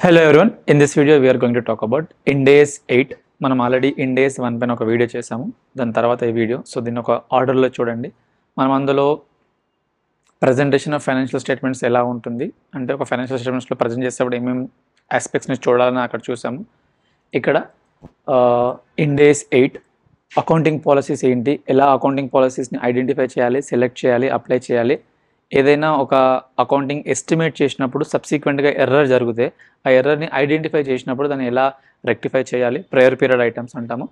Hello everyone, in this video we are going to talk about Ind AS 8. మనం already Ind AS 1 పైన ఒక video చేసాము. దాని తర్వాత ఈ వీడియో, సో దీన్ని ఒక ఆర్డర్లో చూడండి. మనం అందులో ప్రజెంటేషన్ ఆఫ్ ఫైనాన్షియల్ స్టేట్మెంట్స్ ఎలా ఉంటుంది అంటే ఒక ఫైనాన్షియల్ స్టేట్మెంట్స్లో ప్రజెంట్ చేసేటప్పుడు ఏమేమి ఆస్పెక్ట్స్ని చూడాలని అక్కడ చూసాము. ఇక్కడ Ind AS 8 అకౌంటింగ్ పాలసీస్ ఏంటి, ఎలా అకౌంటింగ్ పాలసీస్ని ఐడెంటిఫై చేయాలి, సెలెక్ట్ చేయాలి, అప్లై చేయాలి, ఏదైనా ఒక అకౌంటింగ్ ఎస్టిమేట్ చేసినప్పుడు సబ్సిక్వెంట్గా ఎర్రర్ జరిగితే ఆ ఎర్రర్ని ఐడెంటిఫై చేసినప్పుడు దాన్ని ఎలా రెక్టిఫై చేయాలి, ప్రయర్ పీరియడ్ ఐటమ్స్ అంటాము.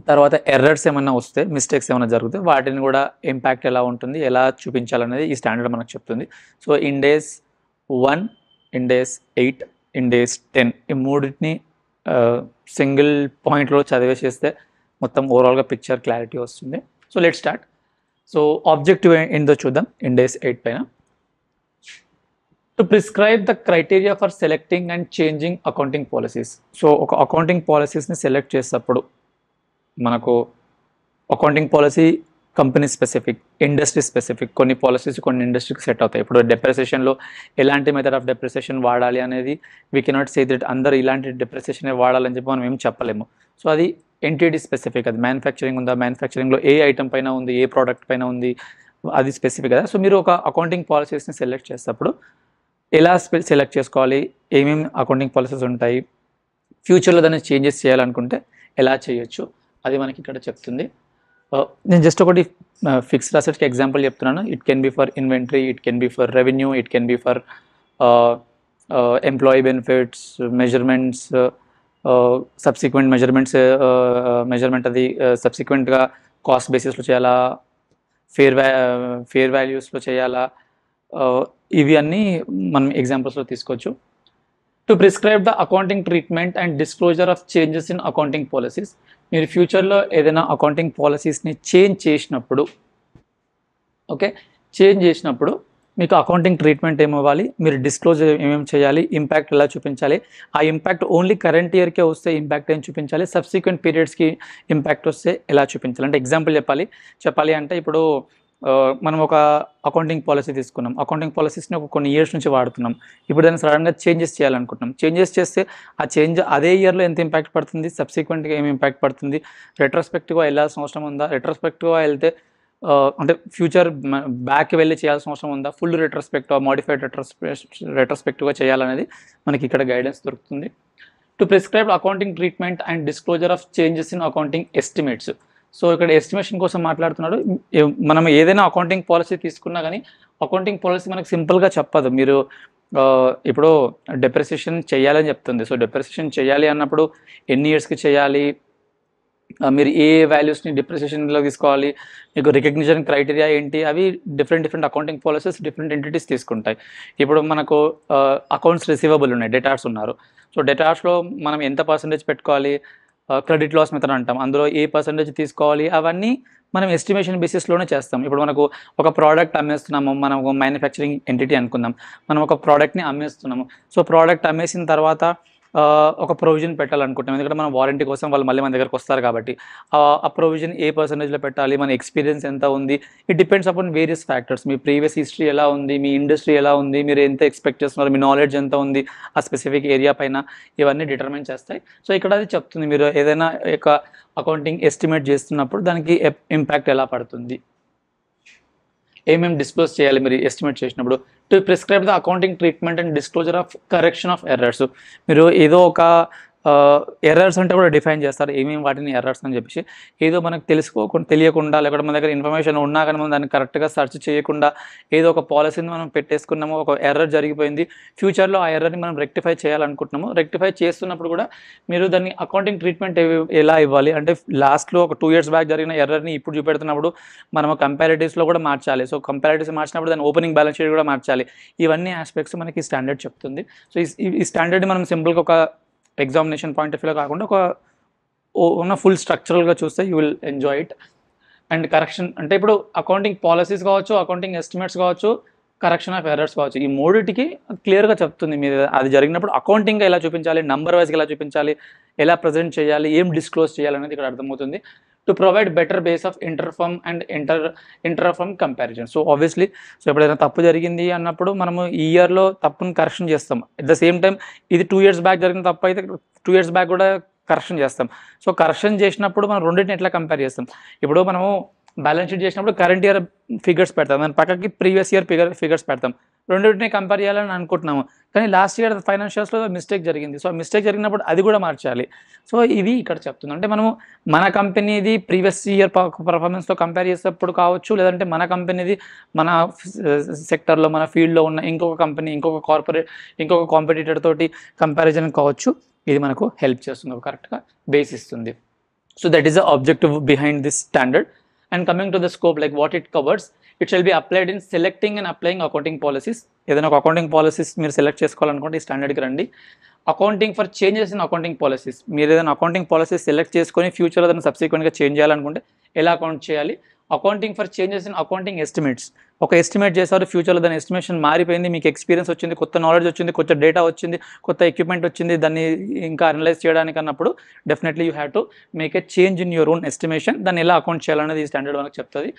తర్వాత ఎర్రర్స్ ఏమైనా వస్తే, మిస్టేక్స్ ఏమైనా జరిగితే వాటిని కూడా ఇంపాక్ట్ ఎలా ఉంటుంది, ఎలా చూపించాలనేది ఈ స్టాండర్డ్ మనకు చెప్తుంది. So Ind AS 1, Ind AS 8, Ind AS 10 ఈ మూడింటిని సింగిల్ పాయింట్లో చదివేసేస్తే మొత్తం ఓవరాల్గా పిక్చర్ క్లారిటీ వస్తుంది. So let start. So objective ఏందో చూద్దాం Ind AS 8 పైన. To prescribe the criteria for selecting and changing accounting policies. So ఒక అకౌంటింగ్ పాలసీస్ని సెలెక్ట్ చేసేటప్పుడు మనకు accounting policy company specific, industry specific, కొన్ని పాలసీస్ కొన్ని ఇండస్ట్రీకి సెట్ అవుతాయి. ఇప్పుడు డెప్రిసియేషన్లో ఎలాంటి మెథడ్ ఆఫ్ డెప్రిసియేషన్ వాడాలి అనేది వీ కెనాట్ సే దట్ అందరూ ఇలాంటి డెప్రిసియేషనే వాడాలని చెప్పి మనం ఏం చెప్పలేము. సో అది ఎంటిటీ స్పెసిఫిక్, అది మ్యానుఫ్యాక్చరింగ్ ఉందా, మ్యానుఫ్యాక్చరింగ్లో ఏ ఐటమ్ పైన ఉంది, ఏ ప్రోడక్ట్ పైన ఉంది, అది స్పెసిఫిక్ కదా. సో మీరు ఒక అకౌంటింగ్ పాలసీస్ని సెలెక్ట్ చేసేటప్పుడు ఎలా సెలెక్ట్ చేసుకోవాలి, ఏమేమి అకౌంటింగ్ పాలసీస్ ఉంటాయి, ఫ్యూచర్లో దాన్ని చేంజెస్ చేయాలనుకుంటే ఎలా చేయొచ్చు, అది మనకి ఇక్కడ చెప్తుంది. నేను జస్ట్ ఒకటి ఫిక్స్డ్ అసెట్స్కి ఎగ్జాంపుల్ చెప్తున్నాను. It can B for inventory, it can B for revenue, it can B for employee benefits, measurements, subsequent measurement అది సబ్సిక్వెంట్గా కాస్ట్ బేసిస్లో చేయాలా, ఫేర్ వాల్యూస్లో చేయాలా, ఇవి అన్నీ మనం ఎగ్జాంపుల్స్లో తీసుకోవచ్చు. To prescribe the accounting treatment and disclosure of changes in accounting policies. మీరు ఫ్యూచర్లో ఏదైనా అకౌంటింగ్ పాలసీస్ని చేంజ్ చేసినప్పుడు మీకు అకౌంటింగ్ ట్రీట్మెంట్ ఏమవ్వాలి, మీరు డిస్క్లోజ్ ఏమేమి చేయాలి, ఇంపాక్ట్ ఎలా చూపించాలి, ఆ ఇంపాక్ట్ ఓన్లీ కరెంట్ ఇయర్కే వస్తే ఇంపాక్ట్ ఏం చూపించాలి, సబ్సిక్వెంట్ పీరియడ్స్కి ఇంపాక్ట్ వస్తే ఎలా చూపించాలి. అంటే ఎగ్జాంపుల్ చెప్పాలి అంటే ఇప్పుడు మనం ఒక అకౌంటింగ్ పాలసీ తీసుకున్నాం, అకౌంటింగ్ పాలసీస్ని కొన్ని ఇయర్స్ నుంచి వాడుతున్నాం, ఇప్పుడు దాన్ని సడన్గా చేంజెస్ చేయాలనుకుంటున్నాం. చేంజెస్ చేస్తే ఆ చేంజ్ అదే ఇయర్లో ఎంత ఇంపాక్ట్ పడుతుంది, సబ్సిక్వెంట్గా ఏమి ఇంపాక్ట్ పడుతుంది, రెట్రోస్పెక్టివ్గా వెళ్ళాల్సిన అవసరం ఉందా, రెట్రోస్పెక్టివ్గా వెళ్తే అంటే ఫ్యూచర్ బ్యాక్ వెళ్ళి చేయాల్సిన అవసరం ఉందా, ఫుల్ రెట్రోస్పెక్టివ్, మాడిఫైడ్ రెట్రోస్పెక్టివ్గా చేయాలనేది మనకి ఇక్కడ గైడెన్స్ దొరుకుతుంది. To prescribe accounting treatment and disclosure of changes in accounting estimates. So ఇక్కడ ఎస్టిమేషన్ కోసం మాట్లాడుతున్నాడు. మనం ఏదైనా అకౌంటింగ్ పాలసీ తీసుకున్నా కానీ అకౌంటింగ్ పాలసీ మనకు సింపుల్గా చెప్పదు. మీరు ఇప్పుడు డెప్రిసియేషన్ చేయాలని చెప్తుంది. సో డెప్రిసియేషన్ చేయాలి అన్నప్పుడు ఎన్ని ఇయర్స్కి చేయాలి, మీరు ఏ వాల్యూస్ని డిప్రిసియేషన్లో తీసుకోవాలి, మీకు రికగ్నిషన్ క్రైటీరియా ఏంటి, అవి different accounting policies different entities తీసుకుంటాయి. ఇప్పుడు మనకు అకౌంట్స్ రిసీవబుల్ ఉన్నాయి, డెటార్స్ ఉన్నారు. సో డెటార్స్లో మనం ఎంత పర్సంటేజ్ పెట్టుకోవాలి, క్రెడిట్ లాస్ మెథడ్ అంటాం, అందులో ఏ పర్సంటేజ్ తీసుకోవాలి, అవన్నీ మనం ఎస్టిమేషన్ బేసిస్లోనే చేస్తాం. ఇప్పుడు మనకు ఒక ప్రోడక్ట్ అమ్మేస్తున్నాము, మనం ఒక మ్యానుఫ్యాక్చరింగ్ ఎంటిటీ అనుకుందాం, మనం ఒక ప్రోడక్ట్ని అమ్మేస్తున్నాము. సో ప్రోడక్ట్ అమ్మేసిన తర్వాత ఒక ప్రొవిజన్ పెట్టాలనుకుంటాం, ఎందుకంటే మనం వారంటీ కోసం వాళ్ళు మళ్ళీ మన దగ్గరకు వస్తారు కాబట్టి ఆ ప్రొవిజన్ ఏ పర్సంటేజ్లో పెట్టాలి, మన ఎక్స్పీరియన్స్ ఎంత ఉంది, it depends upon various factors. Me previous history ఎలా ఉంది, మీ ఇండస్ట్రీ ఎలా ఉంది, మీరు ఎంత ఎక్స్పెక్ట్ చేస్తున్నారు, మీ నాలెడ్జ్ ఎంత ఉంది ఆ స్పెసిఫిక్ ఏరియా పైన, ఇవన్నీ డిటర్మైన్ చేస్తాయి. సో ఇక్కడ అది చెప్తుంది మీరు ఏదైనా ఒక అకౌంటింగ్ ఎస్టిమేట్ చేస్తున్నప్పుడు దానికి ఇంపాక్ట్ ఎలా పడుతుంది, ఏమేమి డిస్క్లోజ్ చేయాలి మీరు ఎస్టిమేట్ చేసినప్పుడు. To prescribe the accounting treatment and disclosure of correction of errors. మీరు ఏదో ఒక ఎర్రర్స్ అంటే కూడా డిఫైన్ చేస్తారు, ఏమేమి వాటిని ఎర్రర్స్ అని చెప్పేసి. ఏదో మనకు తెలియకుండా లేకపోతే మన దగ్గర ఇన్ఫర్మేషన్ ఉన్నా కానీ మనం దాన్ని కరెక్ట్గా సెర్చ్ చేయకుండా ఏదో ఒక పాలసీని మనం పెట్టేసుకున్నాము, ఒక ఎర్రర్ జరిగిపోయింది, ఫ్యూచర్లో ఆ ఎర్రర్ని మనం రెక్టిఫై చేయాలనుకుంటున్నాము. రెక్టిఫై చేస్తున్నప్పుడు కూడా మీరు దాన్ని అకౌంటింగ్ ట్రీట్మెంట్ ఎలా ఇవ్వాలి అంటే లాస్ట్లో ఒక 2 years బ్యాక్ జరిగిన ఎర్రర్ని ఇప్పుడు చూపెడుతున్నప్పుడు మనం కంపారిటివ్స్లో కూడా మార్చాలి. సో కంపారిటివ్స్ మార్చినప్పుడు దాన్ని ఓపెనింగ్ బ్యాలెన్స్ షీట్ కూడా మార్చాలి. ఇవన్నీ ఆస్పెక్ట్స్ మనకి స్టాండర్డ్ చెప్తుంది. సో ఈ స్టాండర్డ్ని మనం సింపుల్గా ఒక ఎగ్జామినేషన్ పాయింట్ ఆఫ్ వ్యూలో కాకుండా ఉన్న ఫుల్ స్ట్రక్చరల్గా చూస్తే you will enjoy it. And correction అంటే ఇప్పుడు అకౌంటింగ్ పాలసీస్ కావచ్చు, అకౌంటింగ్ ఎస్టిమేట్స్ కావచ్చు, కరెక్షన్ ఆఫ్ ఎర్రర్స్ కావచ్చు, ఈ మూడింటికి క్లియర్గా చెప్తుంది మీరు అది జరిగినప్పుడు అకౌంటింగ్గా ఎలా చూపించాలి, నంబర్ వైజ్గా ఎలా చూపించాలి, ఎలా ప్రజెంట్ చేయాలి, ఏం డిస్క్లోజ్ చేయాలి అనేది ఇక్కడ అర్థమవుతుంది. To provide better base of interfirm and interfirm comparison. So obviously so ఎప్పుడైనా తప్పు జరిగింది అన్నప్పుడు మనము ఈ ఇయర్లో తప్పును కరెక్షన్ చేస్తాం. అట్ ద సేమ్ టైం ఇది 2 years బ్యాక్ జరిగిన తప్పు అయితే 2 years బ్యాక్ కూడా కరెక్షన్ చేస్తాం. సో కరెక్షన్ చేసినప్పుడు మనం రెండింటిని ఎట్లా కంపేర్ చేస్తాం? ఇప్పుడు మనము బ్యాలెన్స్ షీట్ చేసినప్పుడు కరెంట్ ఇయర్ ఫిగర్స్ పెడతాం, దాని పక్కకి ప్రీవియస్ ఇయర్ ఫిగర్స్ పెడతాం, రెండింటిని కంపేర్ చేయాలని అనుకుంటున్నాము. కానీ లాస్ట్ ఇయర్ ఫైనాన్షియల్స్లో మిస్టేక్ జరిగింది. సో మిస్టేక్ జరిగినప్పుడు అది కూడా మార్చాలి. సో ఇవి ఇక్కడ చెప్తుంది. అంటే మనము మన కంపెనీది ప్రీవియస్ ఇయర్ పర్ఫార్మెన్స్తో కంపేర్ చేసేటప్పుడు కావచ్చు, లేదంటే మన కంపెనీది మన సెక్టర్లో మన ఫీల్డ్లో ఉన్న ఇంకొక కంపెనీ ఇంకొక కాంపిటీటర్ తోటి కంపారిజన్ కావచ్చు. ఇది మనకు హెల్ప్ చేస్తుంది, కరెక్ట్గా బేస్ ఇస్తుంది. So that is the objective behind this standard. And coming to the scope, like what it covers, it shall be applied in selecting and applying accounting policies. ఏదైనా ఒక accounting policies మీరు select చేసుకోవాలనుకుంటే ఈ స్టాండర్డ్కి రండి. Accounting for changes in accounting policies, మీరు ఏదైనా accounting policies select చేసుకొని ఫ్యూచర్లో దాన్ని సబ్సిక్వెంట్గా చేంజ్ చేయాలనుకుంటే ఎలా అకౌంట్ చేయాలి. Accounting for changes in accounting estimates, ఒక ఎస్టిమేట్ చేశారు, ఫ్యూచర్లో దాని ఎస్టిమేషన్ మారిపోయింది, మీకు ఎక్స్పీరియన్స్ వచ్చింది, కొత్త నాలెడ్జ్ వచ్చింది, కొత్త డేటా వచ్చింది, కొత్త ఎక్విప్మెంట్ వచ్చింది, దాన్ని ఇంకా అనలైజ్ చేయడానికి అన్నప్పుడు definitely you have to make a change in your own estimation. దాన్ని ఎలా అకౌంట్ చేయాలనేది ఈ స్టాండర్డ్ మనకు చెప్తుంది.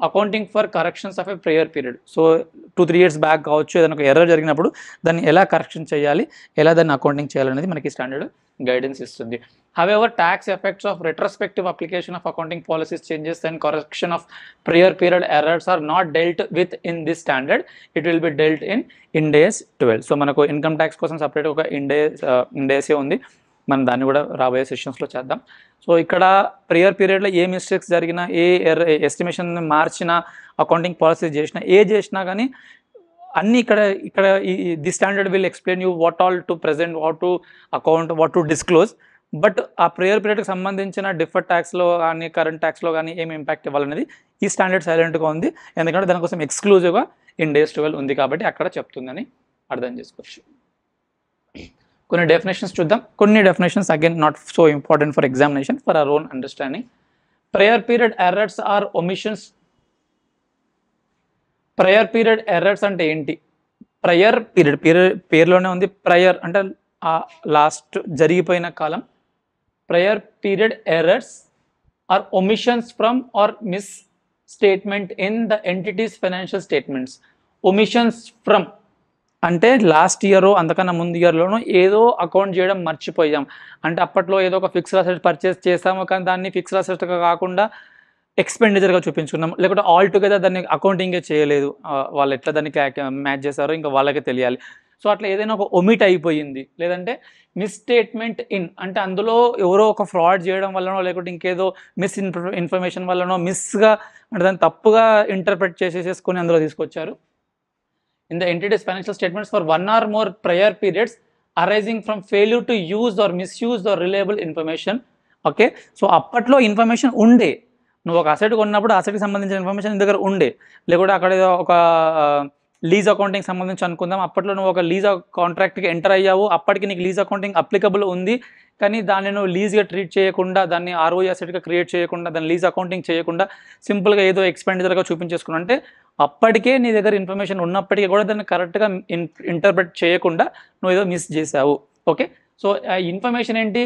Accounting for corrections of a prior period, so 2-3 years back కావచ్చు ఏదైనా ఒక ఎర్రర్ జరిగినప్పుడు దాన్ని ఎలా కరెక్షన్ చేయాలి, ఎలా దాన్ని అకౌంటింగ్ చేయాలనేది మనకి స్టాండర్డ్ గైడెన్స్ ఇస్తుంది. However, tax effects of retrospective application of accounting policies changes and correction of prior period errors are not dealt with in this standard. It will be dealt in Ind AS 12. So మనకు income tax కోసం separate ఒక Ind AS ఉంది, మనం దాన్ని కూడా రాబోయే సెషన్స్లో చేద్దాం. So ఇక్కడ ప్రియర్ పీరియడ్లో ఏ మిస్టేక్స్ జరిగినా, ఏ ఎస్టిమేషన్ మార్చిన, అకౌంటింగ్ పాలసీస్ చేసినా కానీ అన్నీ ఇక్కడ the standard will explain you what all to present, what to account, what to disclose. But ఆ ప్రియర్ పీరియడ్కి సంబంధించిన డిఫర్డ్ ట్యాక్స్లో కానీ కరెంట్ ట్యాక్స్లో కానీ ఏమి ఇంపాక్ట్ ఇవ్వాలనేది ఈ స్టాండర్డ్ సైలెంట్గా ఉంది, ఎందుకంటే దానికోసం ఎక్స్క్లూజివ్గా Ind AS 12 ఉంది కాబట్టి అక్కడ చెప్తుందని అర్థం చేసుకోవచ్చు. కొన్ని డెఫినేషన్స్ చూద్దాం. కొన్ని definitions again not so important for examination, for our own understanding. Prior period errors are omissions. Prior period errors అంటే ఏంటి? ప్రయర్ పీరియడ్, పేరులోనే ఉంది ప్రయర్ అంటే లాస్ట్ జరిగిపోయిన కాలం. Prior period errors are omissions from or misstatement in the entity's financial statements. Omissions from అంటే last year అంతకన్నా ముందు ఇయర్లోనూ ఏదో అకౌంట్ చేయడం మర్చిపోయాం, అంటే అప్పట్లో ఏదో ఒక ఫిక్స్డ్ అసెట్ పర్చేస్ చేసాము కానీ దాన్ని ఫిక్స్డ్ అసెట్గా కాకుండా ఎక్స్పెండిచర్గా చూపించుకున్నాం, లేకుంటే ఆల్ టుగెదర్ దాన్ని అకౌంటింగే చేయలేదు, వాళ్ళు ఎట్లా దాన్ని మ్యాచ్ చేశారో ఇంకా వాళ్ళకే తెలియాలి. సో అట్లా ఏదైనా ఒక ఒమిట్ అయిపోయింది, లేదంటే మిస్స్టేట్మెంట్ ఇన్ అంటే అందులో ఎవరో ఒక ఫ్రాడ్ చేయడం వల్లనో లేకుంటే ఇంకేదో ఇన్ఫర్మేషన్ వల్లనో మిస్గా అంటే దాన్ని తప్పుగా ఇంటర్ప్రెట్ చేసేసుకొని అందులో తీసుకొచ్చారు. In the entity's financial statements for one or more prior periods arising from failure to use or misuse or reliable information. Okay, so అప్పట్లో ఇన్ఫర్మేషన్ ఉండే, నువ్వు ఒక అసెట్ కొన్నప్పుడు అసెట్కి సంబంధించిన ఇన్ఫర్మేషన్ నీ దగ్గర ఉండే, లేకుంటే అక్కడ ఒక లీజ్ అకౌంటింగ్ సంబంధించి అనుకుందాం, అప్పట్లో నువ్వు ఒక లీజ్ కాంట్రాక్ట్కి ఎంటర్ అయ్యావు, అప్పటికి నీకు లీజ్ అకౌంటింగ్ అప్లికబుల్ ఉంది, కానీ దాన్ని నువ్వు లీజ్గా ట్రీట్ చేయకుండా, దాన్ని ROE అసెట్గా క్రియేట్ చేయకుండా, దాన్ని లీజ్ అకౌంటింగ్ చేయకుండా సింపుల్గా ఏదో ఎక్స్పెండిచర్గా చూపించేసుకున్నా అంటే అప్పటికే నీ దగ్గర ఇన్ఫర్మేషన్ ఉన్నప్పటికీ కూడా దాన్ని కరెక్ట్గా ఇంటర్ప్రెట్ చేయకుండా నువ్వు ఏదో మిస్ చేసావు. ఓకే, సో ఇన్ఫర్మేషన్ ఏంటి?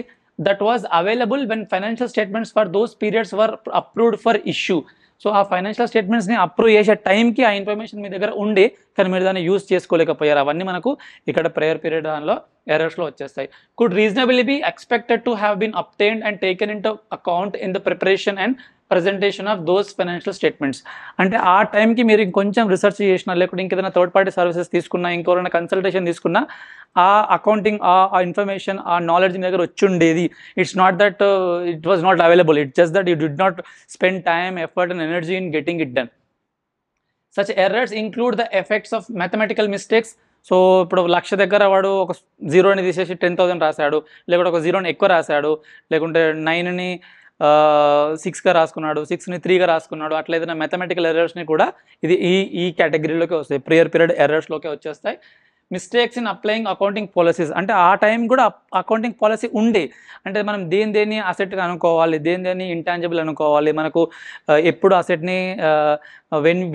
That was available when financial statements for those periods were approved for issue. So ఆ ఫైనాన్షియల్ స్టేట్మెంట్స్ని అప్రూవ్ చేసే టైంకి ఆ ఇన్ఫర్మేషన్ మీ దగ్గర ఉండే కానీ మీరు దాన్ని యూజ్ చేసుకోలేకపోయారు. అవన్నీ మనకు ఇక్కడ ప్రేయర్ పీరియడ్ దానిలో ఎర్రర్స్లో వచ్చేస్తాయి. Could reasonably be expected to have been obtained and taken into account in the preparation and presentation of those financial statements. అంటే ఆ టైంకి మీరు ఇంకొంచెం రీసెర్చ్ చేసినా, లేకుంటే ఇంకేదైనా థర్డ్ పార్టీ సర్వీసెస్ తీసుకున్నా, ఇంకెవరైనా కన్సల్టేషన్ తీసుకున్నా ఆ అకౌంటింగ్ ఆ ఇన్ఫర్మేషన్ ఆ నాలెడ్జ్ మీ దగ్గర వచ్చి ఉండేది. It's not that it was not available, it's just that you did not spend time, effort and energy in getting it done. Such errors include the effects of mathematical mistakes. So ఇప్పుడు 1,00,000 దగ్గర వాడు ఒక 0ని తీసేసి 10,000 రాశాడు, లేకుంటే ఒక 0ని ఎక్కువ రాశాడు, లేకుంటే 9ని 6గా రాసుకున్నాడు, 6ని 3గా రాసుకున్నాడు, అట్లా ఏదైనా మ్యాథమెటికల్ ఎర్రర్స్ని కూడా ఇది ఈ కేటగిరీలోకి వస్తాయి, ప్రియర్ పీరియడ్ ఎర్రర్స్లోకి వచ్చేస్తాయి. Mistakes in applying accounting policies అంటే ఆ టైం కూడా అకౌంటింగ్ పాలసీ ఉండే, అంటే మనం దేని అసెట్గా అనుకోవాలి, దేని ఇంటాంజిబుల్ అనుకోవాలి, మనకు ఎప్పుడు అసెట్ని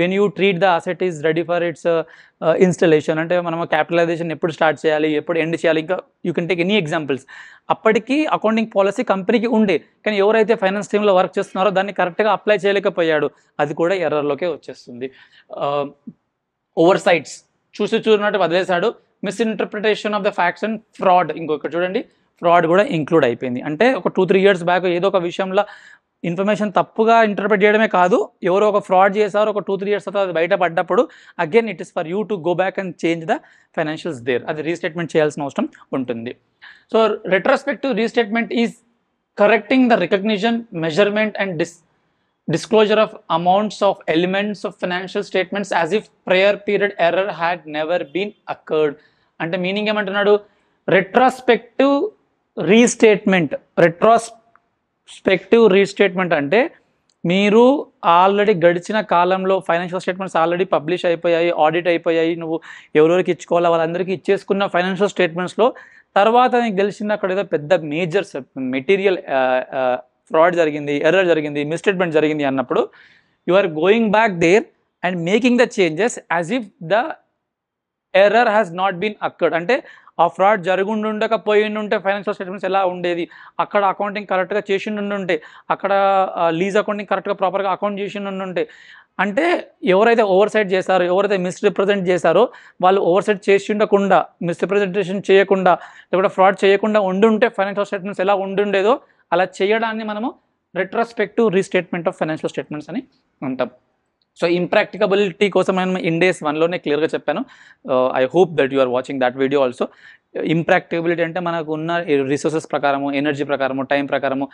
when you treat the asset is ready for its installation, అంటే మనం క్యాపిటలైజేషన్ ఎప్పుడు స్టార్ట్ చేయాలి, ఎప్పుడు ఎండ్ చేయాలి, ఇంకా you can take any examples. అప్పటికి అకౌంటింగ్ పాలసీ కంపెనీకి ఉండే, కానీ ఎవరైతే ఫైనాన్స్ టీంలో వర్క్ చేస్తున్నారో దాన్ని కరెక్ట్గా అప్లై చేయలేకపోయాడు, అది కూడా ఎర్రర్లోకే వచ్చేస్తుంది. ఓవర్ సైట్స్ చూసినట్టు వదిలేశాడు, misinterpretation of the facts and fraud, ఇంకొకటి చూడండి ఫ్రాడ్ కూడా ఇంక్లూడ్ అయిపోయింది. అంటే ఒక 2-3 years బ్యాక్ ఏదో ఒక విషయంలో ఇన్ఫర్మేషన్ తప్పుగా ఇంటర్ప్రిట్ చేయడమే కాదు, ఎవరో ఒక ఫ్రాడ్ చేశారు, ఒక 2-3 years తర్వాత అది బయటపడ్డప్పుడు again it is for you to go back and change the financials there, అది రీస్టేట్మెంట్ చేయాల్సిన అవసరం ఉంటుంది. So retrospective restatement is correcting the recognition, measurement and disclosure of amounts of elements of financial statements as if prior period error had never been occurred. అంటే meaning ఏమంటున్నాడు, retrospective restatement అంటే మీరు already గడిచిన కాలంలో financial statements already publish అయిపోయాయి, audit అయిపోయాయి, నువ్వు ఎవరెవరికి ఇచ్చుకోవాలో వాళ్ళందరికీ ఇచ్చేసుకున్న ఫైనాన్షియల్ స్టేట్మెంట్స్లో తర్వాత నీకు తెలిసింది అక్కడ ఏదో పెద్ద మేజర్స్ మెటీరియల్ ఫ్రాడ్ జరిగింది, ఎర్రర్ జరిగింది, మిస్టేట్మెంట్ జరిగింది అన్నప్పుడు you are going back there and making the changes as if the error has not been occurred. అంటే ఆ ఫ్రాడ్ జరుగుండకపోయిండుంటే ఫైనాన్షియల్ స్టేట్మెంట్స్ ఎలా ఉండేది, అక్కడ అకౌంటింగ్ కరెక్ట్గా చేసిండుంటే, అక్కడ లీజ్ అకౌంటింగ్ కరెక్ట్గా ప్రాపర్గా అకౌంట్ చేసిండుంటే, అంటే ఎవరైతే ఓవర్ సైట్ చేశారో, ఎవరైతే మిస్రిప్రజెంట్ చేశారో వాళ్ళు ఓవర్ సైట్ చేసి ఉండకుండా, మిస్రిప్రజెంటేషన్ చేయకుండా, లేకపోతే ఫ్రాడ్ చేయకుండా ఉండుంటే ఫైనాన్షియల్ స్టేట్మెంట్స్ ఎలా ఉండుండేదో అలా చేయడాన్ని మనము retrospective restatement of financial statements అని అంటాం. సో ఇంప్రాక్టికబిలిటీ కోసం నేను ఇండేస్ 1లోనే క్లియర్గా చెప్పాను. I hope that you are watching that video also. Impracticability అంటే మనకు ఉన్న రిసోర్సెస్ ప్రకారము, ఎనర్జీ ప్రకారము, టైం ప్రకారము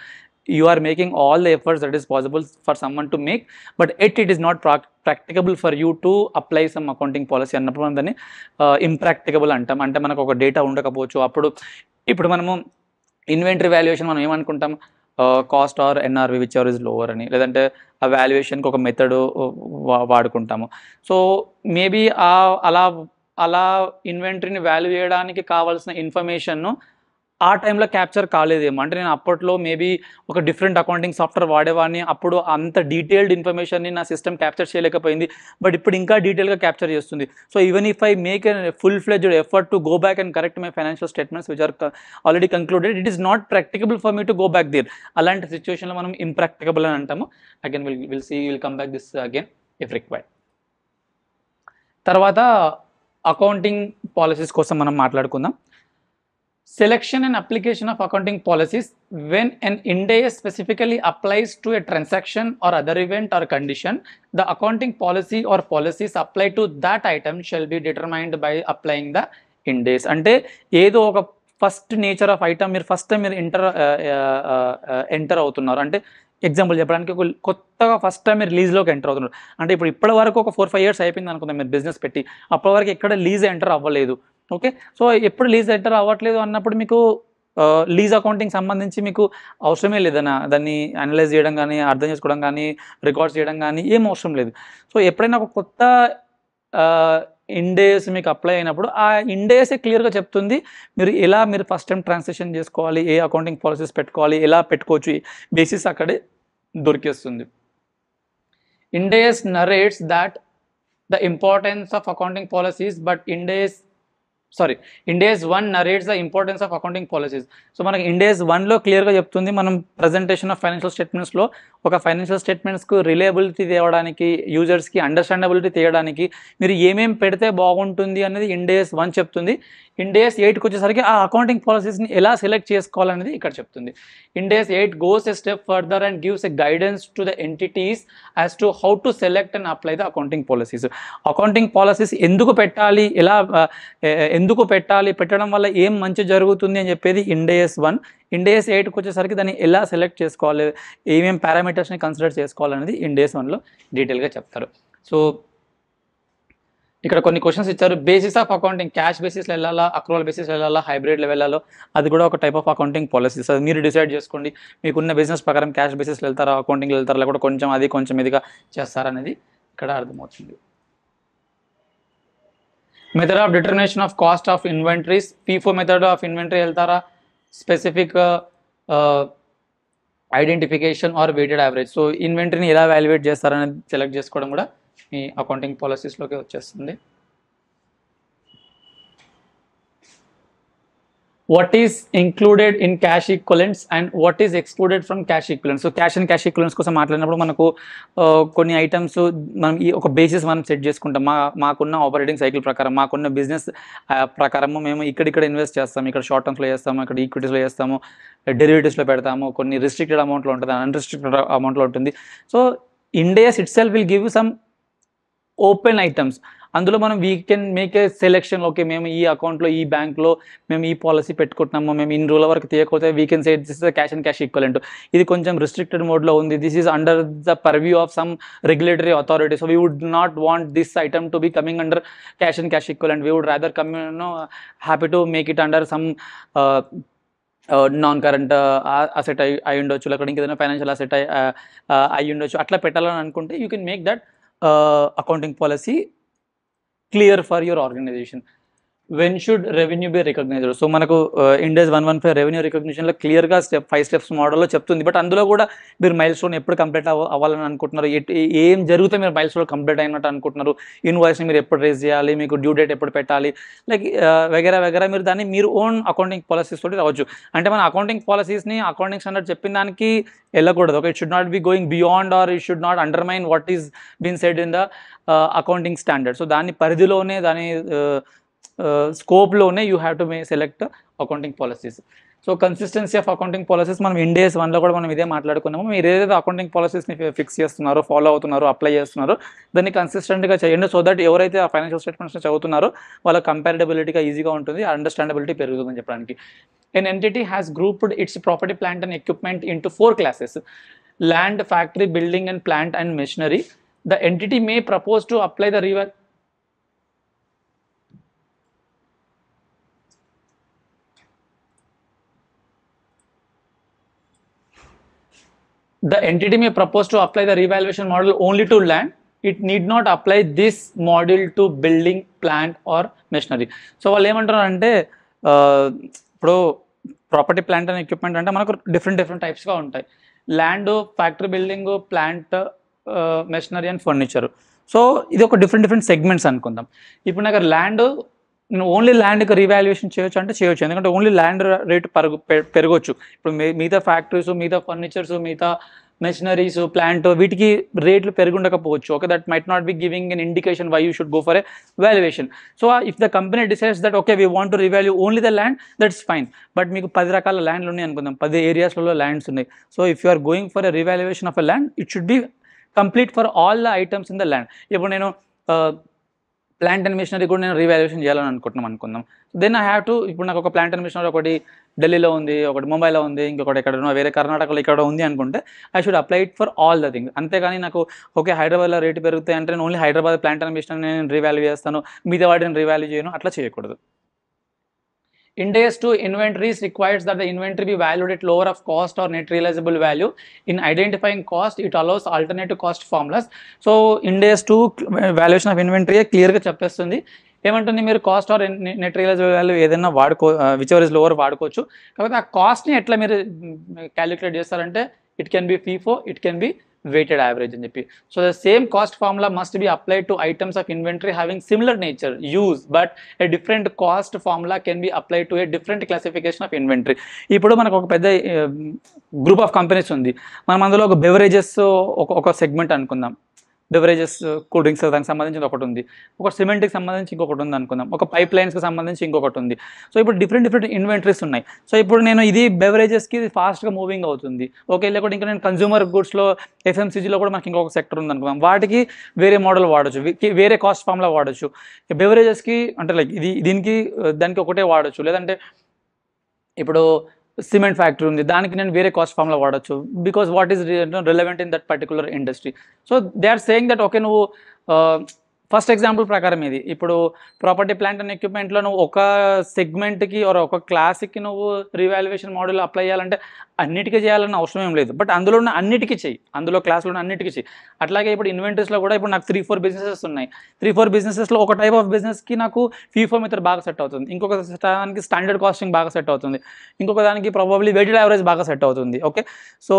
you are making all the efforts that is possible for someone to make, but it is not practicable for you to apply some accounting policy అన్నప్పుడు మనం దాన్ని impracticable అంటాం. అంటే మనకు ఒక డేటా ఉండకపోవచ్చు. ఇప్పుడు మనము ఇన్వెంటరీ వాల్యుయేషన్ మనం ఏమనుకుంటాం, cost or NRV which or is lower అని, లేదంటే ఆ వాల్యుయేషన్కి ఒక మెథడ్ వాడుకుంటాము. సో మేబీ అలా ఇన్వెంటరీని వాల్యూ చేయడానికి కావాల్సిన ఇన్ఫర్మేషన్ను ఆ టైంలో క్యాప్చర్ కాలేదేమో. అంటే నేను అప్పట్లో మేబీ ఒక డిఫరెంట్ అకౌంటింగ్ సాఫ్ట్వేర్ వాడేవాడిని, అప్పుడు అంత డీటెయిల్డ్ ఇన్ఫర్మేషన్ని నా సిస్టమ్ క్యాప్చర్ చేయలేకపోయింది, బట్ ఇప్పుడు ఇంకా డీటెయిల్గా క్యాప్చర్ చేస్తుంది. So even if I make a full fledged effort to go back and correct my financial statements which are already concluded, it is not practicable for me to go back there. అలాంటి సిచ్యువేషన్లో మనం impracticable అని అంటాము. Again will come back this again if required. తర్వాత accounting policies కోసం మనం మాట్లాడుకుందాం. Selection and application of accounting policies when an Ind AS specifically applies to a transaction or other event or condition, the accounting policy or policies applied to that item shall be determined by applying the Ind AS. అంటే ఏదో ఒక first nature of item మీరు first time మీరు enter అవుతున్నారు అంటే, example చెప్పడానికి ఒక కొత్తగా ఫస్ట్ టైం మీరు లీజ్లోకి ఎంటర్ అవుతున్నారు అంటే, ఇప్పటి వరకు ఒక 4-5 years అయిపోయింది అనుకుందాం మీరు బిజినెస్ పెట్టి, అప్పటి వరకు ఎక్కడ లీజ్ ఎంటర్ అవ్వలేదు. ఓకే, సో ఎప్పుడు లీజ్ ఎంటర్ అవ్వట్లేదు అన్నప్పుడు మీకు లీజ్ అకౌంటింగ్ సంబంధించి మీకు అవసరమే లేదన్నా, దాన్ని అనలైజ్ చేయడం కానీ, అర్థం చేసుకోవడం కానీ, రికార్డ్స్ చేయడం కానీ ఏం అవసరం లేదు. సో ఎప్పుడైనా ఒక కొత్త Ind AS మీకు అప్లై అయినప్పుడు ఆ Ind AS క్లియర్గా చెప్తుంది మీరు ఫస్ట్ టైం ట్రాన్సాక్షన్ చేసుకోవాలి, ఏ అకౌంటింగ్ పాలసీస్ పెట్టుకోవాలి, ఎలా పెట్టుకోవచ్చు, బేసిస్ అక్కడే దొరికేస్తుంది. Ind AS narrates that the importance of accounting policies, but Ind AS 1 narrates the importance of accounting policies. So మనకి Ind AS 1లో క్లియర్గా చెప్తుంది, మనం ప్రజెంటేషన్ ఆఫ్ ఫైనాన్షియల్ స్టేట్మెంట్స్లో ఒక ఫైనాన్షియల్ స్టేట్మెంట్స్కు రిలయబిలిటీ తేవడానికి, యూజర్స్కి అండర్స్టాండబిలిటీ తేయడానికి మీరు ఏమేమి పెడితే బాగుంటుంది అనేది Ind AS 1 చెప్తుంది. Ind AS 8కి వచ్చేసరికి ఆ అకౌంటింగ్ పాలసీస్ని ఎలా సెలెక్ట్ చేసుకోవాలనేది ఇక్కడ చెప్తుంది. Ind AS 8 goes a step further and gives a guidance to the entities as to how to select and apply the accounting policies. Accounting policies ఎందుకు పెట్టాలి, పెట్టడం వల్ల ఏం మంచి జరుగుతుంది అని చెప్పేది Ind AS 1. Ind AS 8కి వచ్చేసరికి దాన్ని ఎలా సెలెక్ట్ చేసుకోవాలి, ఏమేమి పారామీటర్స్ని కన్సిడర్ చేసుకోవాలనేది Ind AS 1లో డీటెయిల్గా చెప్తారు. సో ఇక్కడ కొన్ని క్వశ్చన్స్ ఇచ్చారు. బేసిస్ ఆఫ్ అకౌంటింగ్, క్యాష్ బేసిస్లో వెళ్ళాలా, అక్రూవల్ బేసిస్లో వెళ్ళాలా, హైబ్రిడ్లో వెళ్ళాలో, అది కూడా ఒక టైప్ ఆఫ్ అకౌంటింగ్ పాలసీస్. అది మీరు డిసైడ్ చేసుకోండి, మీకున్న బిజినెస్ ప్రకారం క్యాష్ బేసిస్లో వెళ్తారా, అకౌంటింగ్లో వెళ్తారా, లేకపోతే కొంచెం ఇదిగా చేస్తారనేది ఇక్కడ అర్థమవుతుంది. Method of determination of cost of inventories, FIFO method of inventory వెళ్తారా, specific identification or weighted average. So ఇన్వెంటరీని ఎలా వాల్యుయేట్ చేస్తారనేది సెలెక్ట్ చేసుకోవడం కూడా మీ అకౌంటింగ్ పాలసీస్లోకి వచ్చేస్తుంది. What is included in cash equivalents and what is excluded from cash equivalents? So cash and cash equivalents కోసం మాట్లాడినప్పుడు మనకు కొన్ని ఐటమ్స్ మనం ఈ ఒక బేసిస్ మనం సెట్ చేసుకుంటాం. మాకున్న ఆపరేటింగ్ సైకిల్ ప్రకారం, మాకున్న బిజినెస్ ప్రకారము మేము ఇక్కడ ఇన్వెస్ట్ చేస్తాము, ఇక్కడ షార్ట్ టర్మ్స్లో చేస్తాము, ఇక్కడ ఈక్విటీస్లో చేస్తాము, డెరివేటివ్స్లో పెడతాము, కొన్ని రిస్ట్రిక్టెడ్ అమౌంట్లో ఉంటుంది, అన్రిస్ట్రిక్టెడ్ అమౌంట్లో ఉంటుంది. So India's it self will give some open items. అందులో మనం we can make a selection. Okay, మేము ఈ అకౌంట్లో ఈ బ్యాంక్లో మేము ఈ పాలసీ పెట్టుకుంటున్నాము, మేము ఇన్ని రోజుల వరకు తీయకపోతే we can say this is cash and cash equivalent. ఇది కొంచెం రిస్ట్రిక్టెడ్ మోడ్లో ఉంది, this is under the purview of some regulatory authority. So we would not want this item to be coming under cash and cash equivalent. We would rather come happy to make it under some non current asset అయి ఉండొచ్చు, లేకపోతే ఇంకేదైనా financial asset అయి ఉండొచ్చు. అట్లా పెట్టాలని అనుకుంటే you can make that accounting policy clear for your organization. When should revenue be recognized? So మనకు ఇండియాస్ 115 రెవెన్యూ రికగ్నిషన్లో క్లియర్గా 5 స్టెప్స్ మోడల్లో చెప్తుంది. బట్ అందులో కూడా మీరు మైల్ స్టోన్ ఎప్పుడు కంప్లీట్ అవ్వాలని అనుకుంటున్నారు, ఏం జరిగితే మీరు మైల్ స్టోన్ కంప్లీట్ అయినట్టు అనుకుంటున్నారు, ఇన్వాయిస్ని మీరు ఎప్పుడు రేజ్ చేయాలి, మీకు డ్యూ డేట్ ఎప్పుడు పెట్టాలి, లైక్ వగేరా మీరు దాన్ని మీరు ఓన్ అకౌంటింగ్ పాలసీస్ తోటి రావచ్చు. అంటే మన అకౌంటింగ్ పాలసీస్ని అకౌంటింగ్ స్టాండర్డ్ చెప్పిన దానికి వెళ్ళకూడదు. Okay, it should not be going beyond or it should not undermine what is been said in the accounting standard. So దాని పరిధిలోనే, దాని స్కోప్లోనే you have to select accounting policies. So consistency of accounting policies మనం Ind AS 1లో కూడా మనం ఇదే మాట్లాడుకున్నాము. మీరు ఏదైతే అకౌంటింగ్ పాలసీస్ని ఫిక్స్ చేస్తున్నారో, ఫాలో అవుతున్నారో, అప్లై చేస్తున్నారో దాన్ని కన్సిస్టెంట్గా చేయండి. సో దట్ ఎవరైతే ఆ ఫైనాన్షియల్ స్టేట్మెంట్స్ని చదువుతున్నారో వాళ్ళ కంపారిటబిలిటీగా ఈజీగా ఉంటుంది, అండర్స్టాండబిలిటీ పెరుగుతుందని చెప్పడానికి. ఎన్ entity has grouped it's property, plant and equipment into 4 classes: land, factory, building and plant and machinery. The entity may propose to apply the revaluation model only to land. It need not apply this model to building, plant or machinery. So వాళ్ళు ఏమంటారు అంటే, ఇప్పుడు property, plant and equipment అంటే మనకు different టైప్స్గా ఉంటాయి. Land, factory, building, plant, machinery and furniture. So ఇది ఒక different segments అనుకుందాం. ఇప్పుడు నాకు ల్యాండ్, నేను ఓన్లీ ల్యాండ్కి రీవాల్యుయేషన్ చేయొచ్చు అంటే చేయొచ్చు, ఎందుకంటే ఓన్లీ ల్యాండ్ రేటు పెరగొచ్చు. ఇప్పుడు మిగతా ఫ్యాక్టరీస్, మిగతా ఫర్నిచర్స్, మిగతా మెషినరీస్, ప్లాంట్, వీటికి రేట్లు పెరుగుండకపోవచ్చు. Okay, that might not be giving an indication why you should go for a valuation. So if the company decides that okay we want to revalue only the land, that's fine. But మీకు 10 రకాల ల్యాండ్లు ఉన్నాయి అనుకుందాం, 10 ఏరియాస్లలో lands ఉన్నాయి. So if you are going for a revaluation of a land, it should be complete for all the items in the land. ఇప్పుడు నేను plant and machinery కూడా నేను రీవాల్యుయేషన్ చేయాలని అనుకుందాం. దెన్ ఐ హ్యావ్ టు, ఇప్పుడు నాకు ఒక ప్లాంట్ అండ్ మిషనరీ ఒకటి ఢిల్లీలో ఉంది, ఒకటి ముంబైలో ఉంది, ఇంకొకటి ఎక్కడనో వేరే కర్ణాటకలో ఇక్కడ ఉంది అనుకుంటే I should apply it for all the things. అంతేగాని నాకు ఓకే హైదరాబాద్లో రేటు పెరుగుతాయి అంటే నేను only Hyderabad plant and machinery నేను రీవాల్యూ చేస్తాను, మిగతా వాటిని రీవాల్యూ చేయను, అట్లా చేయకూడదు. Index to inventories requires that the inventory be valued at lower of cost or net realizable value. In identifying cost, it allows alternative cost formulas. So Index to valuation of inventory క్లియర్గా చెప్పేస్తుంది. ఏమంటుంది, మీరు cost or net realisable value ఏదైనా whichever is lower వాడుకోవచ్చు. కాకపోతే ఆ కాస్ట్ని ఎట్లా మీరు క్యాలిక్యులేట్ చేస్తారంటే it can be FIFO, it can be weighted average అని చెప్పి. So the same cost formula must be applied to items of inventory having similar nature, use, but a different cost formula can be applied to a different classification of inventory. ఇప్పుడు మనకు ఒక పెద్ద group of companies ఉంది, మనం అందులో ఒక beverages ఒక segment అనుకుందాం. బెవరేజెస్, కూల్ డ్రింక్స్ దానికి సంబంధించి ఒకటి ఉంది, ఒక సిమెంట్కి సంబంధించి ఇంకొకటి ఉంది అనుకుందాం, ఒక పైప్ లైన్స్కి సంబంధించి ఇంకొకటి ఉంది. సో ఇప్పుడు డిఫరెంట్ ఇన్వెంటరీస్ ఉన్నాయి. సో ఇప్పుడు నేను ఇది బెవరేజెస్కి ఫాస్ట్గా మూవింగ్ అవుతుంది. ఓకే, లేకపోతే ఇంకా నేను కన్జ్యూమర్ గుడ్స్లో, ఎఫ్ఎంసీజీలో కూడా మనకి ఇంకొక సెక్టర్ ఉంది అనుకుందాం, వాటికి వేరే మోడల్ వాడచ్చు, వేరే కాస్ట్ ఫామ్లో వాడచ్చు. బెవరేజెస్కి అంటే లైక్ దీనికి దానికి ఒకటే వాడచ్చు, లేదంటే ఇప్పుడు సిమెంట్ ఫ్యాక్టరీ ఉంది, దానికి నేను వేరే కాస్ట్ ఫామ్లో వాడచ్చు, because what is relevant in that particular industry. So they are saying that okay నువ్వు ఫస్ట్ ఎగ్జాంపుల్ ప్రకారం ఇది ఇప్పుడు ప్రాపర్టీ ప్లాంట్ అండ్ ఎక్విప్మెంట్లో నువ్వు ఒక సెగ్మెంట్కి ఒక క్లాస్కి నువ్వు రీవాల్యుయేషన్ మోడల్ అప్లై చేయాలంటే అన్నిటికీ చేయాలన్న అవసరం ఏం లేదు, బట్ అందులో ఉన్న అన్నిటికీ చెయ్యి, అందులో క్లాస్లో ఉన్న అన్నిటికీ చెయ్యి. అట్లాగే ఇప్పుడు ఇన్వెంటరీస్లో కూడా ఇప్పుడు నాకు 3-4 బిజినెసెస్ ఉన్నాయి. 3-4 బిజినెసెస్లో ఒక టైప్ ఆఫ్ బిజినెస్కి నాకు FIFO మెథడ్ బాగా సెట్ అవుతుంది, ఇంకొక దానికి స్టాండర్డ్ కాస్టింగ్ బాగా సెట్ అవుతుంది, ఇంకొక దానికి ప్రాబబ్లీ వెయిటెడ్ యావరేజ్ బాగా సెట్ అవుతుంది. Okay, so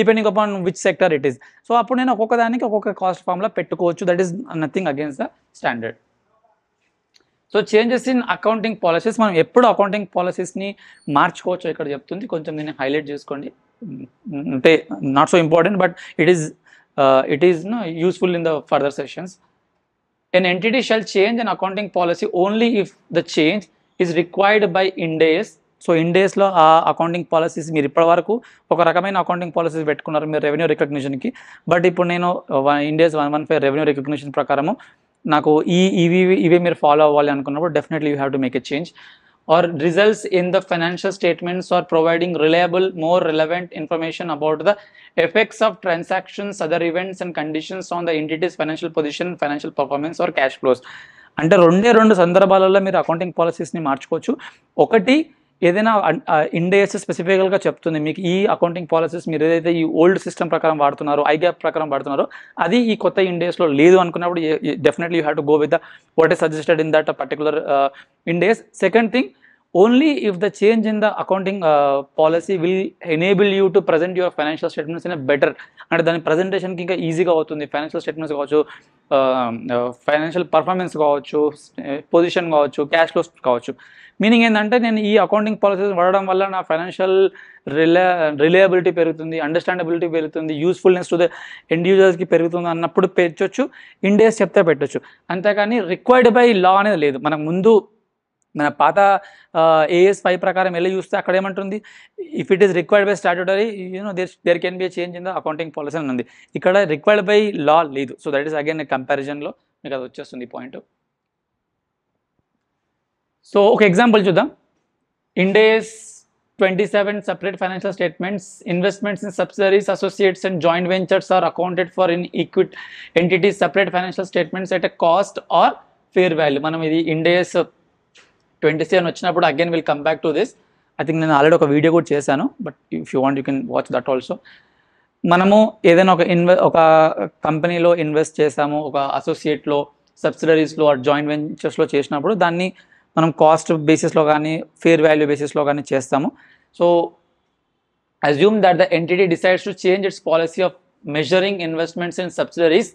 depending upon which sector it is. So అప్పుడు నేను ఒక్కొక్క దానికి ఒక్కొక్క కాస్ట్ ఫార్ములా పెట్టుకోవచ్చు. That is nothing against the standard. So changes in accounting policies, మనం ఎప్పుడు అకౌంటింగ్ పాలసీస్ని మార్చుకోవచ్చు ఇక్కడ చెప్తుంది, కొంచెం దీన్ని హైలైట్ చేసుకోండి. అంటే not so important but it is useful in the further sessions. An entity shall change an accounting policy only if the change is required by Ind AS. So ఇండేస్లో ఆ అకౌంటింగ్ పాలసీస్ మీరు ఇప్పటివరకు ఒక రకమైన అకౌంటింగ్ పాలసీస్ పెట్టుకున్నారు మీరు revenue రికగ్నిషన్కి, but ఇప్పుడు నేను ఇండేస్ 115 రెవెన్యూ రికగ్నిషన్ ప్రకారము నాకు ఇవే మీరు ఫాలో అవ్వాలి అనుకున్నప్పుడు definitely you have to make a change. Or results in the financial statements or providing reliable, more relevant information about the effects of transactions, other events and conditions on the entity's financial position, financial performance or cash flows. అంటే రెండు సందర్భాలలో మీరు accounting పాలసీస్ని మార్చుకోవచ్చు. ఒకటి ఏదైనా Ind AS స్పెసిఫికల్గా చెప్తుంది మీకు ఈ అకౌంటింగ్ పాలసీస్ మీరు ఏదైతే ఈ ఓల్డ్ సిస్టమ్ ప్రకారం వాడుతున్నారో, ఐగ్యాప్ ప్రకారం వాడుతున్నారో అది ఈ కొత్త Ind ASలో లేదు అనుకున్నప్పుడు definitely you have to go with the what is suggested in that particular Ind AS. Second thing, only if the change in the accounting policy will enable you to present your financial statements in a better, అంటే దాని ప్రజెంటేషన్కి ఇంకా ఈజీగా అవుతుంది. Financial statements కావచ్చు, financial performance కావచ్చు, position కావచ్చు, cash flows కావచ్చు. Meaning ఏంటంటే నేను ఈ అకౌంటింగ్ పాలసీస్ వాడడం వల్ల నా ఫైనాన్షియల్ రిలయబిలిటీ పెరుగుతుంది, అండర్స్టాండబిలిటీ పెరుగుతుంది, యూస్ఫుల్నెస్ టు ద ఇండివిజువల్స్కి పెరుగుతుంది అన్నప్పుడు పెట్టొచ్చు, Ind AS చెప్తే పెట్టొచ్చు. అంతేకాని రిక్వైర్డ్ బై లా అనేది లేదు. మనకు ముందు మన పాత AS 5 ప్రకారం వెళ్ళి చూస్తే అక్కడ ఏమంటుంది, if it is required by statutory there can be a change in the accounting policy అని ఉంది. ఇక్కడ రిక్వైర్డ్ బై లా లేదు. సో దట్ ఈస్ అగైన్ కంపారిజన్లో మీకు అది వచ్చేస్తుంది పాయింట్. సో ఒక ఎగ్జాంపుల్ చూద్దాం. Ind AS 27 separate financial statements, investments in subsidiaries, associates and joint ventures are accounted for in equity entities separate financial statements at a cost or fair value. మనం ఇది Ind AS 27 వచ్చినప్పుడు again will come back to this. I think నేను already ఒక video కూడా చేశాను, but if you want you can watch that also. మనము ఏదైనా ఒక కంపెనీలో ఇన్వెస్ట్ చేసాము, ఒక అసోసియేట్లో, సబ్సిడరీస్లో ఆర్ జాయింట్ వెంచర్స్లో చేసినప్పుడు దాన్ని మనం కాస్ట్ బేసిస్లో కానీ ఫేర్ వాల్యూ బేసిస్లో కానీ చేస్తాము. So assume that the entity decides to change it's policy of measuring investments in subsidiaries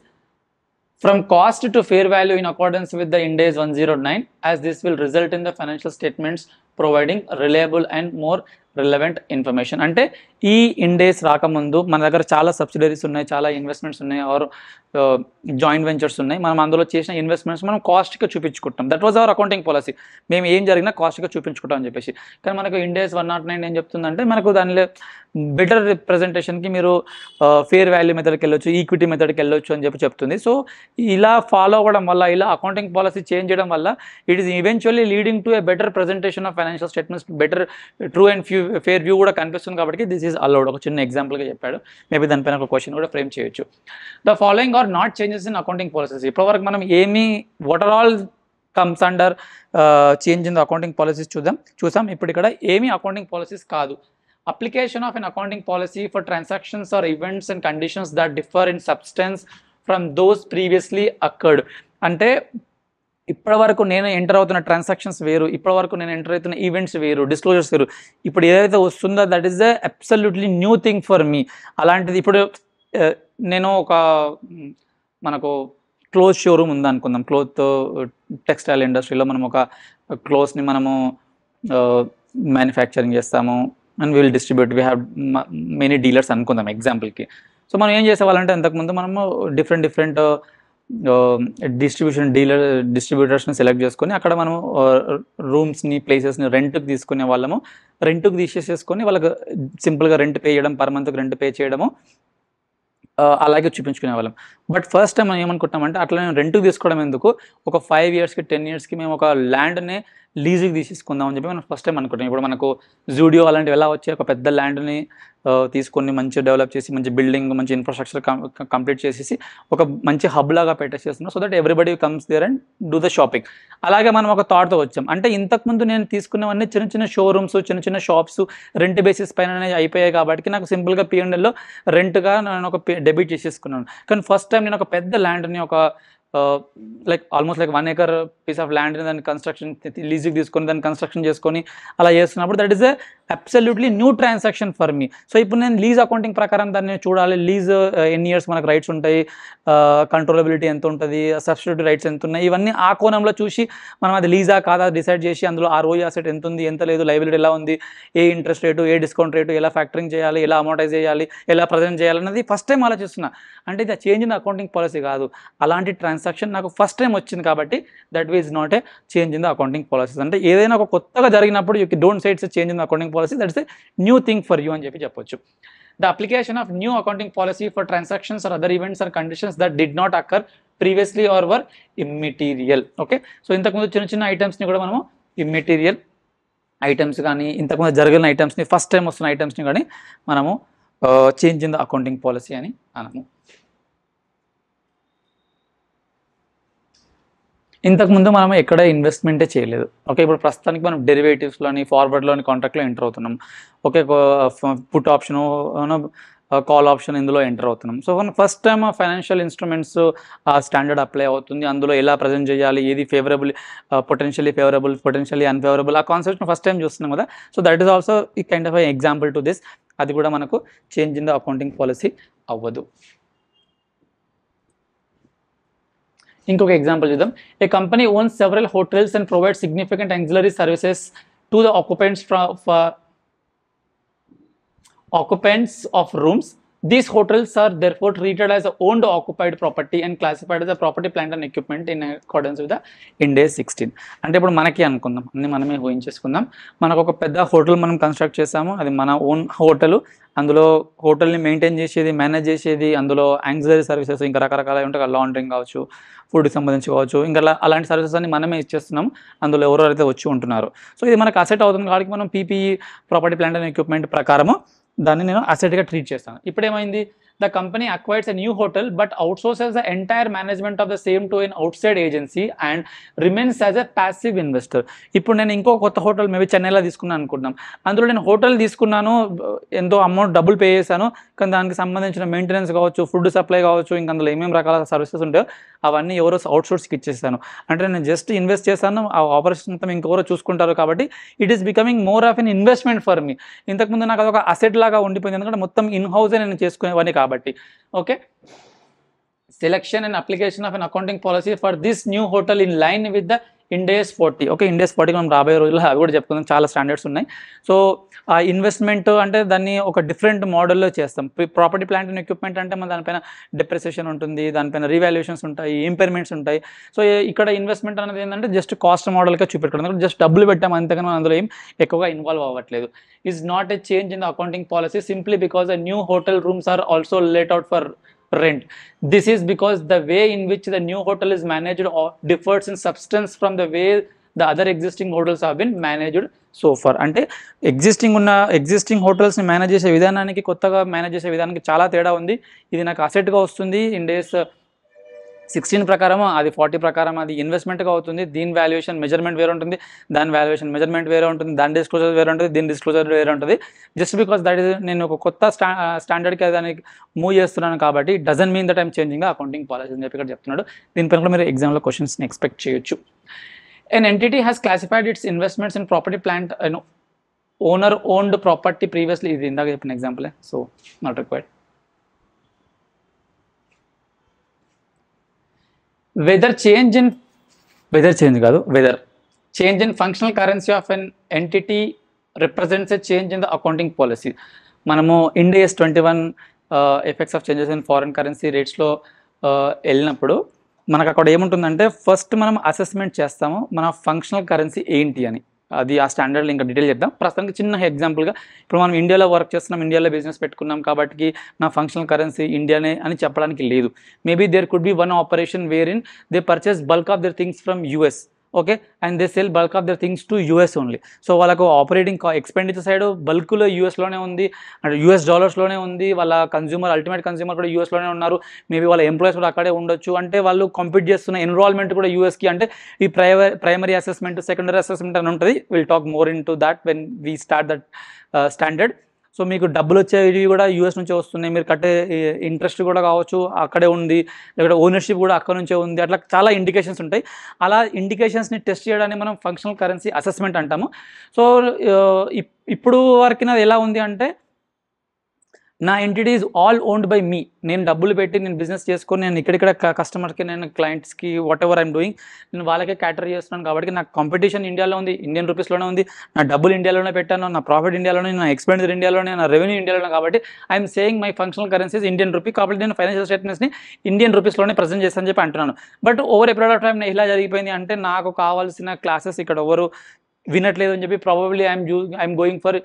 from cost to fair value in accordance with the Ind AS 109, as this will result in the financial statements providing reliable and more relevant information. అంటే ఈ Ind AS రాకముందు మన దగ్గర చాలా subsidiaries ఉన్నాయి, చాలా investments ఉన్నాయి, are joint ventures ఉన్నాయి. మనం అందులో చేసిన ఇన్వెస్ట్మెంట్స్ మనం కాస్ట్గా చూపించుకుంటాం. That was our accounting policy. మేము ఏం జరిగినా కాస్ట్గా చూపించుకుంటాం అని చెప్పేసి. కానీ మనకు Ind AS 109 ఏం చెప్తుందంటే మనకు దానిలో బెటర్ రిప్రజెంటేషన్కి మీరు ఫేర్ వాల్యూ మెథడ్కి వెళ్ళొచ్చు, ఈక్విటీ మెథడ్కి వెళ్ళొచ్చు అని చెప్తుంది. సో ఇలా ఫాలో అవ్వడం వల్ల, ఇలా అకౌంటింగ్ పాలసీ చేంజ్ చేయడం వల్ల it is eventually leading to A better presentation of financial statements, better true and fair view కూడా కనిపిస్తుంది. కాబట్టి దిస్ ఈజ్ అలౌడ్. ఒక చిన్న ఎగ్జాంపుల్గా చెప్పాడు, మేబీ దానిపైన ఒక క్వశ్చన్ కూడా ఫ్రేమ్ చేయొచ్చు. The following are not changes in accounting policies. ఇప్పటివరకు మనం what are all comes under change in the accounting policies చూసాం. ఇప్పుడు ఇక్కడ ఏమీ అకౌంటింగ్ పాలసీస్ కాదు. Application of an accounting policy for transactions or events and conditions that differ in substance from those previously occurred. అంటే ఇప్పటివరకు నేను enter అవుతున్న transactions వేరు, ఇప్పటివరకు నేను ఎంటర్ అవుతున్న ఈవెంట్స్ వేరు, డిస్క్లోజర్స్ వేరు. ఇప్పుడు ఏదైతే వస్తుందో that is the absolutely new thing for me. అలాంటిది ఇప్పుడు నేను మనకు క్లోత్ షోరూమ్ ఉందనుకుందాం, క్లోత్ టెక్స్టైల్ ఇండస్ట్రీలో మనం ఒక క్లోత్స్ని మనము మ్యానుఫ్యాక్చరింగ్ చేస్తాము and will distribute, we have many dealers అనుకుందాం ఎగ్జాంపుల్కి. సో మనం ఏం చేసేవాళ్ళంటే అంతకుముందు మనము డిఫరెంట్ డిస్ట్రిబ్యూటర్స్ని సెలెక్ట్ చేసుకొని అక్కడ మనము రూమ్స్ని, ప్లేసెస్ని రెంట్కి తీసుకునే వాళ్ళము. రెంట్కి తీసేసుకొని వాళ్ళకి సింపుల్గా రెంట్ పే చేయడం, పర్ మంత్కి రెంట్ పే చేయడము, అలాగే చూపించుకునే వాళ్ళం. బట్ ఫస్ట్ టైం మనం ఏమనుకుంటామంటే అట్లా నేను రెంట్కి తీసుకోవడం ఎందుకు, ఒక 5 yearsకి 10 yearsకి మేము ఒక ల్యాండ్ని లీజుకి తీసేసుకుందాం అని చెప్పి మనం ఫస్ట్ టైం అనుకుంటాం. ఇప్పుడు మనకు జూడియో అలాంటివి ఎలా వచ్చి ఒక పెద్ద ల్యాండ్ని తీసుకొని మంచిగా డెవలప్ చేసి మంచి బిల్డింగ్ మంచి ఇన్ఫ్రాస్ట్రక్చర్ కంప్లీట్ చేసేసి ఒక మంచి హబ్ లాగా పెట్టేసేస్తున్నాం, so that everybody comes there and do the shopping. అలాగే మనం ఒక థాట్తో వచ్చాం. అంటే ఇంతకుముందు నేను తీసుకున్నవన్నీ చిన్న చిన్న షోరూమ్స్, చిన్న చిన్న షాప్స్ రెంట్ బేసిస్ పైన అయిపోయాయి కాబట్టి నాకు సింపుల్గా P&Lలో రెంట్గా నేను ఒక డెబిట్ చేసేసుకున్నాను. కానీ ఫస్ట్ టైం నేను ఒక పెద్ద ల్యాండ్ని ఒక like almost like 1 acre piece of ల్యాండ్ని దాన్ని కన్స్ట్రక్షన్ లీజుకి తీసుకొని దాన్ని కన్స్ట్రక్షన్ చేసుకొని అలా చేస్తున్నప్పుడు that is a absolutely new transaction for me. So ఇప్పుడు నేను లీజ్ అకౌంటింగ్ ప్రకారం దాన్ని చూడాలి. లీజ్ ఎన్ని ఇయర్స్ మనకు రైట్స్ ఉంటాయి, కంట్రోలబిలిటీ ఎంత ఉంటుంది, సబ్స్టిట్యూట్ రైట్స్ ఎంత ఉన్నాయి, ఇవన్నీ ఆ కోణంలో చూసి మనం అది లీజా కాదా డిసైడ్ చేసి అందులో ROE అసెట్ ఎంత ఉంది, ఎంత లేదు, లైబిలిటీ ఎలా ఉంది, ఏ interest rate, a discount rate, ఎలా ఫ్యాక్టరింగ్ చేయాలి, ఎలా అమౌంటైజ్ చేయాలి, ఎలా ప్రజెంట్ చేయాలి అన్నది ఫస్ట్ టైం ఆలోచిస్తున్నా. అంటే ఇది చేంజ్ ఇన్ అకౌంటింగ్ పాలసీ కాదు, అలాంటి ట్రాన్సాక్షన్ నాకు ఫస్ట్ టైం వచ్చింది కాబట్టి that is not a change in the accounting policies. అంటే ఏదైనా ఒక కొత్తగా జరిగినప్పుడు you don't say it's change in the accounting policy, that's a new thing for you అని చెప్పొచ్చు. The application of new accounting policy for transactions or other events or conditions that did not occur previously or were immaterial. Okay, so ఇంతకుముందు చిన్న చిన్న ఐటమ్స్ని కూడా మనము immaterial items కానీ ఇంతకుముందు జరిగిన ఐటమ్స్ని ఫస్ట్ టైం వస్తున్న ఐటమ్స్ని కానీ మనము change in the accounting policy అని అనము. ఇంతకుముందు మనం ఎక్కడ ఇన్వెస్ట్మెంటే చేయలేదు. ఓకే, ఇప్పుడు ప్రస్తుతానికి మనం డెరివేటివ్స్లోని ఫార్వర్డ్లోని కాంట్రాక్ట్లో ఎంటర్ అవుతున్నాం. Okay, put option call option ఇందులో ఎంటర్ అవుతున్నాం. So first time financial instruments standard apply అవుతుంది, అందులో ఎలా ప్రజెంట్ చేయాలి, ఏది favourable, potentially favourable, potentially unfavourable, ఆ కాన్సెప్ట్ని ఫస్ట్ టైం చూస్తున్నాం కదా. సో దట్ ఈస్ ఆల్సో ఈ kind of example to this. అది కూడా మనకు change in the accounting policy అవ్వదు. ఇంకొక ఎగ్జాంపుల్ చూద్దాం. A company owns several hotels and provide significant auxiliary services to the occupants of rooms. These hotels are therefore treated as owned occupied property and classified as a property, plant and equipment in accordance with the Ind AS 16. అంటే ఇప్పుడు మనకి అనుకుందాం, అన్ని మనమే ఊహించేసుకుందాం. మనకు ఒక పెద్ద hotel మనం కన్స్ట్రక్ట్ చేసాము, అది మన ఓన్ హోటల్. అందులో హోటల్ని మెయింటైన్ చేసేది, మేనేజ్ చేసేది, అందులో ఆక్సిలరీ సర్వీసెస్ ఇంకా రకరకాల ఉంటాయి, లాండ్రింగ్ కావచ్చు, ఫుడ్కి సంబంధించి కావచ్చు, ఇంకా అలాంటి సర్వీసెస్ అన్ని మనమే ఇచ్చేస్తున్నాం అందులో ఎవరైతే వచ్చి ఉంటున్నారో. సో ఇది మనకు అసెట్ అవుతుంది కాబట్టి మనం PPE property plant and equipment ప్రకారము దాన్ని నేను అసెట్గా ట్రీట్ చేస్తాను. ఇప్పుడు ఏమైంది, the company acquires a new hotel but outsources the entire management of the same to an outside agency and remains as a passive investor. ఇప్పుడు నేను ఇంకో కొత్త హోటల్ మేబీ చెన్నైలో తీసుకున్నాను అనుకుంటున్నాం. అందులో నేను హోటల్ తీసుకున్నాను, ఎంతో అమౌంట్ డబ్బులు పే చేశాను, కానీ దానికి సంబంధించిన మెయింటెనెన్స్ కావచ్చు, ఫుడ్ సప్లై కావచ్చు, ఇంకా అందులో ఏమేమి రకాల సర్వీసెస్ ఉంటాయో అవన్నీ ఎవరో అవుట్సోర్స్కి ఇచ్చేసాను. అంటే నేను జస్ట్ ఇన్వెస్ట్ చేశాను, ఆ ఆపరేషన్ అంతా ఇంకెవరో చూసుకుంటారు కాబట్టి it is becoming more of an investment for me. ఇంతకుముందు నాకు అదొక అసెట్ లాగా ఉండిపోయింది, ఎందుకంటే మొత్తం ఇన్ హౌసే నేను చేసుకునేవాడిని కాబట్టి. Okay, selection and application of an accounting policy for this new hotel in line with the Ind AS 40. Okay, Ind AS 40 మనం రాబోయే రోజుల్లో అవి కూడా చెప్పుకుందాం, చాలా స్టాండర్డ్స్ ఉన్నాయి. సో ఆ ఇన్వెస్ట్మెంట్ అంటే దాన్ని ఒక డిఫరెంట్ మోడల్లో చేస్తాం. ప్రాపర్టీ ప్లాంట్ అండ్ ఎక్విప్మెంట్ అంటే మన దానిపైన డిప్రిసియేషన్ ఉంటుంది, దానిపైన రీవాల్యుయేషన్స్ ఉంటాయి, ఇంపైర్మెంట్స్ ఉంటాయి. సో ఇక్కడ ఇన్వెస్ట్మెంట్ అనేది ఏంటంటే జస్ట్ కాస్ట్ మోడల్గా చూపెట్టుకోవడం, జస్ట్ డబ్బులు పెట్టాం అంతేగాని మనం అందులో ఏం ఎక్కువగా ఇన్వాల్వ్ అవ్వట్లేదు. Is not a change in the accounting policy simply because the new hotel rooms are also let out for rent. This is because the way in which the new hotel is managed differs in substance from the way the other existing hotels have been managed so far. అంటే existing హోటల్స్ని manage చేసే విధానానికి కొత్తగా manage చేసే విధానానికి చాలా తేడా ఉంది. ఇది నాకు అసెట్గా వస్తుంది Ind AS 16 ప్రకారం, అది 40 ప్రకారం అది ఇన్వెస్ట్మెంట్గా అవుతుంది. దీని వాల్యుయేషన్ మెజర్మెంట్ వేరే ఉంటుంది, దాని వాల్యుయేషన్ మెజర్మెంట్ వేరే ఉంటుంది, దాని డిస్క్లోజర్ వేరే ఉంటుంది, దీని డిస్క్లోజర్ వేరే ఉంటుంది. జస్ట్ బికాస్ దట్ ఈస్ నేను ఒక కొత్త స్టాండర్డ్కి దానికి మూవ్ చేస్తున్నాను కాబట్టి it doesn't mean that I'm changing accounting policy అని చెప్పి ఇక్కడ చెప్తున్నాడు. దీనిపైన కూడా మీరు ఎగ్జామ్లో క్వశ్చన్స్ని ఎక్స్పెక్ట్ చేయొచ్చు. An entity has classified its investments in property plant owner owned property previously. ఇది ఇందాక చెప్పిన example, so not required. Whether change in functional currency of an entity represents a change in the accounting policy. మనము Ind AS 21 effects of changes in foreign currency రేట్స్లో వెళ్ళినప్పుడు మనకు అక్కడ ఏముంటుందంటే first మనం assessment చేస్తాము మన ఫంక్షనల్ కరెన్సీ ఏంటి అని. అది ఆ స్టాండర్డ్లో ఇంకా డీటెయిల్ చెప్దాం. ప్రస్తుతానికి చిన్న ఎగ్జాంపుల్గా ఇప్పుడు మనం ఇండియాలో వర్క్ చేస్తున్నాం, ఇండియాలో బిజినెస్ పెట్టుకున్నాం కాబట్టి నా ఫంక్షనల్ కరెన్సీ ఇండియానే అని చెప్పడానికి లేదు. Maybe there could be one operation where in they purchase bulk of their things from US. Okay, and they sell bulk of their things to US only. So వాళ్ళకు operating expenditure side బల్క్లో యూఎస్లోనే ఉంది, అంటే US డాలర్స్లోనే ఉంది. వాళ్ళ consumer, ultimate consumer కూడా యూఎస్లోనే ఉన్నారు. Maybe వాళ్ళ ఎంప్లాయీస్ కూడా అక్కడే ఉండొచ్చు. అంటే వాళ్ళు కంపీట్ చేస్తున్న ఎన్రోల్మెంట్ కూడా యూఎస్కి. అంటే ఈ ప్రైమరీ అసెస్మెంట్, సెకండరీ అసెస్మెంట్ అని ఉంటుంది. Will talk more in to that when we start that standard. So మీకు డబ్బులు వచ్చేవి కూడా యూఎస్ నుంచే వస్తున్నాయి. మీరు కట్టే ఇంట్రెస్ట్ కూడా కావచ్చు అక్కడే ఉంది, లేకపోతే ఓనర్షిప్ కూడా అక్కడ నుంచే ఉంది. అట్లా చాలా ఇండికేషన్స్ ఉంటాయి. అలా ఇండికేషన్స్ని టెస్ట్ చేయడాన్ని మనం ఫంక్షనల్ కరెన్సీ అసెస్మెంట్ అంటాము. సో ఇప్పుడు వరకు నాది ఎలా ఉంది అంటే, నా entity is all owned by me. నేను డబ్బులు పెట్టి నేను బిజినెస్ చేసుకొని నేను ఇక్కడిక్కడ కస్టమర్కి, నేను క్లయింట్స్కి వాట్ ఎవర్ ఐమ్ డూయింగ్, నేను వాళ్ళకే క్యాటర్ చేస్తున్నాను. కాబట్టి నాకు కాంపిటీషన్ ఇండియాలో ఉంది, ఇండియన్ రూపీస్లోనే ఉంది. నా డబ్బులు ఇండియాలోనే పెట్టాను, నా ప్రాఫిట్ ఇండియాలోనే, నా ఎక్స్పెండిచర్ ఇండియాలోనే, నా రెవెన్యూ ఇండియాలోనే. కాబట్టి I'm saying my functional currencies Indian rupee. కాబట్టి నేను ఫైనాన్షియల్ స్టేట్మెంట్స్ని ఇండియన్ రూపీస్లోనే ప్రజెంట్ చేస్తానని చెప్పి అంటున్నాను. But over a period of time ఇలా జరిగిపోయింది అంటే, నాకు కావాల్సిన క్లాసెస్ ఇక్కడ ఎవరు వినట్లేదు అని చెప్పి probably I'm going for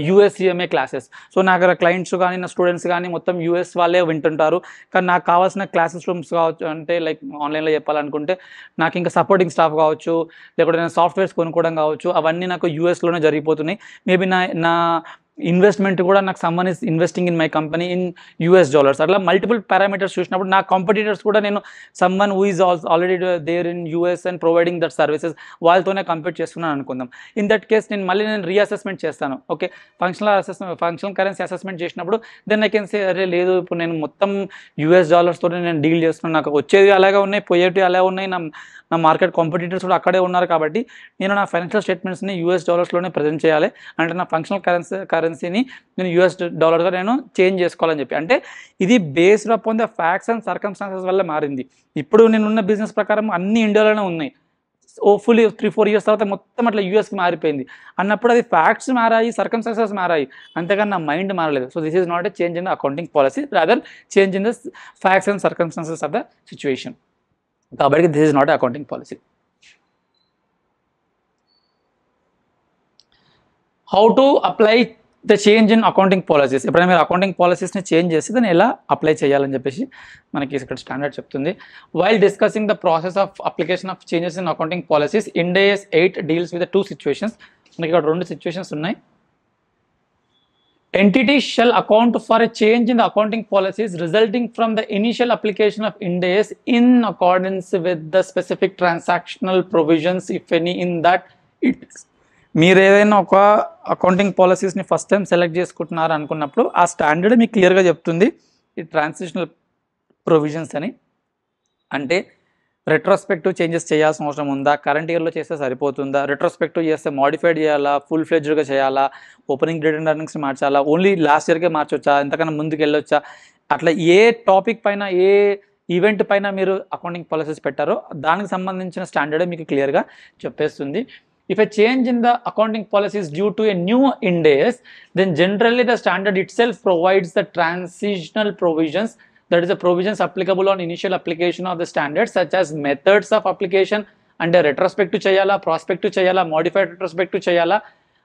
US CMA classes. So నాకు క్లయింట్స్ కానీ, నా స్టూడెంట్స్ కానీ మొత్తం యూఎస్ వాళ్ళే వింటుంటారు. కానీ నాకు కావాల్సిన క్లాసెస్ రూమ్స్ కావచ్చు, అంటే లైక్ ఆన్లైన్లో చెప్పాలనుకుంటే నాకు ఇంకా సపోర్టింగ్ స్టాఫ్ కావచ్చు, లేకపోతే నేను సాఫ్ట్వేర్స్ కొనుక్కోవడం కావచ్చు, అవన్నీ నాకు యూఎస్లోనే జరిగిపోతున్నాయి. మేబీ నా ఇన్వెస్ట్మెంట్ కూడా నాకు someone is investing in my company in US dollars. అట్లా మల్టిపుల్ పారామీటర్స్ చూసినప్పుడు నా కాంపిటీటర్స్ కూడా నేను someone who is already there in US and providing that services, వాళ్ళతోనే కంపీట్ చేస్తున్నాను అనుకుందాం. ఇన్ దట్ కేస్ నేను రీఅసెస్మెంట్ చేస్తాను. ఓకే, ఫంక్షనల్ కరెన్సీ అసెస్మెంట్ చేసినప్పుడు దెన్ ఐ కెన్ సే, అరే లేదు ఇప్పుడు నేను మొత్తం యూఎస్ డాలర్స్తోనే నేను డీల్ చేస్తున్నాను, నాకు వచ్చేవి అలాగే ఉన్నాయి, పోయేవి అలాగే ఉన్నాయి, నా మార్కెట్ కాంపిటీటర్స్ కూడా అక్కడే ఉన్నారు. కాబట్టి నేను నా ఫైనాన్షియల్ స్టేట్మెంట్స్ని యూఎస్ డాలర్స్లోనే ప్రజెంట్ చేయాలి. అంటే నా ఫంక్షనల్ కరెన్సీని నేను యూఎస్ డాలర్గా నేను చేంజ్ చేసుకోవాలని చెప్పి. అంటే ఇది based upon the facts and circumstances వల్ల మారింది. ఇప్పుడు నేనున్న బిజినెస్ ప్రకారం అన్ని ఇండియాలోనే ఉన్నాయి. ఫుల్లీ 3-4 ఇయర్స్ తర్వాత మొత్తం అట్లా యూఎస్కి మారిపోయింది అన్నప్పుడు అది ఫ్యాక్ట్స్ మారాయి, సర్కమ్స్టాన్సెస్ మారాయి, అంతేగాని నా మైండ్ మారలేదు. So this is not a change in the accounting policy, rather change in the facts and circumstances of the situation. కాబట్టి this is not a accounting policy. How to apply the change in accounting policies. ఎప్పుడైనా మీరు accounting పాలసీస్ని change చేస్తే దాన్ని ఎలా apply చేయాలని చెప్పేసి మనకి ఇక్కడ స్టాండర్డ్ చెప్తుంది. While discussing the process of application of changes in accounting policies, Ind AS 8 deals with 2 situations. మనకి ఇక్కడ 2 సిచ్యువేషన్స్ ఉన్నాయి. Entity shall account for a change in the accounting policies resulting from the initial application of Ind AS in accordance with the specific transactional provisions, if any, in that it. మీరు ఏదైనా ఒక accounting పాలసీస్ని first time select చేసుకుంటున్నారు అనుకున్నప్పుడు ఆ standard మీకు క్లియర్గా చెప్తుంది ఈ ట్రాన్సిషనల్ ప్రొవిజన్స్ అని. అంటే రెట్రోస్పెక్టివ్ చేంజెస్ చేయాల్సిన అవసరం ఉందా, కరెంట్ ఇయర్లో చేస్తే సరిపోతుందా, రెట్రోస్పెక్టివ్ చేస్తే మాడిఫైడ్ చేయాలా, ఫుల్ ఫ్లెడ్జ్డ్గా చేయాలా, ఓపెనింగ్ డేట్ అండ్ ఎర్నింగ్స్ మార్చాలా, ఓన్లీ లాస్ట్ ఇయర్కే మార్చొచ్చా, ఎంతకన్నా ముందుకు వెళ్ళొచ్చా, అట్లా ఏ టాపిక్ పైన, ఏ ఈవెంట్ పైన మీరు అకౌంటింగ్ పాలసీస్ పెట్టారో దానికి సంబంధించిన స్టాండర్డే మీకు క్లియర్గా చెప్పేస్తుంది. If a change in the accounting policy is due to a new Ind AS, then generally the standard itself provides the transitional provisions, that is the provisions applicable on initial application of the standard, such as methods of application, and a retrospective chayala, prospective chayala, modified retrospective chayala,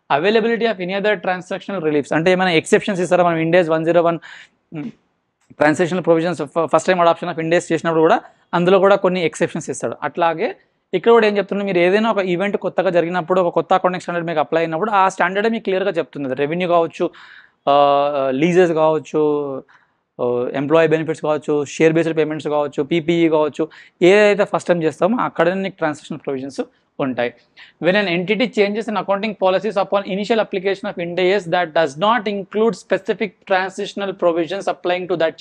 availability of any other transactional reliefs. అంటే ఏమైనా exceptions ఇస్తారా మనం Ind AS 101 transactional provisions first time adoption of Ind AS చేసినప్పుడు కూడా అందులో కూడా కొన్ని exceptions ఇస్తాడు. అట్లాగే ఇక్కడ కూడా ఏం చెప్తున్నా, మీరు ఏదైనా ఒక ఈవెంట్ కొత్తగా జరిగినప్పుడు, ఒక కొత్త అకౌంటింగ్ స్టాండర్డ్ మీకు అప్లై అయినప్పుడు ఆ స్టాండర్డే మీకు క్లియర్గా చెప్తుంది. రెవెన్యూ కావచ్చు, లీజెస్ కావచ్చు, ఎంప్లాయీ బెనిఫిట్స్ కావచ్చు, షేర్ బేస్డ్ పేమెంట్స్ కావచ్చు, పీపీఈ కావచ్చు, ఏదైతే ఫస్ట్ టైం చేస్తామో అక్కడనే నీకు ట్రాన్సాక్షనల్ ప్రొవిజన్స్ ఉంటాయి. When an entity changes in accounting policies upon initial application of Ind AS that does not include specific transitional provisions applying to that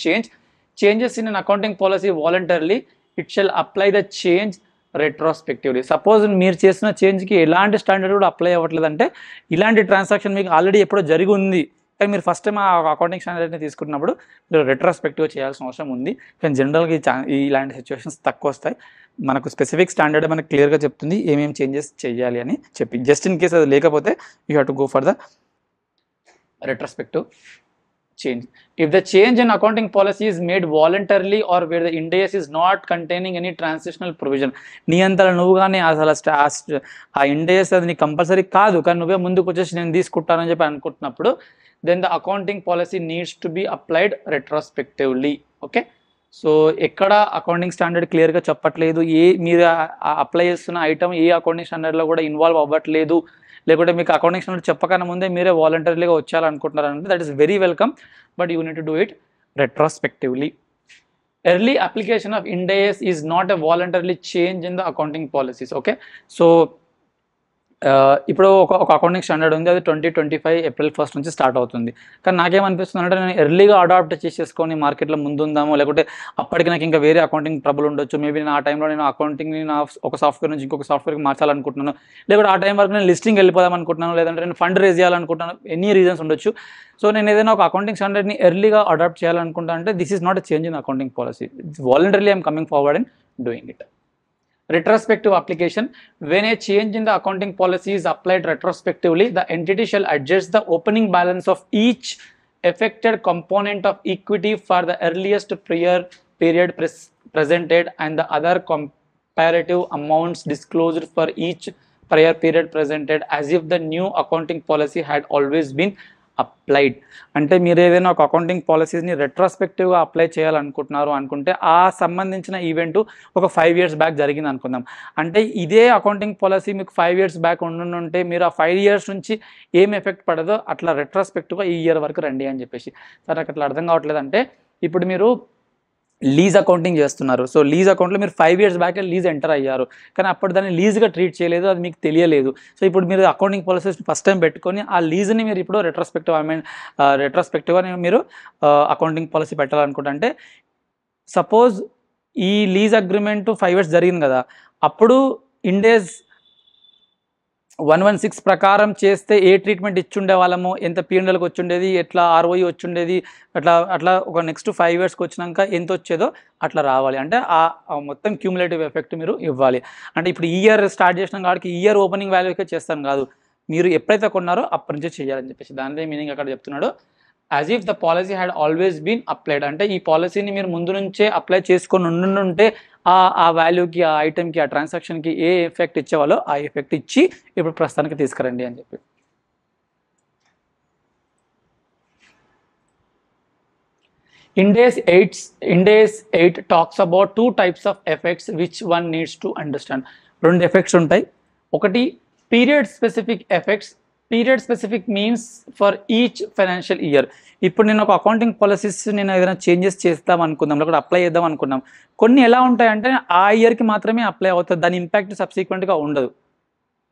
changes in an accounting policy voluntarily, it shall apply the change retrospectively. Suppose మీరు చేసిన చేంజ్కి ఎలాంటి standard కూడా apply అవ్వట్లేదంటే, ఇలాంటి transaction మీకు already ఎప్పుడో జరిగి ఉంది కానీ మీరు ఫస్ట్ టైం ఆ అకౌంటింగ్ స్టాండర్డ్ని తీసుకున్నప్పుడు మీరు రెట్రోస్పెక్టివ్ చేయాల్సిన అవసరం ఉంది. కానీ జనరల్గా ఇలాంటి సిచ్యువేషన్స్ తక్కువ వస్తాయి. మనకు స్పెసిఫిక్ స్టాండర్డ్ మనకు క్లియర్గా చెప్తుంది ఏమేమి చేంజెస్ చేయాలి అని చెప్పి. జస్ట్ ఇన్ కేస్ అది లేకపోతే you have to go for the retrospective change. If the change in accounting policy is made voluntarily or where the Ind AS is not containing any transitional provision, నీ అంతలో నువ్వు కానీ అసలు ఆ Ind AS అది నీ కంపల్సరీ కాదు కానీ నువ్వే ముందుకు వచ్చేసి నేను తీసుకుంటానని చెప్పి అనుకుంటున్నప్పుడు, then the accounting policy needs to be applied retrospectively. Okay, so ఎక్కడ అకౌంటింగ్ స్టాండర్డ్ క్లియర్గా చెప్పట్లేదు, మీరు అప్లై చేస్తున్న ఐటమ్ ఏ అకౌంటింగ్ స్టాండర్డ్లో కూడా ఇన్వాల్వ్ అవ్వట్లేదు, లేకుంటే మీకు అకౌంటింగ్ స్టాండర్డ్ చెప్పకన్నా ముందే మీరే వాలంటరీగా వచ్చారనుకుంటున్నారంటే that is very welcome, but you need to do it retrospectively. Early application of Ind AS is not a voluntarily change in the accounting policies. Okay, so ఇప్పుడు ఒక అకౌంటింగ్ స్టాండర్డ్ ఉంది, అది 2025 April 1 నుంచి start అవుతుంది. కానీ నాకేమనిపిస్తుంది అంటే నేను ఎర్లీగా అడాప్ట్ చేసేసుకొని మార్కెట్లో ముందుందామో, లేకపోతే అప్పటికి నాకు ఇంకా వేరే అకౌంటింగ్ ట్రబుల్ ఉండొచ్చు, మేబీ నేను ఆ టైంలో నేను అకౌంటింగ్ని నా ఒక సాఫ్ట్వేర్ నుంచి ఇంకొక సాఫ్ట్వేర్కి మార్చాలనుకుంటున్నాను, లేకపోతే ఆ టైం వరకు నేను లిస్టింగ్ వెళ్ళిపోదాం అనుకుంటున్నాను, లేదంటే నేను ఫండ్ రేజ్ చేయాలనుకుంటున్నాను, ఎన్ని రీజన్స్ ఉండొచ్చు. సో నేను ఏదైనా ఒక అకౌంటింగ్ స్టాండర్డ్ని ఎర్లీగా అడాప్ట్ చేయాలనుకుంటా అంటే this is not a change in accounting policy, voluntarily I'm coming forward and doing it. Retrospective application: when a change in the accounting policy is applied retrospectively, the entity shall adjust the opening balance of each affected component of equity for the earliest prior period presented and the other comparative amounts disclosed for each prior period presented as if the new accounting policy had always been applied. అంటే మీరు ఏదైనా ఒక accounting పాలసీస్ని రెట్రాస్పెక్టివ్గా apply చేయాలనుకుంటున్నారు అనుకుంటే ఆ సంబంధించిన event ఒక 5 years back జరిగింది అనుకుందాం. అంటే ఇదే అకౌంటింగ్ పాలసీ మీకు 5 years బ్యాక్ ఉండుంటే మీరు ఆ 5 years నుంచి ఏం ఎఫెక్ట్ పడదో అట్లా రెట్రాస్పెక్టివ్గా ఈ ఇయర్ వరకు రండి అని చెప్పేసి. సార్ నాకు అట్లా అర్థం కావట్లేదు అంటే, ఇప్పుడు మీరు లీజ్ అకౌంటింగ్ చేస్తున్నారు, సో లీజ్ అకౌంట్లో మీరు 5 years బ్యాకే లీజ్ ఎంటర్ అయ్యారు, కానీ అప్పుడు దాన్ని లీజ్గా ట్రీట్ చేయలేదు, అది మీకు తెలియలేదు. సో ఇప్పుడు మీరు అకౌంటింగ్ పాలసీస్ ఫస్ట్ టైం పెట్టుకొని ఆ లీజ్ని మీరు ఇప్పుడు రెట్రాస్పెక్టివ్గా మీరు అకౌంటింగ్ పాలసీ పెట్టాలనుకుంటా. అంటే సపోజ్ ఈ లీజ్ అగ్రిమెంట్ 5 years జరిగింది కదా, అప్పుడు ఇండేస్ 116 ప్రకారం చేస్తే ఏ ట్రీట్మెంట్ ఇచ్చుండే వాళ్ళము, ఎంత P&Lకి వచ్చిండేది, ఎట్లా ROE వచ్చిండేది, అట్లా ఒక నెక్స్ట్ 5 yearsకి వచ్చినాక ఎంత వచ్చేదో అట్లా రావాలి. అంటే ఆ మొత్తం క్యూములేటివ్ ఎఫెక్ట్ మీరు ఇవ్వాలి. అంటే ఇప్పుడు ఈ ఇయర్ స్టార్ట్ చేసిన కాడికి ఈ ఇయర్ ఓపెనింగ్ వాల్యూకే చేస్తాను కాదు, మీరు ఎప్పుడైతే కొన్నారో అప్పటి నుంచే చేయాలని చెప్పేసి దాని మీనింగ్ అక్కడ చెప్తున్నాడు. As if the policy had always been applied, అంటే ఈ పాలసీని మీరు ముందు నుంచే అప్లై చేసుకొని ఉండుంటే ఆ వాల్యూకి, ఆ ఐటెంకి, ఆ ట్రాన్సాక్షన్కి ఏ ఎఫెక్ట్ ఇచ్చేవాళ్ళో ఆ ఎఫెక్ట్ ఇచ్చి ఇప్పుడు ప్రస్తుతానికి తీసుకురండి అని చెప్పి. Ind AS 8 talks about 2 types of effects which one needs to understand. 2 effects ఉంటాయి. ఒకటి period specific effects. Period specific means for each financial year. ఇప్పుడు నేను ఒక అకౌంటింగ్ పాలసీస్ నేను ఏదైనా చేంజెస్ చేద్దాం అనుకుందాం, లేకపోతే అప్లై చేద్దాం అనుకున్నాం, కొన్ని ఎలా ఉంటాయంటే ఆ ఇయర్కి మాత్రమే అప్లై అవుతుంది, దాని ఇంపాక్ట్ సబ్సిక్వెంట్గా ఉండదు.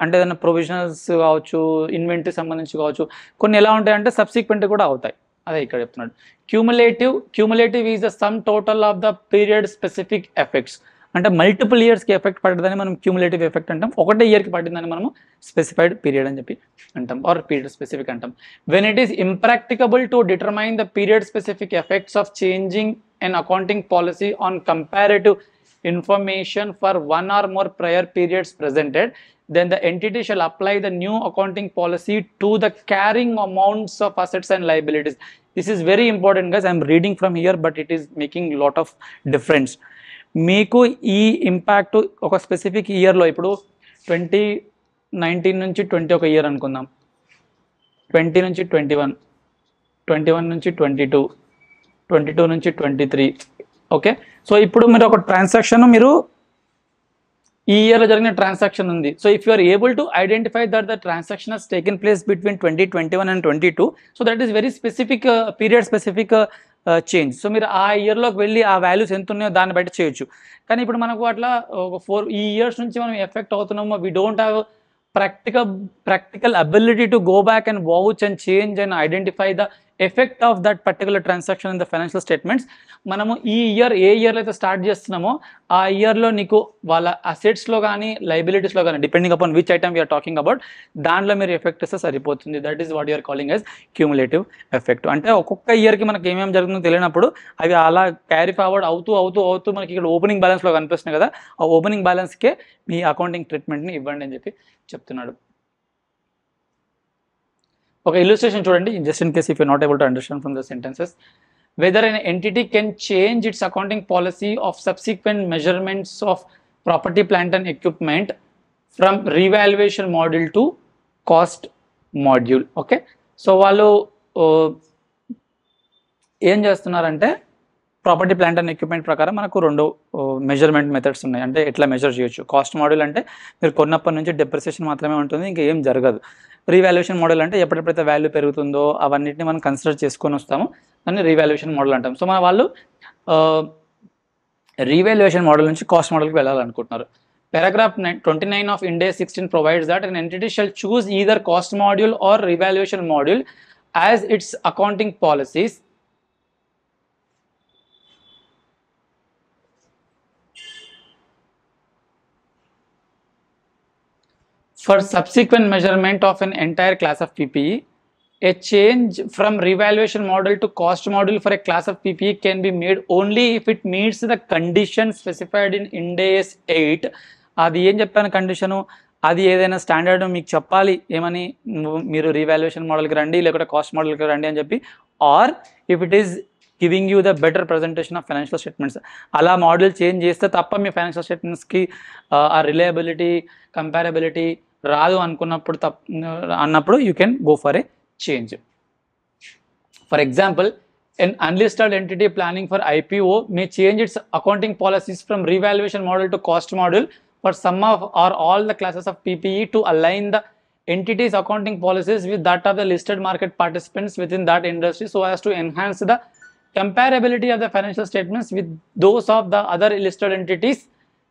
అంటే ఏదైనా ప్రొవిజనల్స్ కావచ్చు, ఇన్వెంటరీ సంబంధించి కావచ్చు, కొన్ని ఎలా ఉంటాయంటే సబ్సిక్వెంట్ కూడా అవుతాయి. అదే ఇక్కడ చెప్తున్నాడు. Cumulative is the sum total of the period specific effects. అంటే మల్టిపుల్ ఇయర్స్కి ఎఫెక్ట్ పడ్డదని మనం క్యూములేటివ్ ఎఫెక్ట్ అంటాం, ఒకటే ఇయర్కి పడిందని మనము స్పెసిఫైడ్ పీరియడ్ అని చెప్పి అంటాం, ఆర్ పీరియడ్ స్పెసిఫిక్ అంటాం. When it is impracticable to determine the period specific effects of changing an accounting policy on comparative information for one or more prior periods presented, then the entity shall apply the new accounting policy to the carrying amounts of assets and liabilities. This is very important guys, I am reading from here but it is making lot of difference. మీకు ఈ impact ఒక specific ఇయర్లో, ఇప్పుడు 2019 నుంచి 20 ఒక year అనుకుందాం, 20 నుంచి 21, 21 నుంచి 22, 22 నుంచి 23. ఓకే, సో ఇప్పుడు మీరు ఒక ట్రాన్సాక్షన్ మీరు ఈ ఇయర్లో జరిగిన ట్రాన్సాక్షన్ ఉంది. So if you are able to identify that the transaction has taken place between 2021 and 22, so that is very specific period specific change. So మీరు ఆ ఇయర్లోకి వెళ్ళి ఆ వాల్యూస్ ఎంత ఉన్నాయో దాన్ని బట్టి చేయొచ్చు. కానీ ఇప్పుడు మనకు అట్లా ఒక 4 years నుంచి మనం ఎఫెక్ట్ అవుతున్నామో, we don't have practical ability to go back and vouch and change and identify the effect of that particular transaction in the financial statements. మనము ఈ ఇయర్ ఏ ఇయర్లో అయితే స్టార్ట్ చేస్తున్నామో ఆ ఇయర్లో నీకు వాళ్ళ అసెట్స్లో కానీ లైబిలిటీస్లో కానీ, depending upon which item we are talking about, దాంట్లో మీరు ఎఫెక్ట్ ఇస్తే సరిపోతుంది. That is what you are calling as cumulative effect. అంటే ఒక్కొక్క ఇయర్కి మనకి ఏమేమి జరుగుతుందో తెలియనప్పుడు అవి అలా క్యారీ ఫార్వర్డ్ అవుతూ మనకి ఇక్కడ ఓపెనింగ్ బ్యాలెన్స్లో కనిపిస్తున్నాయి కదా, ఆ ఓపెనింగ్ బ్యాలెన్స్కే మీ అకౌంటింగ్ ట్రీట్మెంట్ని ఇవ్వండి అని చెప్పి చెప్తున్నాడు. ఒక ఇల్లుస్ట్రేషన్ చూడండి, just in case if you not able to understand from the sentences. Whether an entity can change its accounting policy of subsequent measurements of property, plant and equipment from revaluation module to cost module. Okay, so వాళ్ళు ఏం చేస్తున్నారంటే property plant and equipment ప్రకారం మనకు రెండు measurement methods ఉన్నాయి. అంటే ఎట్లా measure చేయొచ్చు. కాస్ట్ మోడల్ అంటే మీరు కొన్నప్పటి నుంచి డెప్రిసియేషన్ మాత్రమే ఉంటుంది, ఇంకా ఏం జరగదు. రీవాల్యుయేషన్ మోడల్ అంటే ఎప్పుడెప్పుడైతే వాల్యూ పెరుగుతుందో అవన్నిటిని మనం కన్సిడర్ చేసుకొని వస్తాము, దాన్ని రీవాల్యుయేషన్ మోడల్ అంటాం. సో మన వాళ్ళు రీవాల్యుయేషన్ మోడల్ నుంచి cost మోడల్కి వెళ్ళాలనుకుంటున్నారు. Paragraph 29 of Ind AS 16 provides that an entity shall choose either cost module or revaluation module as its accounting policies for subsequent measurement of an entire class of PPE. A change from revaluation model to cost module for a class of PPE can be made only if it meets the conditions specified in Ind AS 8. అది ఏం చెప్పాను condition, అది ఏదైనా standard మీకు చెప్పాలి ఏమని, మీరు revaluation మోడల్కి రండి లేకపోతే కాస్ట్ మోడల్కి రండి అని చెప్పి, or if it is giving you the better presentation of financial statements. అలా మోడల్ చేంజ్ చేస్తే తప్ప మీ ఫైనాన్షియల్ స్టేట్మెంట్స్కి ఆ రిలయబిలిటీ కంపారబిలిటీ రాదు అన్నప్పుడు you can go for a change. For example, an unlisted entity planning for IPO may change its accounting policies from revaluation model to cost model for some of or all the classes of PPE to align the entity's accounting policies with that of the listed market participants within that industry, so as to enhance the comparability of the financial statements with those of the other listed entities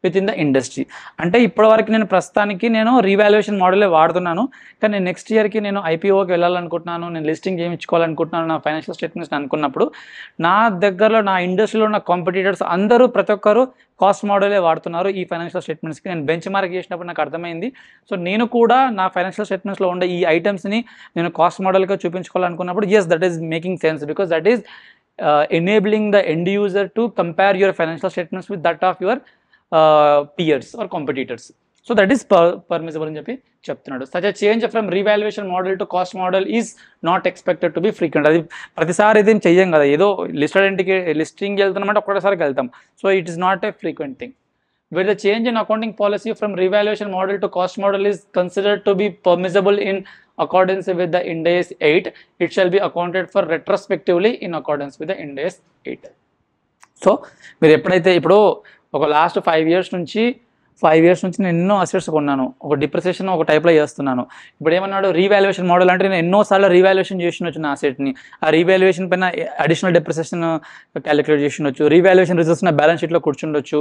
with in the industry. అంటే ఇప్పటివరకు నేను ప్రస్తుతానికి నేను revaluation మోడలే వాడుతున్నాను, కానీ next ఇయర్కి నేను ఐపీఓకి వెళ్ళాలనుకుంటున్నాను, నేను లిస్టింగ్ చేయించుకోవాలనుకుంటున్నాను నా ఫైనాన్షియల్ స్టేట్మెంట్స్ అనుకున్నప్పుడు నా దగ్గరలో నా ఇండస్ట్రీలో ఉన్న కాంపిటీటర్స్ అందరూ ప్రతి ఒక్కరు కాస్ట్ మోడలే వాడుతున్నారు ఈ ఫైనాన్షియల్ స్టేట్మెంట్స్కి. నేను బెంచ్ మార్క్ చేసినప్పుడు నాకు అర్థమైంది. సో నేను కూడా నా ఫైనాన్షియల్ స్టేట్మెంట్స్లో ఉండే ఈ ఐటమ్స్ని నేను కాస్ట్ మోడల్గా చూపించుకోవాలనుకున్నప్పుడు yes that is making sense, because that is enabling the end user to compare your financial statements with that of your peers or competitors. So that is permissible అని చెప్పి చెప్తున్నాడు. Such a change from revaluation model to cost model is not expected to be frequent. అది ప్రతిసారి అయితే చెయ్యం కదా, ఏదో లిస్టింగ్కి వెళ్తున్నామంటే ఒక్కసారికి వెళ్తాం. So it is not a frequent thing. Where the change in accounting policy from revaluation model to cost model is considered to be permissible in accordance with the Ind AS 8, it shall be accounted for retrospectively in accordance with the Ind AS 8. So మీరు ఎప్పుడైతే ఇప్పుడు ఒక last 5 years నుంచి నేను ఎన్నో assets కొన్నాను, ఒక depreciation ఒక టైప్లో చేస్తున్నాను. ఇప్పుడు ఏమన్నాడు, రీవాల్యుయేషన్ మోడల్ అంటే నేను ఎన్నోసార్లు రీవాల్యుయేషన్ చేసినొచ్చు నా అసెట్ని, ఆ రీవాల్యుయేషన్ పైన అడిషనల్ డిప్రిసియేషన్ క్యాలిక్యులేట్ చేసినొచ్చు, రీవాల్యుయేషన్ రిజల్ట్స్ నా బ్యాలెన్స్ షీట్లో కూర్చుండొచ్చు.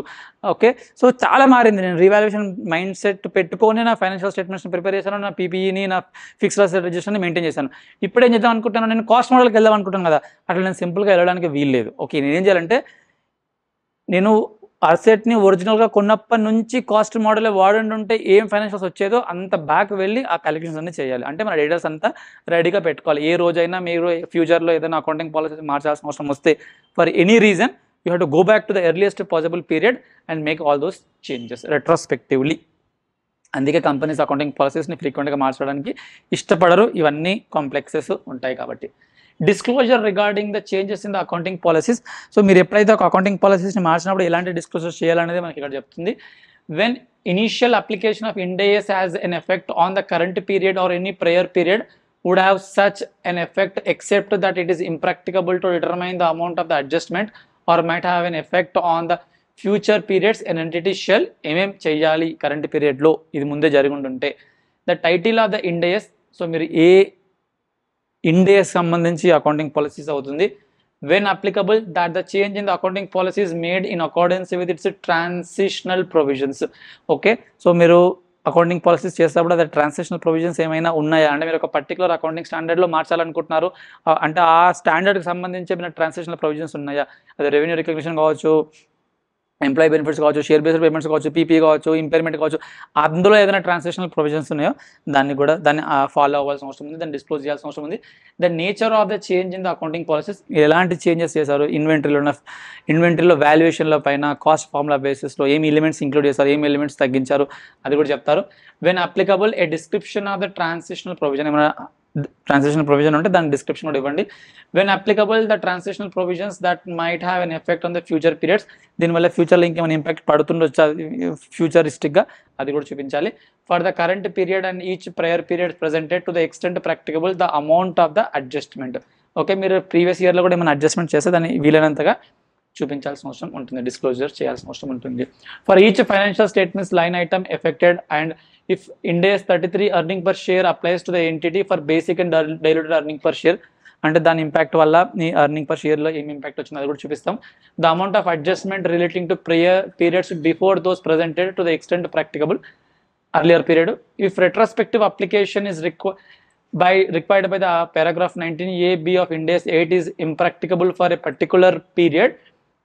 ఓకే, సో చాలా మారింది. నేను రీవాల్యుయేషన్ మైండ్ సెట్ పెట్టుకొని నా ఫైనాన్షియల్ స్టేట్మెంట్స్ని ప్రిపేర్ చేశాను, నా పీపీఈని నా ఫిక్స్డ్ అసెట్ రిజిస్టర్ని మెయింటైన్ చేశాను. ఇప్పుడు ఏం చేద్దాం అనుకుంటున్నాను, నేను కాస్ట్ మోడల్కి వెళ్దాం అనుకుంటాను కదా, అట్లా నేను సింపుల్గా వెళ్ళడానికి వీల్లేదు. ఓకే, నేనేం చేయాలంటే నేను అసెట్ని ఒరిజినల్గా కొన్నప్పటి నుంచి కాస్ట్ మోడల్ వాడుంటే ఏం ఫైనాన్షియల్స్ వచ్చేదో అంత బ్యాక్ వెళ్ళి ఆ క్యాలిక్యులేషన్స్ అన్ని చేయాలి. అంటే మన డేటాస్ అంతా రెడీగా పెట్టుకోవాలి. ఏ రోజైనా మీరు ఫ్యూచర్లో ఏదైనా అకౌంటింగ్ పాలసీ మార్చాల్సిన అవసరం వస్తే for any reason you have to go back to the earliest possible period and make all those changes retrospectively. అందుకే కంపెనీస్ అకౌంటింగ్ పాలసీస్ని ఫ్రీక్వెంట్గా మార్చడానికి ఇష్టపడరు, ఇవన్నీ కాంప్లెక్సెస్ ఉంటాయి కాబట్టి. Disclosure regarding the changes in the accounting policies. So మీరు ఎప్పుడైతే ఒక అకౌంటింగ్ పాలసీస్ని మార్చినప్పుడు ఎలాంటి డిస్క్లోజర్స్ చేయాలనేది మనకి ఇక్కడ చెప్తుంది. When initial application of Ind AS has N effect on the current period or any prior period would have such an effect except that it is impracticable to determine the amount of the adjustment or might have an effect on the future periods, an entity shall ఏమేం చేయాలి current పీరియడ్లో ఇది ముందే జరిగి ఉంటుంటే. The title of the Ind AS, so మీరు ఏ Ind AS సంబంధించి accounting policies అవుతుంది. When applicable that the change in the accounting policies made in accordance with its transitional provisions. Okay, so మీరు అకౌంటింగ్ పాలసీస్ చేసేటప్పుడు అది transitional provisions ఏమైనా ఉన్నాయా అంటే మీరు ఒక పర్టికులర్ అకౌంటింగ్ స్టాండర్డ్లో మార్చాలనుకుంటున్నారు అంటే ఆ స్టాండర్డ్కి సంబంధించి ఏమైనా ట్రాన్సిషనల్ ప్రొవిజన్స్ ఉన్నాయా, అది రెవెన్యూ రికగ్నిషన్ కావచ్చు, ఎంప్లాయీ బెనిఫిట్స్ కావచ్చు, షేర్ బేస్డ్ పేమెంట్స్ కావచ్చు, పీపీ కావచ్చు, ఇంపైర్మెంట్ కావచ్చు, అందులో ఏదైనా ట్రాన్సాక్షనల్ ప్రొవిజన్స్ ఉన్నాయో దాన్ని ఫాలో అవ్వాల్సిన అవసరం ఉంది, దాన్ని డిస్క్లోజ్ చేయాల్సిన అవసరం ఉంది. The nature of the change in the accounting policies, ఎలాంటి చేంజెస్ చేశారు, ఇన్వెంటరీలో వాల్యుయేషన్ల పైన కాస్ట్ ఫార్ములా బేసిస్లో ఏమి ఎలిమెంట్స్ ఇంక్లూడ్ చేశారు, ఏమి ఎలిమెంట్స్ తగ్గించారు అది కూడా చెప్తారు. When applicable A description of the transitional provision, ఏమైనా ట్రాన్సిషనల్ ప్రొవిజన్ ఉంటే దాని డిస్క్రిప్షన్ కూడా ఇవ్వండి. When applicable the transitional provisions that might have an effect on the future periods, దీనివల్ల ఫ్యూచర్లో ఇంకేమైనా ఇంపాక్ట్ పడుతుండొచ్చా ఫ్యూచరిస్టిక్గా అది కూడా చూపించాలి. For the current period and each prior period presented to the extent practicable the amount of the adjustment. Okay, మీరు previous ఇయర్లో కూడా ఏమైనా అడ్జస్ట్మెంట్ చేస్తే దాన్ని వీలైనంతగా చూపించాల్సిన అవసరం ఉంటుంది, డిస్క్లోజర్ చేయాల్సిన అవసరం ఉంటుంది. For each financial statements line item affected and if Ind AS 33 earning per share applies to the entity for basic and diluted earning per share, అంటే దాని ఇంపాక్ట్ వల్ల ఈ ఎర్నింగ్ పర్ షేర్లో ఏం ఇంపాక్ట్ వచ్చిందో అది కూడా చూపిస్తాం. The amount of adjustment relating to periods before those presented to the extent practicable earlier period. If retrospective application is required by the paragraph 19a(b) of Ind AS 8 is impracticable for a particular period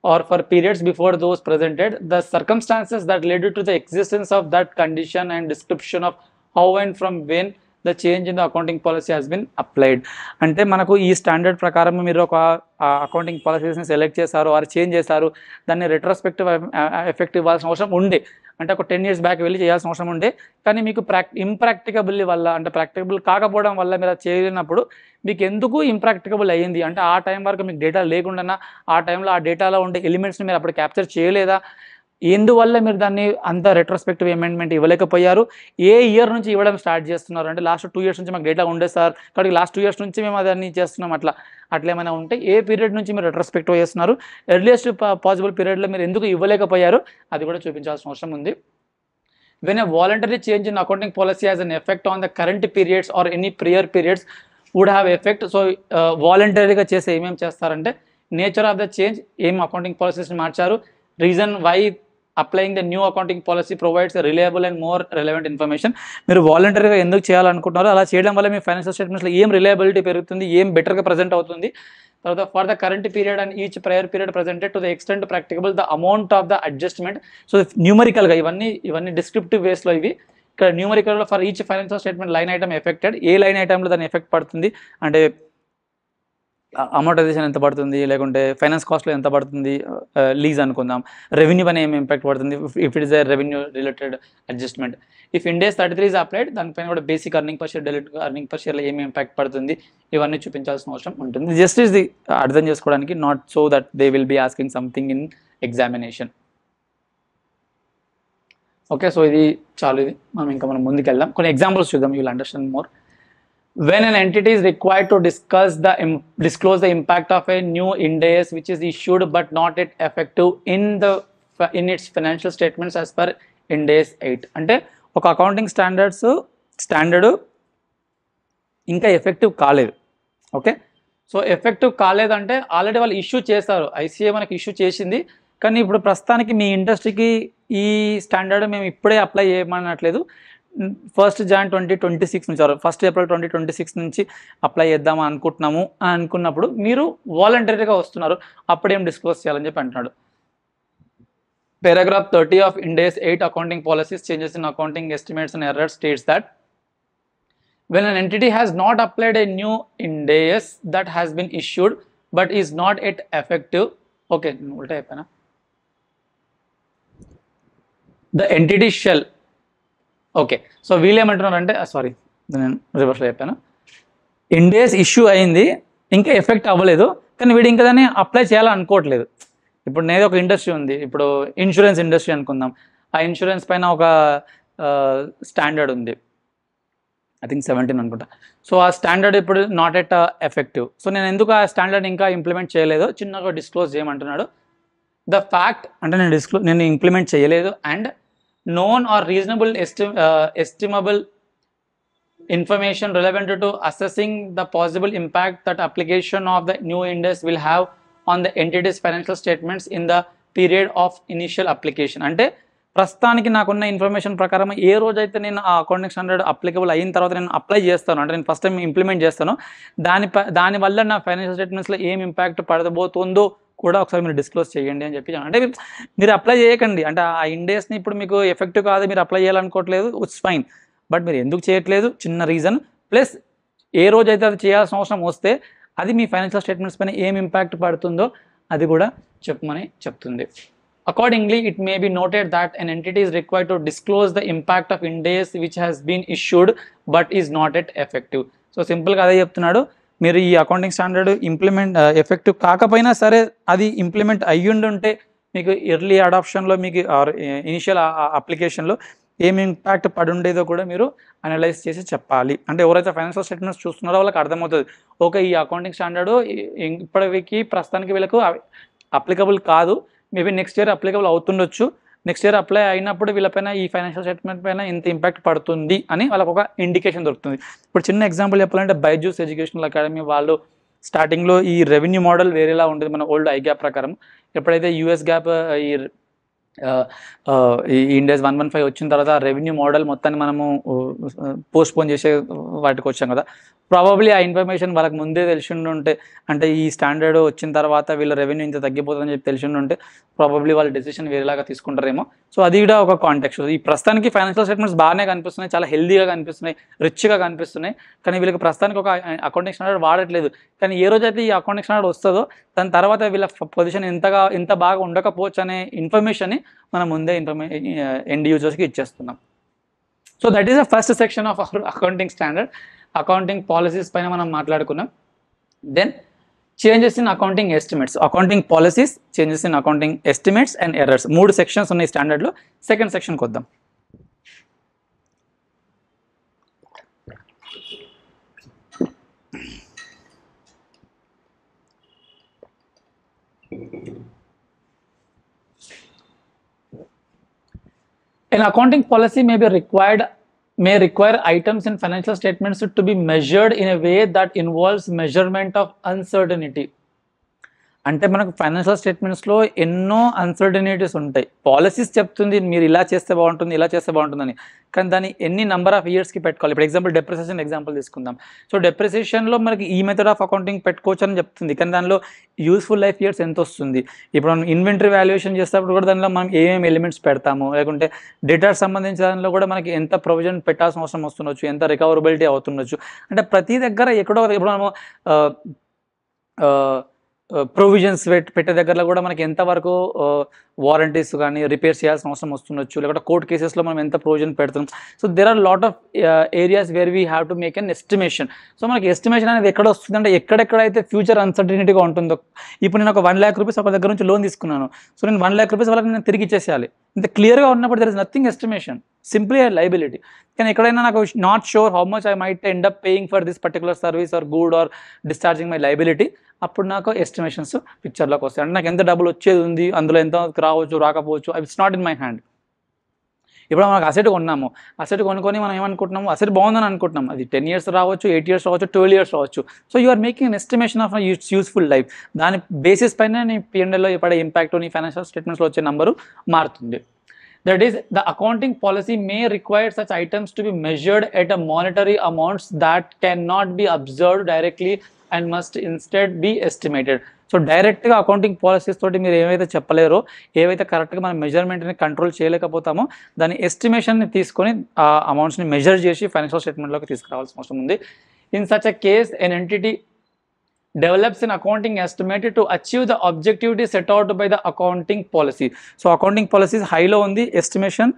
or for periods before those presented, the circumstances that led to the existence of that condition and description of how and from when the change in the accounting policy has been applied. అంటే మనకు ఈ standard ప్రకారం మీరు ఒక accounting పాలసీస్ని select చేశారు are change చేశారు, దాన్ని రెట్రోస్పెక్టివ్ ఎఫెక్ట్ ఇవ్వాల్సిన అవసరం ఉండే, అంటే ఒక 10 years బ్యాక్ వెళ్ళి చేయాల్సిన అవసరం ఉండే, కానీ మీకు ఇంప్రాక్టికబుల్ వల్ల అంటే ప్రాక్టికబుల్ కాకపోవడం వల్ల మీరు అది చేయలేనప్పుడు మీకు ఎందుకు ఇంప్రాక్టికబుల్ అయ్యింది అంటే ఆ టైం వరకు మీకు డేటా లేకుండా ఆ టైంలో ఆ డేటాలో ఉండే ఎలిమెంట్స్ని మీరు అప్పుడు క్యాప్చర్ చేయలేదా, ఎందువల్ల మీరు దాన్ని అంత రెట్రోస్పెక్టివ్ అమెండ్మెంట్ ఇవ్వలేకపోయారు, ఏ ఇయర్ నుంచి ఇవ్వడం స్టార్ట్ చేస్తున్నారు అంటే లాస్ట్ 2 years నుంచి మాకు డేటా ఉండే సార్ కాబట్టి లాస్ట్ 2 years నుంచి మేము అదాన్ని చేస్తున్నాం, అట్లా ఏమైనా ఉంటే ఏ పీరియడ్ నుంచి మీరు రెట్రోస్పెక్టివ్ చేస్తున్నారు, ఎర్లియస్ట్ పాసిబుల్ పీరియడ్లో మీరు ఎందుకు ఇవ్వలేకపోయారు అది కూడా చూపించాల్సిన అవసరం ఉంది. When a voluntary change in accounting policy has an effect on the current periods or any prior periods would have effect. So వాలంటరీగా చేస్తే ఏమేమి చేస్తారంటే నేచర్ ఆఫ్ ద చేంజ్, ఏం అకౌంటింగ్ పాలసీస్ని మార్చారు, reason why applying the new accounting policy provides reliable and more relevant information. మీరు వాలంటరీగా ఎందుకు చేయాలనుకుంటున్నారో అలా చేయడం వల్ల మీ ఫైనాన్షియల్ స్టేట్మెంట్స్లో ఏం రిలయబిలిటీ పెరుగుతుంది, ఏం బెటర్గా ప్రజెంట్ అవుతుంది. తర్వాత for the current period and each prior period presented to the extent practicable the amount of the adjustment. So న్యూమరికల్గా ఇవన్నీ డిస్క్రిప్టివ్ వేస్లో ఇవి. ఇక్కడ న్యూమరికల్లో for each financial statement line item affected, ఏ లైన్ ఐటమ్లో దాని ఎఫెక్ట్ పడుతుంది అంటే అమౌంటైజేషన్ ఎంత పడుతుంది, లేకుంటే ఫైనాన్స్ కాస్ట్లో ఎంత పడుతుంది, లీజ్ అనుకుందాం, రెవెన్యూ పైన ఏం ఇంపాక్ట్ పడుతుంది if it is a revenue related adjustment. If Ind AS 33 is applied దానిపైన కూడా basic earning per share diluted earning per షేర్లో ఏమి ఇంపాక్ట్ పడుతుంది ఇవన్నీ చూపించాల్సిన అవసరం ఉంటుంది. జస్ట్ ఈస్ ది అర్థం చేసుకోవడానికి, not so that they will be asking something in examination. Okay, so ఇది చాలు, ఇది మనం ముందుకు వెళ్దాం, కొన్ని ఎగ్జాంపుల్స్ చూద్దాం, you will understand more. When an entity is required to disclose the impact of a new Ind AS which is issued but not yet effective in its financial statements as per Ind AS 8, అంటే ఒక accounting standard ఇంకా effective కాలేదు. Okay, so effective కాలేదంటే already వాళ్ళు issue చేస్తారు, ICA మనకి issue చేసింది, కానీ ఇప్పుడు ప్రస్తుతానికి మీ ఇండస్ట్రీకి ఈ స్టాండర్డ్ మేము ఇప్పుడే అప్లై చేయమనట్లేదు, 1st Jan 2026 నుంచి 1st April 2026 నుంచి అప్లై చేద్దామని అనుకున్నప్పుడు మీరు వాలంటరీగా వస్తున్నారు, అప్పుడేం డిస్క్లోజ్ చేయాలని చెప్పి అంటున్నాడు. Paragraph 30 of Ind AS 8 accounting policies changes in accounting estimates and errors states that when an entity has not applied a new Ind AS that has been issued but is not yet effective, okay, ulta cheppana, the entity shall, okay, so వీళ్ళు ఏమంటున్నారంటే sorry నేను రివర్స్లో చెప్పాను, Ind AS issue అయింది ఇంకా effect అవ్వలేదు, కానీ వీడు ఇంకా దాన్ని అప్లై చేయాలనుకోవట్లేదు. ఇప్పుడు నేది ఒక ఇండస్ట్రీ ఉంది, ఇప్పుడు ఇన్సూరెన్స్ ఇండస్ట్రీ అనుకుందాం, ఆ ఇన్సూరెన్స్ పైన ఒక స్టాండర్డ్ ఉంది, I think 17 అనుకుంటా. సో ఆ స్టాండర్డ్ ఇప్పుడు నాట్ ఎట్ ఎఫెక్టివ్, సో నేను ఎందుకు ఆ స్టాండర్డ్ ఇంకా ఇంప్లిమెంట్ చేయలేదు, చిన్నగా డిస్క్లోజ్ చేయమంటున్నాడు. ద ఫ్యాక్ట్ అంటే నేను ఇంప్లిమెంట్ చేయలేదు and known or reasonable estimable information relevant to assessing the possible impact that application of the new Ind AS will have on the entity's financial statements in the period of initial application. అంటే ప్రస్తుతానికి నాకున్న information ప్రకారం ఏ రోజైతే నేను ఆ accounting standard applicable అయిన తర్వాత నేను అప్లై చేస్తాను, అంటే నేను ఫస్ట్ టైం ఇంప్లిమెంట్ చేస్తాను, దానివల్ల నా ఫైనాన్షియల్ స్టేట్మెంట్స్లో ఏం ఇంపాక్ట్ పడబోతుందో కూడా ఒకసారి మీరు డిస్క్లోజ్ చేయండి అని చెప్పి. అంటే మీరు అప్లై చేయకండి, అంటే ఆ Ind ASని ఇప్పుడు మీకు ఎఫెక్టివ్ కాదు, మీరు అప్లై చేయాలనుకోవట్లేదు, ఇట్స్ ఫైన్, బట్ మీరు ఎందుకు చేయట్లేదు చిన్న రీజన్, ప్లస్ ఏ రోజైతే అది చేయాల్సిన అవసరం వస్తే అది మీ ఫైనాన్షియల్ స్టేట్మెంట్స్ పైన ఏం ఇంపాక్ట్ పడుతుందో అది కూడా చెప్పమని చెప్తుంది. Accordingly, it may be noted that an entity is required to disclose the impact of Ind AS which has been issued but is not yet effective. So సింపుల్గా అదే చెప్తున్నాడు, మీరు ఈ అకౌంటింగ్ స్టాండర్డ్ ఎఫెక్టివ్ కాకపోయినా సరే అది ఇంప్లిమెంట్ అయ్యుండుంటే మీకు early అడాప్షన్లో మీకు ఇనిషియల్ అప్లికేషన్లో ఏం ఇంపాక్ట్ పడుండేదో కూడా మీరు అనలైజ్ చేసి చెప్పాలి. అంటే ఎవరైతే ఫైనాన్షియల్ స్టేట్మెంట్స్ చూస్తున్నారో వాళ్ళకి అర్థమవుతుంది, ఓకే ఈ అకౌంటింగ్ స్టాండర్డ్ ఇప్పటికి ప్రస్తుతానికి వీళ్ళకు అప్లికబుల్ కాదు, మేబీ నెక్స్ట్ ఇయర్ అప్లికబుల్ అవుతుండొచ్చు, నెక్స్ట్ ఇయర్ అప్లై అయినప్పుడు వీళ్ళపైన ఈ ఫైనాన్షియల్ స్టేట్మెంట్ పైన ఇంత ఇంపాక్ట్ పడుతుంది అని వాళ్ళకు ఒక ఇండికేషన్ దొరుకుతుంది. ఇప్పుడు చిన్న ఎగ్జాంపుల్ చెప్పాలంటే బైజూస్ ఎడ్యుకేషనల్ అకాడమీ వాళ్ళు స్టార్టింగ్లో ఈ రెవెన్యూ మోడల్ వేరేలా ఉంటుంది మన ఓల్డ్ ఐగ్యాప్ ప్రకారం. ఎప్పుడైతే యూఎస్ గ్యాప్ ఈ ఇండియాస్ 115 వచ్చిన తర్వాత రెవెన్యూ మోడల్ మొత్తాన్ని మనము పోస్ట్పోన్ చేసే వాటికి వచ్చాం కదా. ప్రాబబ్లీ ఆ ఇన్ఫర్మేషన్ వాళ్ళకి ముందే తెలిసి ఉంటే, అంటే ఈ స్టాండర్డ్ వచ్చిన తర్వాత వీళ్ళ రెవెన్యూ ఇంత తగ్గిపోతుందని చెప్పి తెలిసి ఉంటే ప్రాబబ్లీ వాళ్ళ డెసిషన్ వేరేలాగా తీసుకుంటారేమో. సో అది కూడా ఒక కాంటెక్స్ట్. ఈ ప్రస్తుతానికి ఫైనాన్షియల్ స్టేట్మెంట్స్ బాగానే కనిపిస్తున్నాయి, చాలా హెల్దీగా కనిపిస్తున్నాయి, రిచ్గా కనిపిస్తున్నాయి, కానీ వీళ్ళకి ప్రస్తుతానికి ఒక అకౌంటింగ్ స్టాండర్డ్ వాడట్లేదు. కానీ ఏ రోజైతే ఈ అకౌంటింగ్ స్టాండర్డ్ వస్తుందో దాని తర్వాత వీళ్ళ పొజిషన్ ఎంత బాగా ఉండకపోవచ్చు అనే ఇన్ఫర్మేషన్ని మనం ముందే ఎండ్ యూజర్స్కి ఇచ్చేస్తున్నాం. So that is the first section of our accounting standard. Accounting policies పైన మనం మాట్లాడుకున్నాం. Then changes in accounting estimates, accounting policies, changes in accounting estimates and errors, 3 sections ఉన్నాయి స్టాండర్డ్లో. సెకండ్ సెక్షన్కి వద్దాం. An accounting policy may require items in financial statements to be measured in a way that involves measurement of uncertainty. అంటే మనకు financial స్టేట్మెంట్స్లో ఎన్నో uncertainties ఉంటాయి. Policies చెప్తుంది మీరు ఇలా చేస్తే బాగుంటుంది, ఇలా చేస్తే బాగుంటుందని, కానీ దాన్ని ఎన్ని నెంబర్ ఆఫ్ ఇయర్స్కి పెట్టుకోవాలి. ఇప్పుడు ఎగ్జాంపుల్ డెప్రిసియేషన్ ఎగ్జాంపుల్ తీసుకుందాం. సో డెప్రిసియేషన్లో మనకి ఈ మెథడ్ ఆఫ్ అకౌంటింగ్ పెట్టుకోవచ్చు అని చెప్తుంది, కానీ దానిలో యూస్ఫుల్ లైఫ్ ఇయర్స్ ఎంత వస్తుంది. ఇప్పుడు మనం ఇన్వెంటరీ వాల్యుయేషన్ చేసేటప్పుడు కూడా దానిలో మనం ఏమేమి ఎలిమెంట్స్ పెడతాము, లేకుంటే డేటాకి సంబంధించిన దానిలో కూడా మనకి ఎంత ప్రొవిజన్ పెట్టాల్సిన అవసరం వస్తుండొచ్చు, ఎంత రికవరబిలిటీ అవుతుండొచ్చు. అంటే ప్రతి దగ్గర ఎక్కడో ఇప్పుడు మనము ప్రొవిజన్స్ పెట్టే దగ్గరలో కూడా మనకి ఎంతవరకు వారంటీస్ కానీ రిపేర్ చేయాల్సిన అవసరం వస్తుండొచ్చు, లేకపోతే కోర్ట్ కేసెస్లో మనం ఎంత ప్రొవిజన్ పెడతాం. So there are lot of areas where we have to make an estimation. సో మనకి ఎస్టిమేషన్ అనేది ఎక్కడ వస్తుంది అంటే ఎక్కడెక్కడైతే ఫ్యూచర్ అన్సర్టనిటీగా ఉంటుందో. ఇప్పుడు నేను ఒక 1 lakh రూపీస్ ఒక దగ్గర నుంచి లోన్ తీసుకున్నాను, సో నేను 1 lakh రూపీస్ వాళ్ళకి నేను తిరిగి ఇచ్చేసేయాలి. ఇంత క్లియర్గా ఉన్నప్పుడు there is nothing estimation, simply a liability. కానీ ఎక్కడైనా నాకు not sure how much I might end up paying for this particular service or good or discharging my liability, అప్పుడు నాకు ఎస్టిమేషన్స్ పిక్చర్లోకి వస్తాయి. అంటే నాకు ఎంత డబ్బులు వచ్చేది ఉంది, అందులో ఎంత రావచ్చు రాకపోవచ్చు, it's not in my hand. ఇప్పుడు మనకు అసెట్ కొన్నాము, అసెట్ కొనుక్కొని మనం ఏమనుకుంటున్నాము, అసెట్ బాగుందని అనుకుంటున్నాం. అది 10 years రావచ్చు, 8 years రావచ్చు, 12 years రావచ్చు. So you are making an estimation of useful life. దాని బేసిస్ పైన నీ P&Lలో పడే ఇంపాక్ట్ నీ ఫైనాన్షియల్ స్టేట్మెంట్స్లో వచ్చే నెంబరు మారుతుంది. That is, the accounting policy may require such items to be measured at a monetary amounts that cannot be observed directly and must instead be estimated. So డైరెక్ట్గా accounting policies తోటి మీరు ఏవైతే చెప్పలేరో, ఏవైతే కరెక్ట్గా మనం మెజర్మెంట్ని control చేయలేకపోతామో దాని ఎస్టిమేషన్ని తీసుకొని ఆ అమౌంట్స్ని మెజర్ చేసి ఫైనాన్షియల్ స్టేట్మెంట్లోకి తీసుకురావాల్సిన అవసరం ఉంది. In such a case N entity develops an accounting estimate to achieve the objectivity set out by the accounting policy. So accounting policies high లో ఉంది, ఎస్టిమేషన్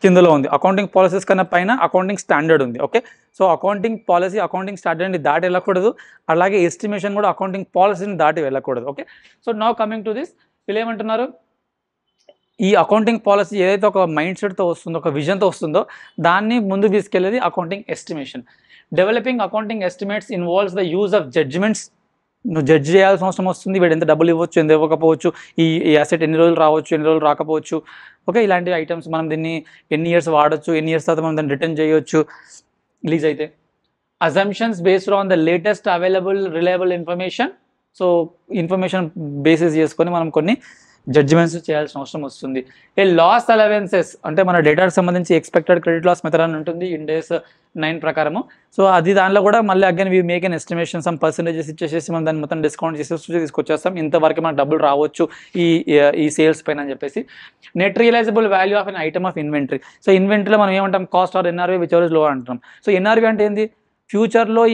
కిందలో ఉంది. అకౌంటింగ్ పాలసీస్ కన్నా పైన అకౌంటింగ్ స్టాండర్డ్ ఉంది. Okay, so accounting policy accounting స్టాండర్డ్ని దాటి వెళ్ళకూడదు, అలాగే ఎస్టిమేషన్ కూడా అకౌంటింగ్ పాలసీని దాటి వెళ్ళకూడదు. Okay, so now coming to this, వీళ్ళు ఏమంటున్నారు, ఈ అకౌంటింగ్ పాలసీ ఏదైతే ఒక మైండ్ సెట్తో వస్తుందో, ఒక విజన్తో వస్తుందో, దాన్ని ముందుకు తీసుకెళ్లేది accounting estimation. Developing accounting estimates involves the use of judgements. నువ్వు జడ్జ్ చేయాల్సిన అవసరం వస్తుంది, వీడు ఎంత డబ్బులు ఇవ్వచ్చు, ఎంత ఇవ్వకపోవచ్చు, ఈ అసెట్ ఎన్ని రోజులు రావచ్చు, ఎన్ని రోజులు రాకపోవచ్చు. ఓకే, ఇలాంటి ఐటమ్స్ మనం దీన్ని ఎన్ని ఇయర్స్ వాడచ్చు, ఎన్ని ఇయర్స్ తర్వాత మనం దాన్ని రిటర్న్ చేయొచ్చు రిలీజ్ అయితే. Assumptions based on the latest available reliable information. So information basis చేసుకొని మనం కొన్ని జడ్జిమెంట్స్ చేయాల్సిన అవసరం వస్తుంది. ఏ లాస్ అలవెన్సెస్ అంటే మన డేటాకి సంబంధించి ఎక్స్పెక్టెడ్ క్రెడిట్ లాస్ మెథడ్ అని ఉంటుంది ఇండెస్ 9 ప్రకారము. సో అది దానిలో కూడా మళ్ళీ again we make an estimation, some percentages ఇచ్చేసేసి మనం దాన్ని మొత్తం డిస్కౌంట్ చేసేసి తీసుకొచ్చేస్తాం, ఇంతవరకు మనకు డబ్బులు రావచ్చు ఈ సేల్స్ పైన అని చెప్పేసి. Net realisable value of an item of inventory. So ఇన్వెంటరీలో మనం ఏమంటాం, cost or NRV whichever low అంటాం. సో ఎన్ఆర్వి అంటే ఏంది, ఫ్యూచర్లో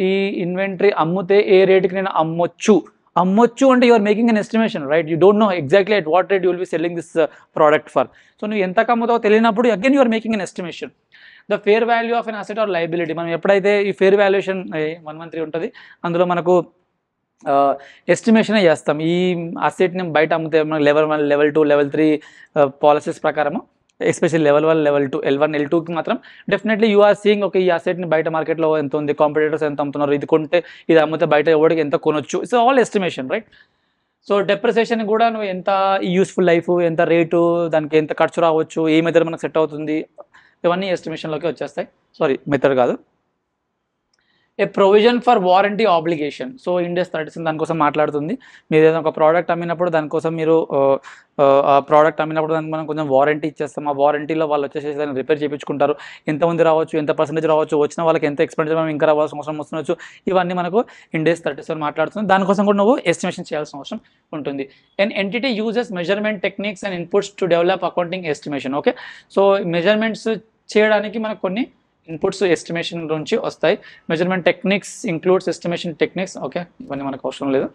ఈ ఇన్వెంటరీ అమ్ముతే ఏ రేటుకి నేను అమ్మొచ్చు అంటే you are making an estimation, right? You don't know exactly at what rate you will be selling this product for. So నువ్వు ఎంత అమ్ముతావో తెలియనప్పుడు again you are making an estimation. The fair value of an asset or liability. మనం ఎప్పుడైతే ఈ fair valuation 113 ఉంటుంది, అందులో మనకు ఎస్టిమేషనే చేస్తాం. ఈ అసెట్ని బయట అమ్మితే మనకు లెవెల్ 1, లెవెల్ 2, లెవెల్ 3 పాలసీస్ ప్రకారము, ఎస్పెషల్లీ లెవెల్ 1, లెవెల్ 2, L1, L2కి మాత్రం డెఫినెట్లీ యూ ఆర్ సీయింగ్ ఒక ఈ అసెట్ని బయట మార్కెట్లో ఎంత ఉంది, కాంపిటేటర్స్ ఎంత అమ్ముతున్నారు, ఇది కొంటే ఇది అమ్మితే బయట ఎవరికి ఎంత కొనొచ్చు. It's all estimation, right? So depreciation కూడా నువ్వు ఎంత యూస్ఫుల్ లైఫ్, ఎంత రేటు, దానికి ఎంత ఖర్చు రావచ్చు, ఏ మెథడ్ మనకు సెట్ అవుతుంది, ఇవన్నీ ఎస్టిమేషన్లోకి వచ్చేస్తాయి. సారీ, మెథడ్ కాదు. ఏ provision for warranty obligation. So Indus 37 దానికోసం మాట్లాడుతుంది. మీరు ఏదైనా ఒక ప్రోడక్ట్ అమ్మినప్పుడు దానికోసం మీరు ఆ ప్రోడక్ట్ అమ్మినప్పుడు దానికి మనం కొంచెం వారంటీ ఇచ్చేస్తాం. ఆ వారంటీలో వాళ్ళు వచ్చేసి దాన్ని రిపేర్ చేయించుకుంటారు. ఎంతమంది రావచ్చు, ఎంత పర్సెంటేజ్ రావచ్చు, వచ్చిన వాళ్ళకి ఎంత ఎక్స్పెండిచర్ మనం ఇంకా రావాల్సిన అవసరం వస్తుండొచ్చు, ఇవన్నీ మనకు ఇండియస్ 37 మాట్లాడుతుంది. దానికోసం కూడా నువ్వు ఎస్టిమేషన్ చేయాల్సిన అవసరం ఉంటుంది. ఎన్ entity uses measurement techniques and inputs to develop accounting estimation. Okay, so measurements చేయడానికి మనకు కొన్ని ఇన్పుట్స్ ఎస్టిమేషన్ నుంచి వస్తాయి. Measurement techniques includes estimation techniques. Okay, ఇవన్నీ మనకు అవసరం లేదు.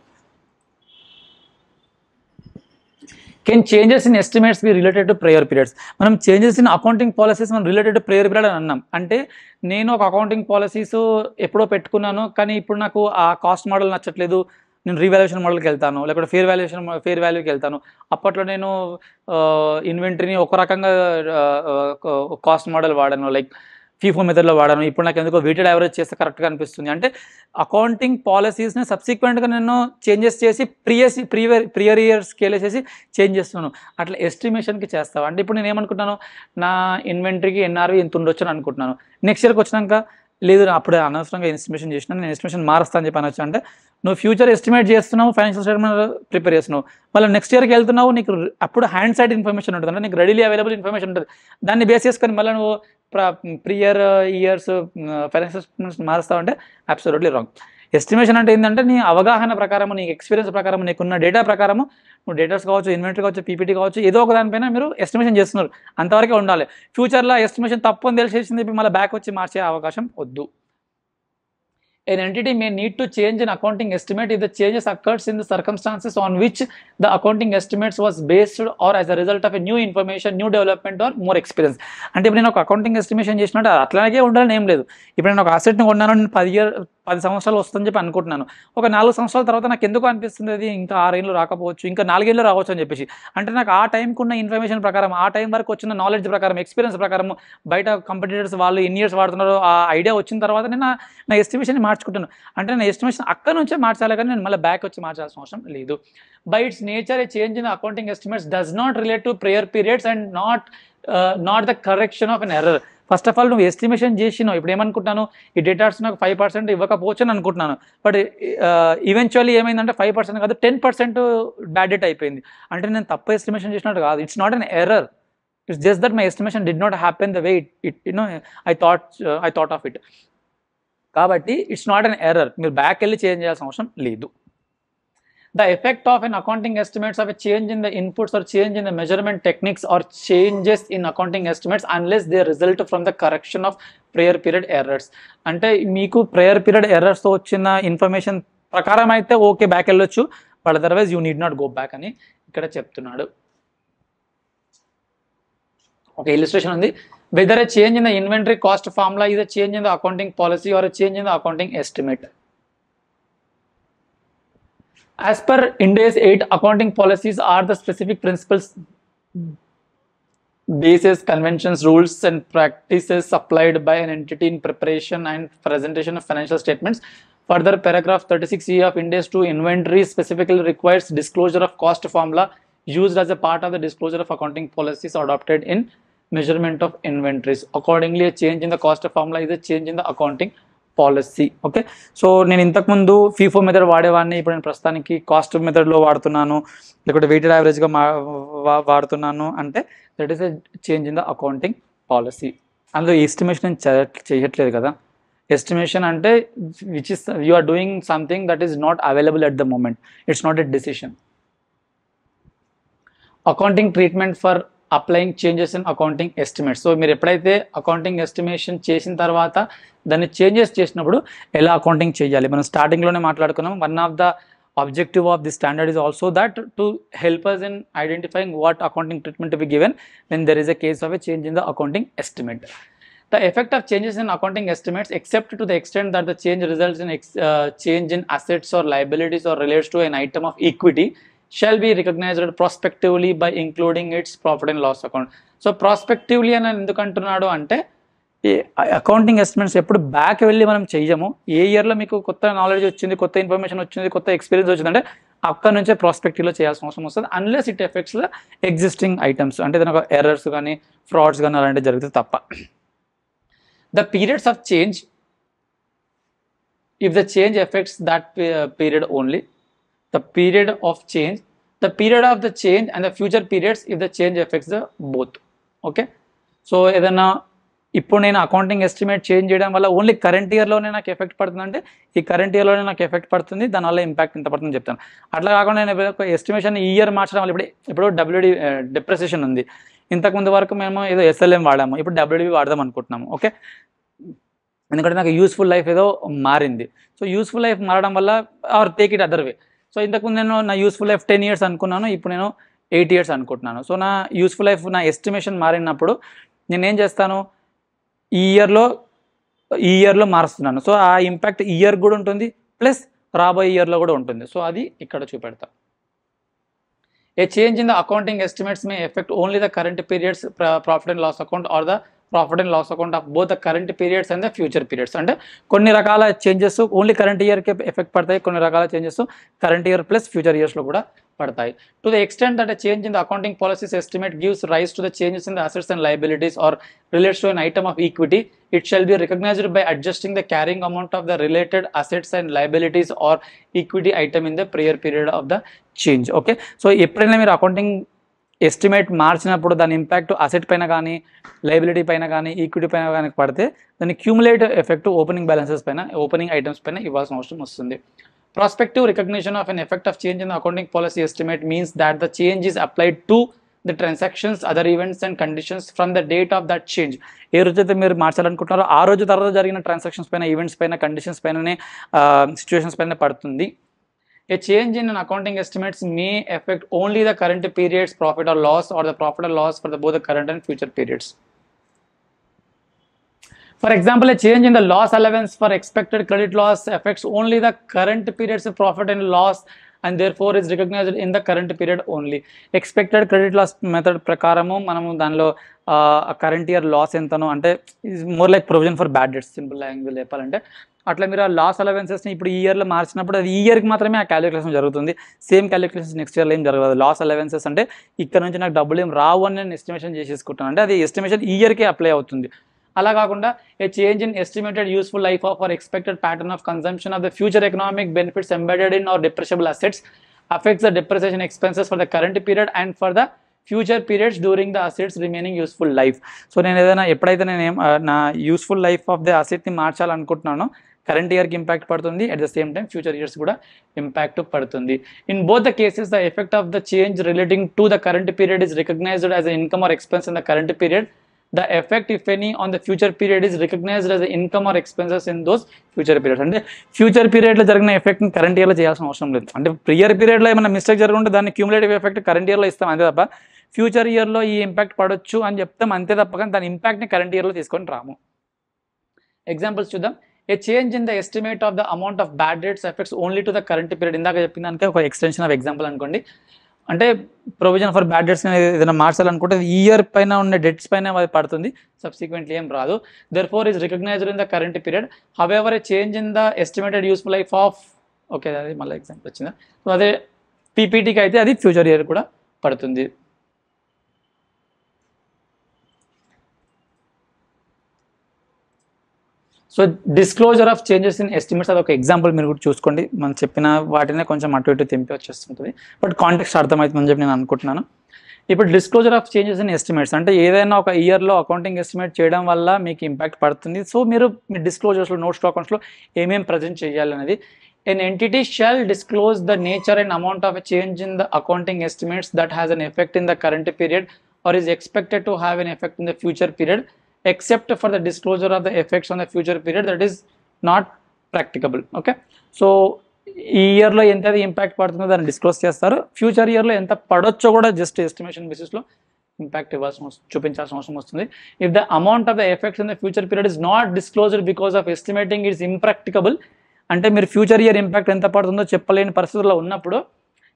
Can changes in estimates be related to prior periods. మనం చేంజెస్ ఇన్ అకౌంటింగ్ పాలసీస్ మనం రిలేటెడ్ టు ప్రేయర్ పీరియడ్ అని అన్నాం. అంటే నేను ఒక అకౌంటింగ్ పాలసీస్ ఎప్పుడో పెట్టుకున్నాను, కానీ ఇప్పుడు నాకు ఆ కాస్ట్ మోడల్ నచ్చట్లేదు, నేను రీవాల్యుయేషన్ మోడల్కి వెళ్తాను, లేకపోతే ఫేర్ వాల్యూకి వెళ్తాను. అప్పట్లో నేను ఇన్వెంటరీని ఒక రకంగా కాస్ట్ మోడల్ వాడాను, లైక్ ఫీఫో మెథడ్లో వాడాను. ఇప్పుడు నాకు ఎందుకో వెయిటెడ్ యావరేజ్ చేస్తే కరెక్ట్గా అనిపిస్తుంది. అంటే అకౌంటింగ్ పాలసీస్ని సబ్సిక్వెంట్గా నేను చేంజెస్ చేసి ప్రియర్ ఇయర్ స్కేల్ చేసి చేంజ్ చేస్తున్నాను. అట్లా ఎస్టిమేషన్కి చేస్తాను. అంటే ఇప్పుడు నేను ఏమనుకుంటున్నాను, నా ఇన్వెంటరీకి ఎన్ఆర్వి ఇంత ఉండొచ్చు అని అనుకుంటున్నాను. నెక్స్ట్ ఇయర్కి వచ్చినాక లేదు, అప్పుడే అనవసరంగా ఎస్టిమేషన్ చేసినా, నేను ఎస్టిమేషన్ మారుస్తా అని చెప్పి అనొచ్చు. అంటే నువ్వు ఫ్యూచర్ ఎస్టిమేట్ చేస్తున్నావు, ఫైనాన్షియల్ స్టేట్మెంట్ ప్రిపేర్ చేస్తున్నావు, మళ్ళీ నెక్స్ట్ ఇయర్కి వెళ్తున్నావు, నీకు అప్పుడు హ్యాండ్ సైడ్ ఇన్ఫర్మేషన్ ఉంటుంది, అంటే నీకు రెడీలీ అవైలబుల్ ఇన్ఫర్మేషన్ ఉంటుంది. దాన్ని బేస్ చేసుకొని మళ్ళీ నువ్వు ప్రియర్ ఇయర్స్ ఫైనాన్షియల్ స్టేట్మెంట్స్ మారుస్తావు అంటే అబ్సల్యూట్లీ రాంగ్. ఎస్టిమేషన్ అంటే ఏంటంటే నీ అవగాహన ప్రకారం, నీ ఎక్స్పీరియన్స్ ప్రకారం, నీకున్న డేటా ప్రకారము, నువ్వు డేటాస్ కావచ్చు, ఇన్వెంటరీ కావచ్చు, పీపీటీ కావచ్చు, ఏదో ఒక దానిపైన మీరు ఎస్టిమేషన్ చేస్తున్నారు, అంతవరకే ఉండాలి. ఫ్యూచర్లో ఎస్టిమేషన్ తప్పు అని తెలిసేసింది చెప్పి మళ్ళీ బ్యాక్ వచ్చి మార్చే అవకాశం వద్దు. An entity may need to change an accounting estimate if the changes occurs in the circumstances on which the accounting estimates was based or as a result of a new information, new development or more experience. అంటే ఇప్పుడు నేను ఒక accounting estimation చేసినట్టు అట్లాగే ఉండాలని ఏం లేదు. ఇప్పుడు నేను ఒక అసెట్ని కొన్నాను, నేను 10 సంవత్సరాలు వస్తుందని చెప్పి అనుకుంటున్నాను. ఒక 4 సంవత్సరాల తర్వాత నాకు ఎందుకు అనిపిస్తుంది అది ఇంకా 6 ఏళ్ళు రాకపోవచ్చు, ఇంకా 4 ఏళ్ళు రావచ్చు అని చెప్పేసి. అంటే నాకు ఆ టైంకి ఉన్న ఇన్ఫర్మేషన్ ప్రకారం, ఆ టైం వరకు వచ్చిన నాలెడ్జ్ ప్రకారం, ఎక్స్పీరియన్స్ ప్రకారం, బయట కంపెటీటర్స్ వాళ్ళు ఎన్ని ఇయర్స్ వాడుతున్నారో ఆ ఐడియా వచ్చిన తర్వాత నేను నా ఎస్టిమేషన్ మార్చుకుంటాను. అంటే నా ఎస్టిమేషన్ అక్కడ నుంచే మార్చాలి, కానీ నేను మళ్ళీ బ్యాక్ వచ్చి మార్చాల్సిన అవసరం లేదు. By its nature a change in accounting estimates does not relate to prior periods and not the correction of an error. First of all నువ్వు ఎస్టిమేషన్ చేసినావు, ఇప్పుడు ఏమనుకుంటాను, ఈ డేటాస్ నాకు 5% ఇవ్వకపోవచ్చు అని అనుకుంటున్నాను. బట్ ఈవెన్చువల్లీ ఏమైందంటే 5% కాదు 10% బ్యాడ్ డేట్ అయిపోయింది. అంటే నేను తప్పు ఎస్టిమేషన్ చేసినట్టు కాదు, it's not an error, it's just that my estimation did not happen the way I thought of it. కాబట్టి ఇట్స్ నాట్ అన్ ఎర్రర్, మీరు బ్యాక్ వెళ్ళి చేంజ్ చేయాల్సిన అవసరం లేదు. The effect of an accounting estimates of a change in the inputs or change in the measurement techniques or changes in accounting estimates unless they result from the correction of prior period errors. అంటే మీకు prior period errors తో వచ్చిన information ప్రకారం అయితే okay back వెళ్ళొచ్చు, but otherwise you need not go back అని ఇక్కడ చెప్తున్నాడు. ఒక ఇలిస్ట్రేషన్ ఉంది. Whether a change in the inventory cost formula is a change in the accounting policy or a change in the accounting estimate. As per India's 8 accounting policies are the specific principles, bases, conventions, rules and practices applied by an entity in preparation and presentation of financial statements. Further, paragraph 36E of India's 2 inventory specifically requires disclosure of cost formula used as a part of the disclosure of accounting policies adopted in measurement of inventories. Accordingly, a change in the cost formula is a change in the accounting policy. Okay, so నేను ఇంతకుముందు FIFO method వాడేవాడిని, ఇప్పుడు నేను ప్రస్తుతానికి cost మెథడ్లో వాడుతున్నాను, లేకపోతే weighted యావరేజ్గా వాడుతున్నాను అంటే that is a change in the accounting policy. అందులో ఎస్టిమేషన్ నేను చేయట్లేదు కదా. ఎస్టిమేషన్ అంటే which is you are doing something that is not available at the moment, it's not a decision. Accounting treatment for applying changes in accounting estimates. So మీరు ఎప్పుడైతే accounting estimation చేసిన తర్వాత దాన్ని చేంజెస్ చేసినప్పుడు ఎలా అకౌంటింగ్ చేయాలి, మనం స్టార్టింగ్లోనే మాట్లాడుకున్నాం. One of the objective of the standard is also that to help us in identifying what accounting treatment to be given when there is a case of a change in the accounting estimate. The effect of changes in accounting estimates, except to the extent that the change results in change in assets or liabilities or relates to an item of equity, shall be recognized prospectively by including its profit and loss account. So prospectively అని ఎందుకు అంటున్నాడు అంటే, ఈ accounting estimates ఎప్పుడు back వెళ్ళి మనం చెయ్యము. ఏ ఇయర్లో మీకు కొత్త నాలెడ్జ్ వచ్చింది, కొత్త ఇన్ఫర్మేషన్ వచ్చింది, కొత్త ఎక్స్పీరియన్స్ వచ్చిందంటే అక్కడ నుంచే ప్రాస్పెక్టివ్లో చేయాల్సిన అవసరం వస్తుంది, unless it effects the existing items, అంటే దాని ఒక ఎర్రర్స్ కానీ ఫ్రాడ్స్ కానీ అలాంటివి జరిగితే తప్ప. The periods of change, if the change affects that period only, the period of change, the period of the change and the future periods if the change affects the both. Okay, so ఏదైనా ఇప్పుడు నేను accounting estimate change చేయడం వల్ల only current ఇయర్లోనే నాకు effect పడుతుంది అంటే ఈ current ఇయర్లోనే నాకు ఎఫెక్ట్ పడుతుంది, దానివల్ల ఇంపాక్ట్ ఎంత పడుతుందని చెప్తాను. అట్లా కాకుండా నేను ఒక ఎస్టిమేషన్ ఈ ఇయర్ మార్చడం వల్ల ఇప్పుడు డబ్ల్యూడి డిప్రెసియేషన్ ఉంది, ఇంతకుముందు వరకు మేము ఏదో ఎస్ఎల్ఎం వాడాము, ఇప్పుడు డబ్ల్యూడిబి వాడదాం అనుకుంటున్నాము. ఓకే, ఎందుకంటే నాకు యూస్ఫుల్ లైఫ్ ఏదో మారింది. సో యూస్ఫుల్ లైఫ్ మారడం వల్ల or take it other way. So ఇంతకుముందు నేను నా యూస్ఫుల్ లైఫ్ 10 years అనుకున్నాను, ఇప్పుడు నేను 8 years అనుకుంటున్నాను. సో నా యూస్ఫుల్ లైఫ్, నా ఎస్టిమేషన్ మారినప్పుడు నేను ఏం చేస్తాను, ఈ ఇయర్లో మారుస్తున్నాను. సో ఆ ఇంపాక్ట్ ఇయర్ కూడా ఉంటుంది, ప్లస్ రాబోయే ఇయర్లో కూడా ఉంటుంది. సో అది ఇక్కడ చూపెడతా. A change in the accounting estimates may affect only the current periods profit and loss account or the profit and loss account of both the current periods and the future periods. అంటే కొన్ని రకాల changes only current ఇయర్కే effect పడతాయి, కొన్ని రకాల changes current year plus future ఇయర్స్లో కూడా పడతాయి. To the extent that a change in the accounting policies estimate gives rise to the changes in the assets and liabilities or relates to an item of equity, it shall be recognized by adjusting the carrying amount of the related assets and liabilities or equity item in the prior period of the change. Okay, so ఎప్పుడైనా మీరు accounting estimate మార్చినప్పుడు దాని impact asset పైన కానీ, liability పైన కానీ, equity పైన కానీ పడితే దాని క్యూములేటివ్ ఎఫెక్ట్ ఓపెనింగ్ బ్యాలెన్సెస్ పైన, ఓపెనింగ్ ఐటమ్స్ పైన ఇవ్వాల్సిన అవసరం వస్తుంది. Prospective recognition of an effect of change in the accounting policy estimate means that the change is applied to the transactions, other events and conditions from the date of that change. ఏ రోజైతే మీరు మార్చాలనుకుంటున్నారో ఆ రోజు తర్వాత జరిగిన transactions పైన, events పైన, conditions పైననే, situations పైన పడుతుంది. A change in an accounting estimates may affect only the current period's profit or loss or the profit or loss for both the current and future periods. For example, a change in the loss allowance for expected credit loss affects only the current period's profit and loss and therefore is recognized in the current period only. Expected credit loss method ప్రకారము మనము దానిలో current year loss ఎంతనో, అంటే is more like provision for bad debts, simple language చెప్పాలంటే. అట్లా మీరు ఆ loss అలవెన్సెస్ని ఇప్పుడు ఈ ఇయర్లో మార్చినప్పుడు అది ఈ ఇయర్కి మాత్రమే ఆ క్యాలిక్యులేషన్ జరుగుతుంది, సేమ్ క్యాలిక్యులేషన్స్ నెక్స్ట్ ఇయర్లో ఏం జరగదు. లాస్ అలవెన్సెస్ అంటే ఇక్కడ నుంచి నాకు డబ్బులు ఏం రావు అని నేను ఎస్టిమేషన్ చేసేసుకుంటాను, అంటే అది ఎస్టిమేషన్ ఈ ఇయర్కే అప్లై అవుతుంది. అలా కాకుండా a change in estimated useful life of or expected pattern of consumption of the future economic benefits embedded in or depreciable assets affects the depreciation expenses for the current period and for the future periods during the assets remaining useful life. So నేను ఏదైనా ఎప్పుడైతే నేను నా useful life of the అసెట్ని మార్చాలనుకుంటున్నానో current ఇయర్కి impact పడుతుంది, at the same time future years కూడా ఇంపాక్ట్ పడుతుంది. In both the cases the effect of the change relating to the current period is recognized as an income or expense in the current period. The effect, if any, on the future period is recognized as an income or expenses in those future periods. అంటే future పీరియడ్లో జరిగిన ఎఫెక్ట్ని current ఇయర్లో చేయాల్సిన అవసరం లేదు. అంటే prior పీరియడ్లో ఏమైనా మిస్టేక్ జరుగుంటే దాన్ని క్యూములేటివ్ ఎఫెక్ట్ కరెంట్ ఇయర్లో ఇస్తాం అంతే తప్ప, ఫ్యూచర్ ఇయర్లో ఈ ఇంపాక్ట్ పడవచ్చు అని చెప్తాం అంతే తప్ప, కానీ దాని ఇంపాక్ట్ని కరెంట్ ఇయర్లో తీసుకొని రాము. ఎగ్జాంపుల్స్ చూద్దాం. A change in the estimate of the amount of bad debts affects only to the current period. ఇందాక చెప్పిన దానికి ఒక ఎక్స్టెన్షన్ ఆఫ్ ఎగ్జాంపుల్ అనుకోండి. అంటే ప్రొవిజన్ ఫర్ బ్యాడ్ డెట్స్ ఏదైనా మార్చాలనుకుంటే ఈ ఇయర్ పైన ఉన్న డెట్స్ పైన అది పడుతుంది, సబ్సిక్వెంట్లీ ఏం రాదు. Therefore is recognised in the current period. However a change in the estimated useful life of, okay అది మళ్ళీ ఎగ్జాంపుల్ వచ్చిందా, సో అదే పీపీటీకి అయితే అది ఫ్యూచర్ ఇయర్ కూడా పడుతుంది. So disclosure of changes in estimates అది ఒక ఎగ్జాంపుల్ మీరు కూడా చూసుకోండి. మనం చెప్పిన వాటినే కొంచెం అటు ఇటు తెంపి వచ్చేస్తుంటుంది, బట్ కాంటెక్స్ట్ అర్థమవుతుందని చెప్పి నేను అనుకుంటున్నాను. ఇప్పుడు disclosure of changes in estimates అంటే ఏదైనా ఒక ఇయర్లో అకౌంటింగ్ ఎస్టిమేట్ చేయడం వల్ల మీకు ఇంపాక్ట్ పడుతుంది. సో మీరు మీ డిస్క్లోజర్స్లో, నోట్స్ టు అకౌంట్స్లో ఏమేమి ప్రజెంట్ చేయాలనేది. An entity shall disclose the nature and amount of a change in the accounting estimates that has an effect in the current period or is expected to have an effect in the future period, except for the disclosure of the effects on the future period that is not practicable. Okay, so ఈ ఇయర్లో ఎంత impact పడుతుందో దాన్ని disclose చేస్తారు, future ఇయర్లో ఎంత పడొచ్చో కూడా just estimation బేసిస్లో ఇంపాక్ట్ చూపించాల్సిన అవసరం వస్తుంది. If the amount of the effects in the future period is not disclosed because of estimating it's impracticable, అంటే మీరు ఫ్యూచర్ ఇయర్ ఇంపాక్ట్ ఎంత పడుతుందో చెప్పలేని పరిస్థితుల్లో ఉన్నప్పుడు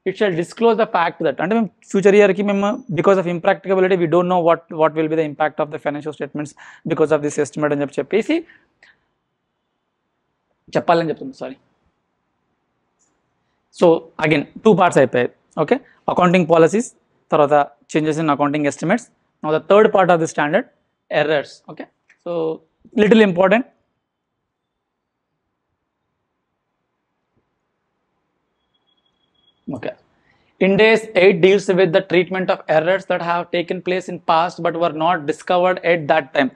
it shall disclose the fact that, అంటే మేము ఫ్యూచర్ ఇయర్కి మేము because of impracticability we don't know what will be the impact of the financial statements because of this estimate అని చెప్పేసి చెప్పాలని చెప్తుంది. సారీ. సో అగైన్ 2 పార్ట్స్ అయిపోయాయి. ఓకే, అకౌంటింగ్ పాలసీస్, తర్వాత changes in accounting estimates. Now the third part of the standard, errors. Okay, so little important. Okay. Ind AS 8 deals with the treatment of errors that have taken place in past but were not discovered at that time.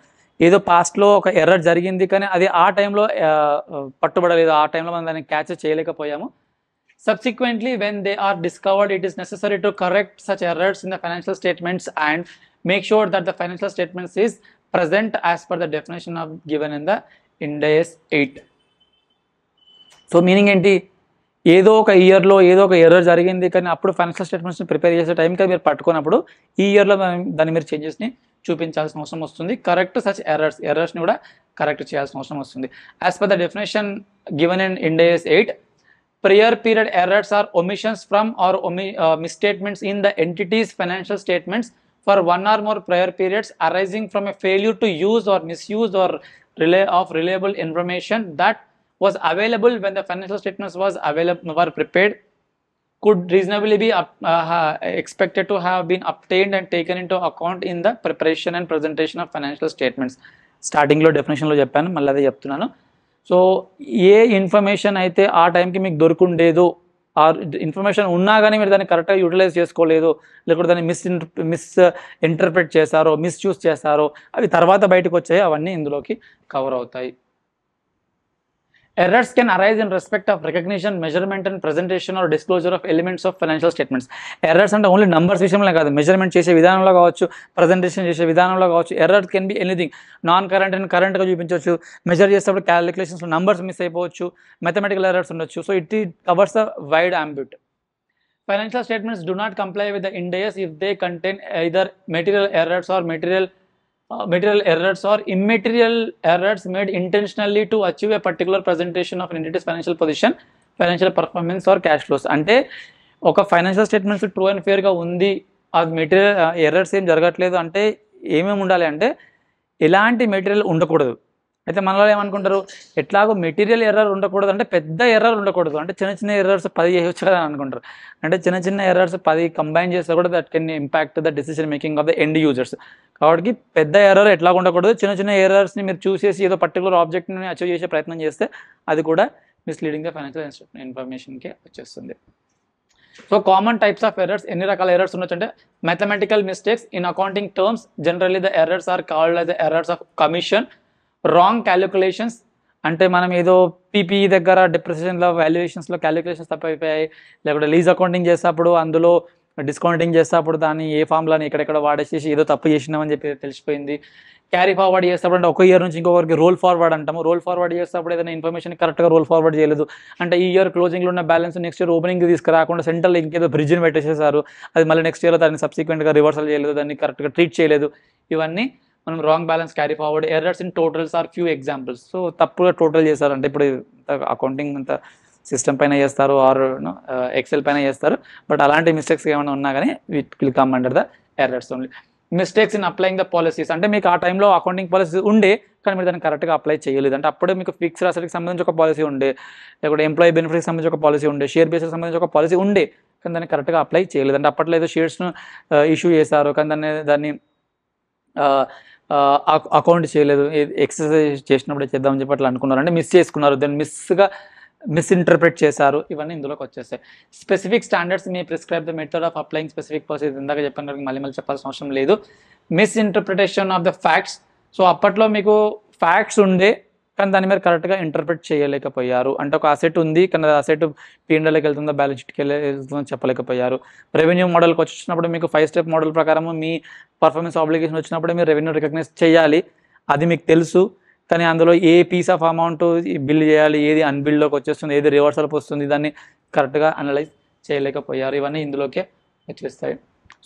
ఏదో పాస్ట్లో ఒక error జరిగింది కానీ అది ఆ టైంలో పట్టుబడలేదు, ఆ టైంలో మనం దాన్ని catch చేయలేకపోయాము. Subsequently, when they are discovered, it is necessary to correct such errors in the financial statements and make sure that the financial statements is present as per the definition of given in the Ind AS 8. So meaning ఏంటి, ఏదో ఒక ఇయర్లో ఏదో ఒక error జరిగింది కానీ అప్పుడు financial స్టేట్మెంట్స్ని prepare చేసే టైంకి మీరు పట్టుకున్నప్పుడు ఈ ఇయర్లో దాన్ని మీరు చేంజెస్ని చూపించాల్సిన అవసరం వస్తుంది. కరెక్ట్ సచ్ ఎర్రర్స్ని కూడా కరెక్ట్ చేయాల్సిన అవసరం వస్తుంది. As per the definition given in Ind AS 8, prior period errors are omissions from or misstatements in the entity's financial statements for one or more prior periods arising from a failure to use or misuse or reliable information that was available when the financial statements were prepared, could reasonably be expected to have been obtained and taken into account in the preparation and presentation of financial statements. Starting లో definition లో చెప్పాను, మళ్ళీ అదే చెప్తున్నాను. So ఏ information అయితే ఆ టైంకి మీకు దొరుకుండేదో, ఆ ఇన్ఫర్మేషన్ ఉన్నా కానీ మీరు దాన్ని కరెక్ట్గా యూటిలైజ్ చేసుకోలేదు, లేకపోతే దాన్ని మిస్ ఇంటర్ప్రిట్ చేశారో, మిస్యూజ్ చేశారో, అవి తర్వాత బయటకు వచ్చాయి, అవన్నీ ఇందులోకి కవర్ అవుతాయి. Errors can arise in respect of recognition, measurement and presentation or disclosure of elements of financial statements. Errors అంటే ఓన్లీ నంబర్స్ విషయంలో కాదు, మెజర్మెంట్ చేసే విధానంలో కావచ్చు, ప్రజెంటేషన్ చేసే విధానంలో కావచ్చు. Error can be anything. Non current and కరెంట్గా చూపించవచ్చు, మెజర్ చేసేటప్పుడు క్యాలిక్యులేషన్స్లో నంబర్స్ మిస్ అయిపోవచ్చు, మెథమెటికల్ ఎర్రర్స్ ఉండొచ్చు. So it covers the wide ambit. Financial statements do not comply with the Ind AS if they contain either material errors or immaterial errors made intentionally to achieve a particular presentation of an entity's financial position, financial performance or cash flows. అంటే ఒక financial statements true and ఫేర్గా ఉంది, అది material errors ఏం జరగట్లేదు అంటే ఏమేమి ఉండాలి అంటే ఎలాంటి మెటీరియల్ ఉండకూడదు. అయితే మనలో ఏమనుకుంటారు, ఎట్లాగో మెటీరియల్ ఎర్రర్ ఉండకూడదు అంటే పెద్ద ఎర్రర్ ఉండకూడదు, అంటే చిన్న చిన్న ఎర్రర్స్ 10 చేయవచ్చు కదా అని అనుకుంటారు. అంటే చిన్న చిన్న ఎర్రర్స్ 10 కంబైన్ చేస్తే కూడా that can impact the decision making of the end users. కాబట్టి పెద్ద ఎర్రర్ ఎట్లా ఉండకూడదు, చిన్న చిన్న ఎర్రర్స్ని మీరు చూసేసి ఏదో పర్టికులర్ ఆబ్జెక్ట్ని అచీవ్ చేసే ప్రయత్నం చేస్తే అది కూడా మిస్లీడింగ్ ద ఫైనాన్షియల్ ఇన్ఫర్మేషన్కి వచ్చేస్తుంది. So common types of errors, ఎన్ని రకాల ఎర్రర్స్ ఉండొచ్చు అంటే mathematical mistakes. In accounting terms generally the errors are called as the errors of commission. Wrong calculations అంటే మనం ఏదో పీపీఈ దగ్గర డిప్రిసియేషన్లో వాల్యుయేషన్స్లో క్యాలిక్యులేషన్స్ తప్పైపోయాయి, లేకపోతే లీజ్ అకౌంటింగ్ చేసేటప్పుడు అందులో డిస్కౌంటింగ్ చేసేటప్పుడు దాన్ని ఏ ఫామ్లని ఎక్కడెక్కడ వాడేసేసి ఏదో తప్పు చేసినామని చెప్పి తెలిసిపోయింది. క్యారీ ఫార్వర్డ్ చేసేటప్పుడు అంటే ఒక ఇయర్ నుంచి ఇంకొకరికి రోల్ ఫార్వర్డ్ అంటాము, రోల్ ఫార్వర్డ్ చేసేటప్పుడు ఏదైనా ఇన్ఫర్మేషన్ కరెక్ట్గా రోల్ ఫార్వర్డ్ చేయలేదు అంటే ఈ ఇయర్ క్లోజింగ్లో ఉన్న బ్యాలెన్స్ నెక్స్ట్ ఇయర్ ఓపెనింగ్కి తీసుకురాకుండా సెంట్రల్ ఇంకేదో బ్రిడ్జ్ని పెట్టేసేసారు, అది మళ్ళీ నెక్స్ట్ ఇయర్లో దాన్ని సబ్సిక్వెంట్గా రివర్సల్ చేయలేదు, దాన్ని కరెక్ట్గా ట్రీట్ చేయలేదు. ఇవన్నీ మనం wrong balance, carry forward. Errors in totals are few examples. So తప్పుగా టోటల్ చేశారంటే ఇప్పుడు అకౌంటింగ్ అంత సిస్టమ్ పైన చేస్తారు ఆర్ ఎక్సెల్ పైన చేస్తారు, బట్ అలాంటి మిస్టేక్స్ ఏమైనా ఉన్నా కానీ it will come under the errors only. Mistakes in applying the policies అంటే మీకు ఆ టైంలో అకౌంటింగ్ పాలసీ ఉండే కానీ మీరు దాన్ని కరెక్ట్గా అప్లై చేయలేదు, అంటే అప్పుడే మీకు ఫిక్స్డ్ అసెట్కి సంబంధించి ఒక పాలసీ ఉండే, లేకపోతే ఎంప్లాయీ బెనిఫిట్కి సంబంధించి ఒక పాలసీ ఉండే, షేర్ బేస్కి సంబంధించి ఒక పాలసీ ఉండే కానీ దాన్ని కరెక్ట్గా అప్లై చేయలేదు. అంటే అప్పట్లో ఏదో షేర్స్ను ఇష్యూ చేశారు కానీ దాన్ని అకౌంట్ చేయలేదు, ఎక్సర్సైజ్ చేసినప్పుడు చేద్దామని చెప్పి అట్లా అనుకున్నారు, అంటే మిస్ చేసుకున్నారు, దాన్ని మిస్ఇంటర్ప్రిట్ చేశారు. ఇవన్నీ ఇందులోకి వచ్చేస్తాయి. Specific standards me prescribe the method of applying specific policies. ఇందాక చెప్పిన మళ్ళీ చెప్పాల్సిన అవసరం లేదు. Misinterpretation of the facts. So అప్పట్లో మీకు ఫ్యాక్ట్స్ ఉండే కానీ దాన్ని మీరు కరెక్ట్గా ఇంటర్ప్రిట్ చేయలేకపోయారు, అంటే ఒక అసెట్ ఉంది కానీ అసెట్ P&Lకి వెళ్తుందో బ్యాలెన్స్ షీట్కి వెళ్తుందో చెప్పలేకపోయారు. రెవెన్యూ మోడల్కి వచ్చినప్పుడు మీకు 5 స్టెప్ మోడల్ ప్రకారం మీ పర్ఫార్మెన్స్ ఆబ్లిగేషన్ వచ్చినప్పుడు మీరు రెవెన్యూ రికగ్నైజ్ చేయాలి, అది మీకు తెలుసు కానీ అందులో ఏ పీస్ ఆఫ్ అమౌంట్ బిల్ చేయాలి, ఏది అన్బిల్డ్లోకి వచ్చేస్తుంది, ఏది రివర్సల్కి వస్తుంది, దాన్ని కరెక్ట్గా అనలైజ్ చేయలేకపోయారు. ఇవన్నీ ఇందులోకే వచ్చేస్తాయి.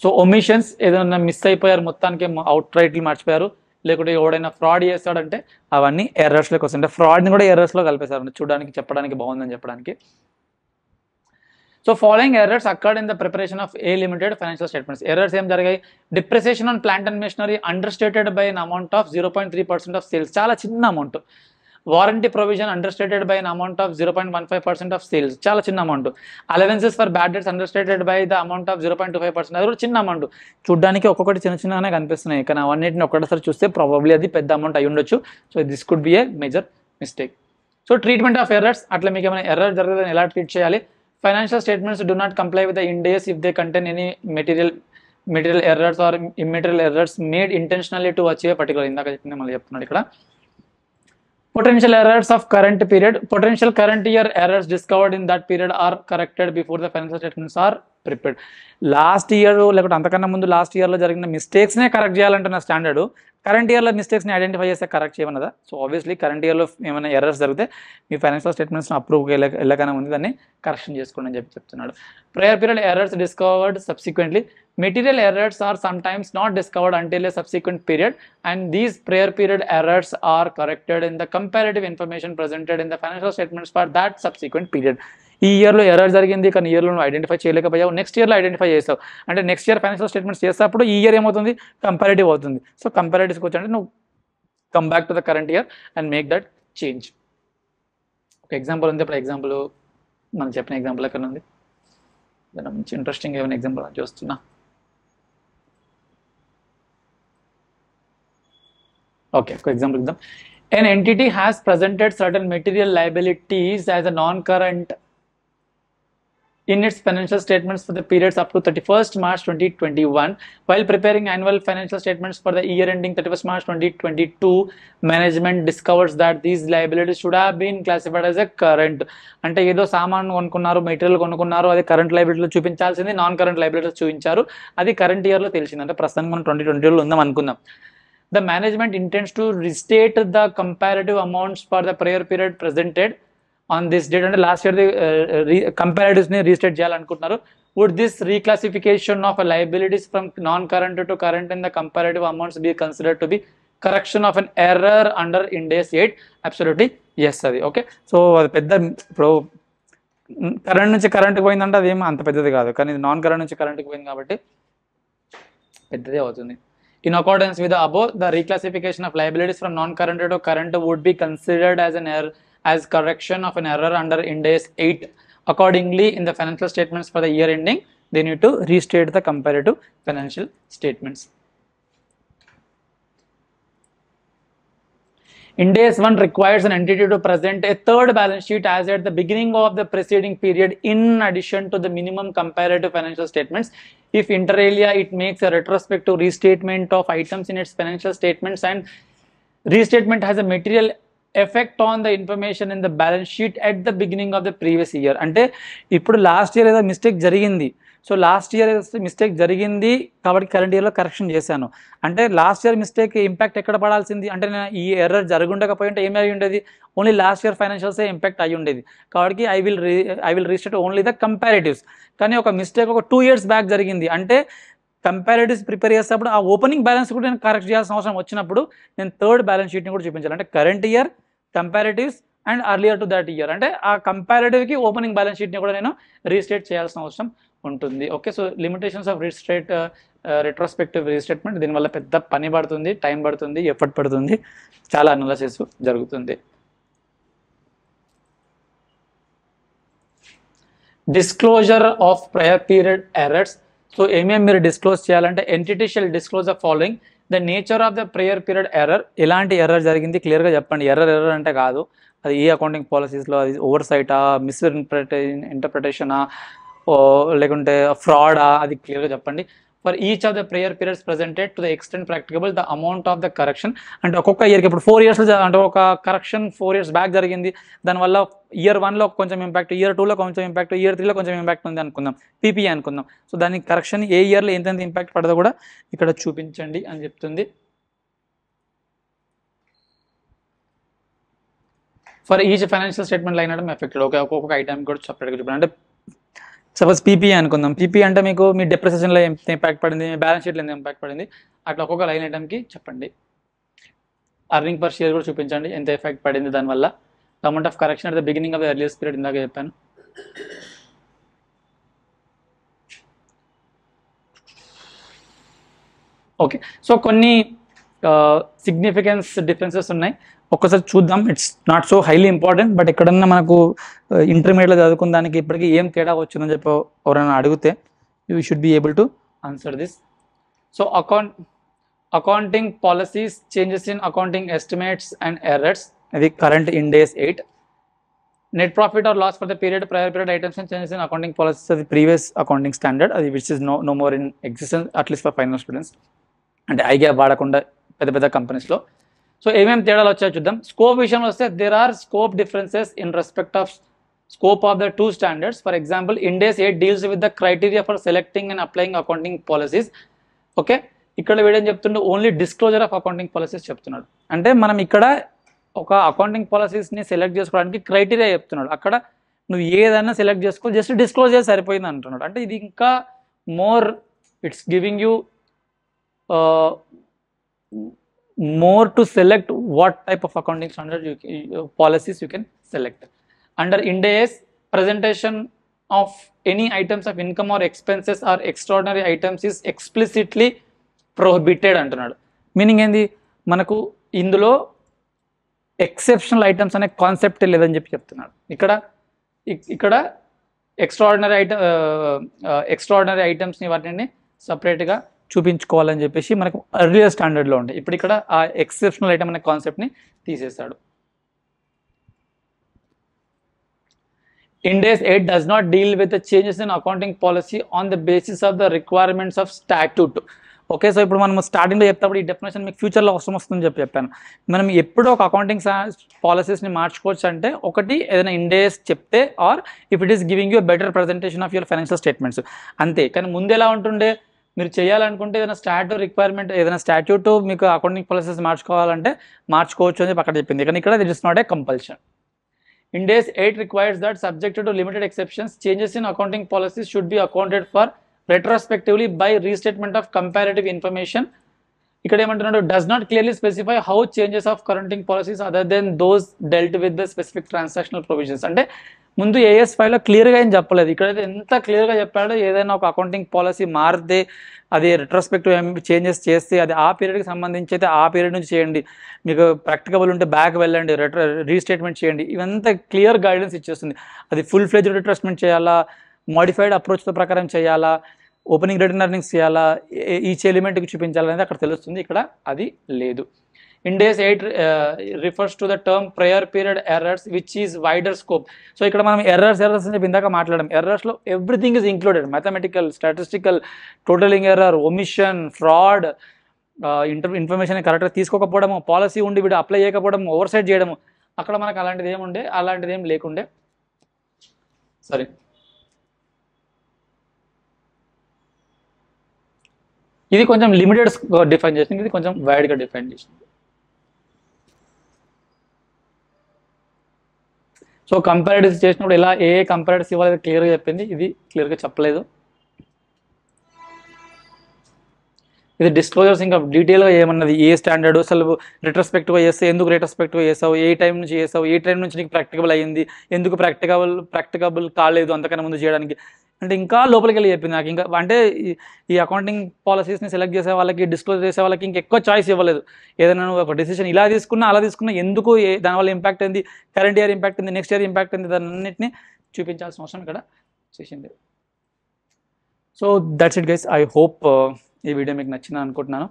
సో ఒమిషన్స్, ఏదైనా మిస్ అయిపోయారు, మొత్తానికి అవుట్ రైట్లు మర్చిపోయారు, లేకుంటే ఎవడైనా ఫ్రాడ్ చేస్తాడంటే అవన్నీ ఎర్రర్స్లోకి వస్తాయి. అంటే ఫ్రాడ్ని కూడా ఎర్రర్స్లో కలిపేశారు, చూడడానికి చెప్పడానికి బాగుందని చెప్పడానికి. So following errors occurred in the preparation of a limited financial statements. Errors ఏం జరిగాయి? Depreciation on plant and machinery understated by an amount of 0.3% of sales. చాలా చిన్న amount, warranty provision understated by an amount of 0.15% of sales, చాలా చిన్న amount. Allowances for bad debts understated by the amount of 0.25%, అది కూడా చిన్న amount. చూడడానికి ఒక్కొక్కటి చిన్న చిన్నగానే కనిపిస్తున్నాయి, కానీ అవన్నిటిని ఒక్కటిసారి చూస్తే ప్రాబబ్లీ అది పెద్ద అమౌంట్ అయి ఉండొచ్చు. So this could be a major mistake. So treatment of errors, అట్లా మీకు ఏమైనా ఎర్రర్ జరుగుతుందని ఎలా ట్రీట్ చేయాలి? Financial statements do not comply with the Ind AS if they contain any material errors or immaterial errors made intentionally to achieve particular. ఇందాక చెప్పింది మళ్ళీ చెప్తున్నాడు ఇక్కడ. Potential errors of current period, potential current year errors discovered in that period are corrected before the financial statements are prepared. Last year లేకపోతే అంతకన్నా ముందు last ఇయర్లో జరిగిన మిస్టేక్స్నే కరెక్ట్ చేయాలంటే నా స్టాండర్డ్. కరెంట్ ఇయర్లో మిస్టేక్స్ని ఐడెంటిఫై చేస్తే కరెక్ట్ చేయమన్నదా? సో ఆబ్వియస్లీ కరెంట్ ఇయర్లో ఏమైనా ఎర్రర్స్ జరిగితే మీ ఫైనాన్షియల్ స్టేట్మెంట్స్ని అప్రూవ్ వెళ్ళకనే ఉంది, దాన్ని కరెక్షన్ చేసుకోండి అని చెప్పి చెప్తున్నాడు. Prior period errors discovered subsequently, material errors are sometimes not discovered until a subsequent period, and these prior period errors are corrected in the comparative information presented in the financial statements for that subsequent period. ఈ ఇయర్లో error జరిగింది కానీ ఇయర్లో నువ్వు identify చేయలేకపోయావు, next ఇయర్లో identify చేస్తావు అంటే next year financial statements చేసేటప్పుడు ఈ ఇయర్ ఏమవుతుంది, కంపారేటివ్ అవుతుంది. సో కంపారేటివ్స్కి వచ్చి నువ్వు come back to the current year and make that change. ఒక ఎగ్జాంపుల్ ఉంది, ఇప్పుడు ఎగ్జాంపుల్ మనం చెప్పిన ఎగ్జాంపుల్ ఎక్కడ ఉంది, దాని మంచి ఇంట్రెస్టింగ్ ఏమైనా ఎగ్జాంపుల్ చూస్తున్నా. Okay, for example, an entity has presented certain material liabilities as a non-current in its financial statements for the periods up to 31st March 2021. While preparing annual financial statements for the year ending 31st March 2022, management discovers that these liabilities should have been classified as a current. అంటే ఏదో సామాన్ కొనుక్కున్నారు, material కొనుక్కున్నారు, అది current లైబిలిటీలో చూపించాల్సింది non current లైబిలిటీలో చూపించారు, అది current ఇయర్లో తెలిసింది. అంటే ప్రస్తుతానికి మనం 2020లో ఉందాం అనుకుందాం. The management intends to restate the comparative amounts for the prior period presented on this date. అంటే లాస్ట్ ఇయర్ కంపారిటివ్స్ని రీస్టేట్ చేయాలనుకుంటున్నారు. Would this reclassification of a liabilities from non-current to current in the comparative amounts be considered to be correction of an error under Ind AS 8? Absolutely yes. అది okay. So అది పెద్ద, ఇప్పుడు current నుంచి కరెంట్కి పోయిందంటే అది ఏమో అంత పెద్దది కాదు, కానీ ఇది నాన్ కరెంట్ నుంచి కరెంట్కి పోయింది కాబట్టి పెద్దదే అవుతుంది. In accordance with the above, the reclassification of liabilities from non-current to current would be considered as an error, as correction of an error under Ind AS 8. Accordingly, in the financial statements for the year ending, they need to restate the comparative financial statements. Ind AS 1 requires an entity to present a third balance sheet as at the beginning of the preceding period in addition to the minimum comparative financial statements. If inter alia it makes a retrospective restatement of items in its financial statements and restatement has a material effect on the information in the balance sheet at the beginning of the previous year. అంటే ఇప్పుడు last year ఏదో mistake జరిగింది, so last year mistake జరిగింది కాబట్టి current ఇయర్లో correction చేశాను అంటే last year mistake impact ఎక్కడ పడాల్సింది అంటే నేను ఈ ఎర్రర్ జరుగుండకపోయింటే ఏమి అయి ఉండేది, ఓన్లీ లాస్ట్ ఇయర్ ఫైనాన్షియల్సే ఇంపాక్ట్ అయి ఉండేది. కాబట్టి I will restate only the comparatives. కానీ ఒక మిస్టేక్ ఒక 2 years బ్యాక్ జరిగింది అంటే కంపారేటివ్స్ ప్రిపేర్ చేసేటప్పుడు ఆ ఓపెనింగ్ బ్యాలెన్స్ కూడా నేను కరెక్ట్ చేయాల్సిన అవసరం వచ్చినప్పుడు నేను థర్డ్ బ్యాలెన్స్ షీట్ని కూడా చూపించాలి. అంటే current year, comparatives and earlier to that year, అంటే ఆ కంపారేటివ్కి ఓపెనింగ్ బ్యాలెన్స్ షీట్ని కూడా నేను రీస్టేట్ చేయాల్సిన అవసరం ఉంటుంది. Okay, so limitations of retrospective restatement, దీనివల్ల పెద్ద పని పడుతుంది, టైం పడుతుంది, ఎఫర్ట్ పడుతుంది, చాలా అనాలిసిస్ జరుగుతుంది. Disclosure of prior period errors. So ఏమేమి మీరు డిస్క్లోజ్ చేయాలంటే entity shall disclose the following: the nature of the prior period error, ఎలాంటి ఎర్రర్ జరిగింది క్లియర్గా చెప్పండి. ఎర్రర్ అంటే కాదు అది ఏ అకౌంటింగ్ పాలసీస్లో అది ఓవర్ సైటా, ఇంటర్ప్రిటేషనా, లేకుంటే ఫ్రాడా, అది క్లియర్గా చెప్పండి. For each of the prior periods presented to the extent practicable the amount of the correction. అంటే ఒక్కొక్క ఇయర్కి ఇప్పుడు 4 years అంటే ఒక కరెక్షన్ 4 years బ్యాక్ జరిగింది, దానివల్ల ఇయర్ 1లో కొంచెం ఇంపాక్ట్, ఇయర్ 2లో కొంచెం ఇంపాక్ట్, ఇయర్ 3లో కొంచెం ఇంపాక్ట్ ఉంది అనుకుందాం, పీపీఏ అనుకుందాం. సో దానికి కరెక్షన్ ఏ ఇయర్లో ఎంతెంత ఇంపాక్ట్ పడదో కూడా ఇక్కడ చూపించండి అని చెప్తుంది. For each financial statement line item affected. Okay, ఒక్కొక్క ఐటమ్ కూడా సపరేట్గా చెప్పండి. అంటే సపోజ్ పీపీఏ అనుకుందాం, పీపీ అంటే మీకు మీ డెప్రిసియేషన్లో ఎంత ఇంపాక్ట్ పడింది, మీ బ్యాలెన్స్ షీట్లో ఎంత ఇంపాక్ట్ పడింది, అట్లా ఒక్కొక్క లైన్ ఐటమ్కి చెప్పండి. అర్నింగ్ పర్ షేర్ కూడా చూపించండి, ఎంత ఎఫెక్ట్ పడింది దానివల్ల. Amount of correction at the beginning of the earliest period, ఇందాక చెప్పాను. ఓకే, సో కొన్ని సిగ్నిఫికెన్స్ డిఫరెన్సెస్ ఉన్నాయి, ఒక్కసారి చూద్దాం. It's not so highly important, but ఎక్కడన్నా మనకు ఇంటర్మీడియట్లో చదువుకున్న దానికి ఇప్పటికీ ఏం తేడా వచ్చిందని చెప్పి ఎవరైనా అడిగితే you should be able to answer this. So accounting policies, changes in accounting estimates and errors, ఇది current Ind AS 8. Net profit or loss for the period, prior period items and changes in accounting policies, అది previous accounting standard, అది which is no more in existence at least for final students, అంటే IGAAP వాడకుండా పెద్ద పెద్ద కంపెనీస్లో. So ఏమేమి తేడాలు వచ్చాయో చూద్దాం. స్కోప్ విషయంలో వస్తే there are scope differences in respect of scope of the 2 standards. For example, Ind AS 8 deals with the criteria for selecting and applying accounting policies. Okay, ఇక్కడ వీడేం చెప్తుండే, only disclosure of accounting policies చెప్తున్నాడు. అంటే మనం ఇక్కడ ఒక అకౌంటింగ్ పాలసీస్ని select చేసుకోవడానికి క్రైటీరియా చెప్తున్నాడు. అక్కడ నువ్వు ఏదైనా సెలెక్ట్ చేసుకో, జస్ట్ డిస్క్లోజ్ చేసి సరిపోయింది అంటున్నాడు. అంటే ఇది ఇంకా more, it's giving you more to select what type of accounting standard policies you can select. Under Ind AS, presentation of any items of income or expenses or extraordinary items is explicitly prohibited అంటున్నాడు. Meaning ఏంది, మనకు ఇందులో exceptional items అనే concept లేదని చెప్పి చెప్తున్నాడు. ఇక్కడ extraordinary ఐటమ్స్ని వాటిని సపరేట్గా చూపించుకోవాలని చెప్పేసి మనకు ఎర్లియర్ స్టాండర్డ్లో ఉంటాయి. ఇప్పుడు ఇక్కడ ఆ ఎక్సెప్షనల్ ఐటమ్ అనే కాన్సెప్ట్ని తీసేశాడు. Ind AS 8 does not deal with the changes in accounting policy on the basis of the requirements of statute. Okay, so ఇప్పుడు మనం స్టార్టింగ్లో చెప్తాప్పుడు ఈ డెఫినేషన్ మీకు ఫ్యూచర్లో అవసరం వస్తుందని చెప్పాను. మనం ఎప్పుడో ఒక అకౌంటింగ్ పాలసీస్ని మార్చుకోవచ్చు అంటే, ఒకటి ఏదైనా Ind AS చెప్తే, or if it is giving you better presentation of your financial statements, అంతే. కానీ ముందు ఎలా ఉంటుండే, మీరు చేయాలనుకుంటే ఏదైనా స్టాట్యూట్ రిక్వైర్మెంట్, ఏదైనా స్టాట్యూట్ మీకు అకౌంటింగ్ పాలసీస్ మార్చుకోవాలంటే మార్చుకోవచ్చు అని చెప్పి అక్కడ చెప్పింది. కానీ ఇక్కడ it is not a compulsion. Ind AS 8 requires that, subject to limited exceptions, changes in accounting policies should be accounted for retrospectively by restatement of comparative information. ఇక్కడ ఏమంటున్నాడు, does not clearly specify how changes of accounting policies other than those dealt with the specific transactional provisions. అంటే ముందు AS 5లో క్లియర్గా ఏం చెప్పలేదు, ఇక్కడైతే ఎంత క్లియర్గా చెప్పాడో, ఏదైనా ఒక అకౌంటింగ్ పాలసీ మారితే అది రెట్రోస్పెక్టివ్ చేంజెస్ చేస్తే అది ఆ పీరియడ్కి సంబంధించి అయితే ఆ పీరియడ్ నుంచి చేయండి, మీకు ప్రాక్టికబుల్ ఉంటే బ్యాక్ వెళ్ళండి, రీస్టేట్మెంట్ చేయండి, ఇవంతా క్లియర్ గైడెన్స్ ఇచ్చేస్తుంది. అది ఫుల్ ఫ్లెడ్జ్ రిట్రెస్మెంట్ చేయాలా, మోడిఫైడ్ అప్రోచ్తో ప్రకారం చేయాలా, ఓపెనింగ్ రిటర్న్ ఎర్నింగ్స్ చేయాలా, ఈచ్ ఎలిమెంట్కి చూపించాలనేది అక్కడ తెలుస్తుంది. ఇక్కడ అది లేదు. Ind AS 8 refers to the term prior period errors, which is wider scope. So ఇక్కడ మనం ఎర్రర్స్ అని చెప్పి ఇందాక మాట్లాడడం, ఎర్రర్స్లో everything is included, mathematical, statistical, totalling error, omission, fraud, information కరెక్ట్గా తీసుకోకపోవడము, పాలసీ ఉండి వీడు అప్లై చేయకపోవడం, ఓవర్ సైడ్ చేయడము, అక్కడ మనకు అలాంటిది ఏం లేకుండే. సరే, ఇది కొంచెం లిమిటెడ్ డిఫైన్ చేసింది, ఇది కొంచెం వైడ్గా డిఫైన్ చేసింది. సో కంపారిటివ్స్ చేసినప్పుడు ఎలా ఏ కంపారిటివ్స్ ఇవ్వాలి క్లియర్గా చెప్పింది, ఇది క్లియర్గా చెప్పలేదు. ఇది డిస్క్లోజర్స్ ఇంకా డీటెయిల్గా ఏమన్నది, ఏ స్టాండర్డ్, అసలు రిట్రోస్పెక్టివ్గా చేస్తే ఎందుకు రిట్రోస్పెక్టివ్గా చేసావు, ఏ టైం నుంచి చేసావు, ఏ టైం నుంచి నీకు ప్రాక్టికబుల్ అయ్యింది, ఎందుకు ప్రాక్టికబుల్ కాలేదు అంతకన్నా ముందు చేయడానికి, అంటే ఇంకా లోపలికి వెళ్ళి చెప్పింది నాకు. ఇంకా అంటే ఈ అకౌంటింగ్ పాలసీస్ని సెలెక్ట్ చేసే వాళ్ళకి, డిస్క్లోజ్ చేసే వాళ్ళకి ఇంకెక్కువ చాయిస్ ఇవ్వలేదు. ఏదైనా ఒక డెసిషన్ ఇలా తీసుకున్నా అలా తీసుకున్నా, ఎందుకు దానివల్ల ఇంపాక్ట్ ఏంది, కరెంట్ ఇయర్ ఇంపాక్ట్ ఏంది, నెక్స్ట్ ఇయర్ ఇంపాక్ట్ ఏంది, దాన్ని అన్నింటినీ చూపించాల్సిన అవసరం ఇక్కడ చేసింది. So that's it guys, I hope ఈ వీడియో మీకు నచ్చిందని అనుకుంటున్నాను.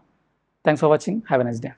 Thanks for watching, have a nice day.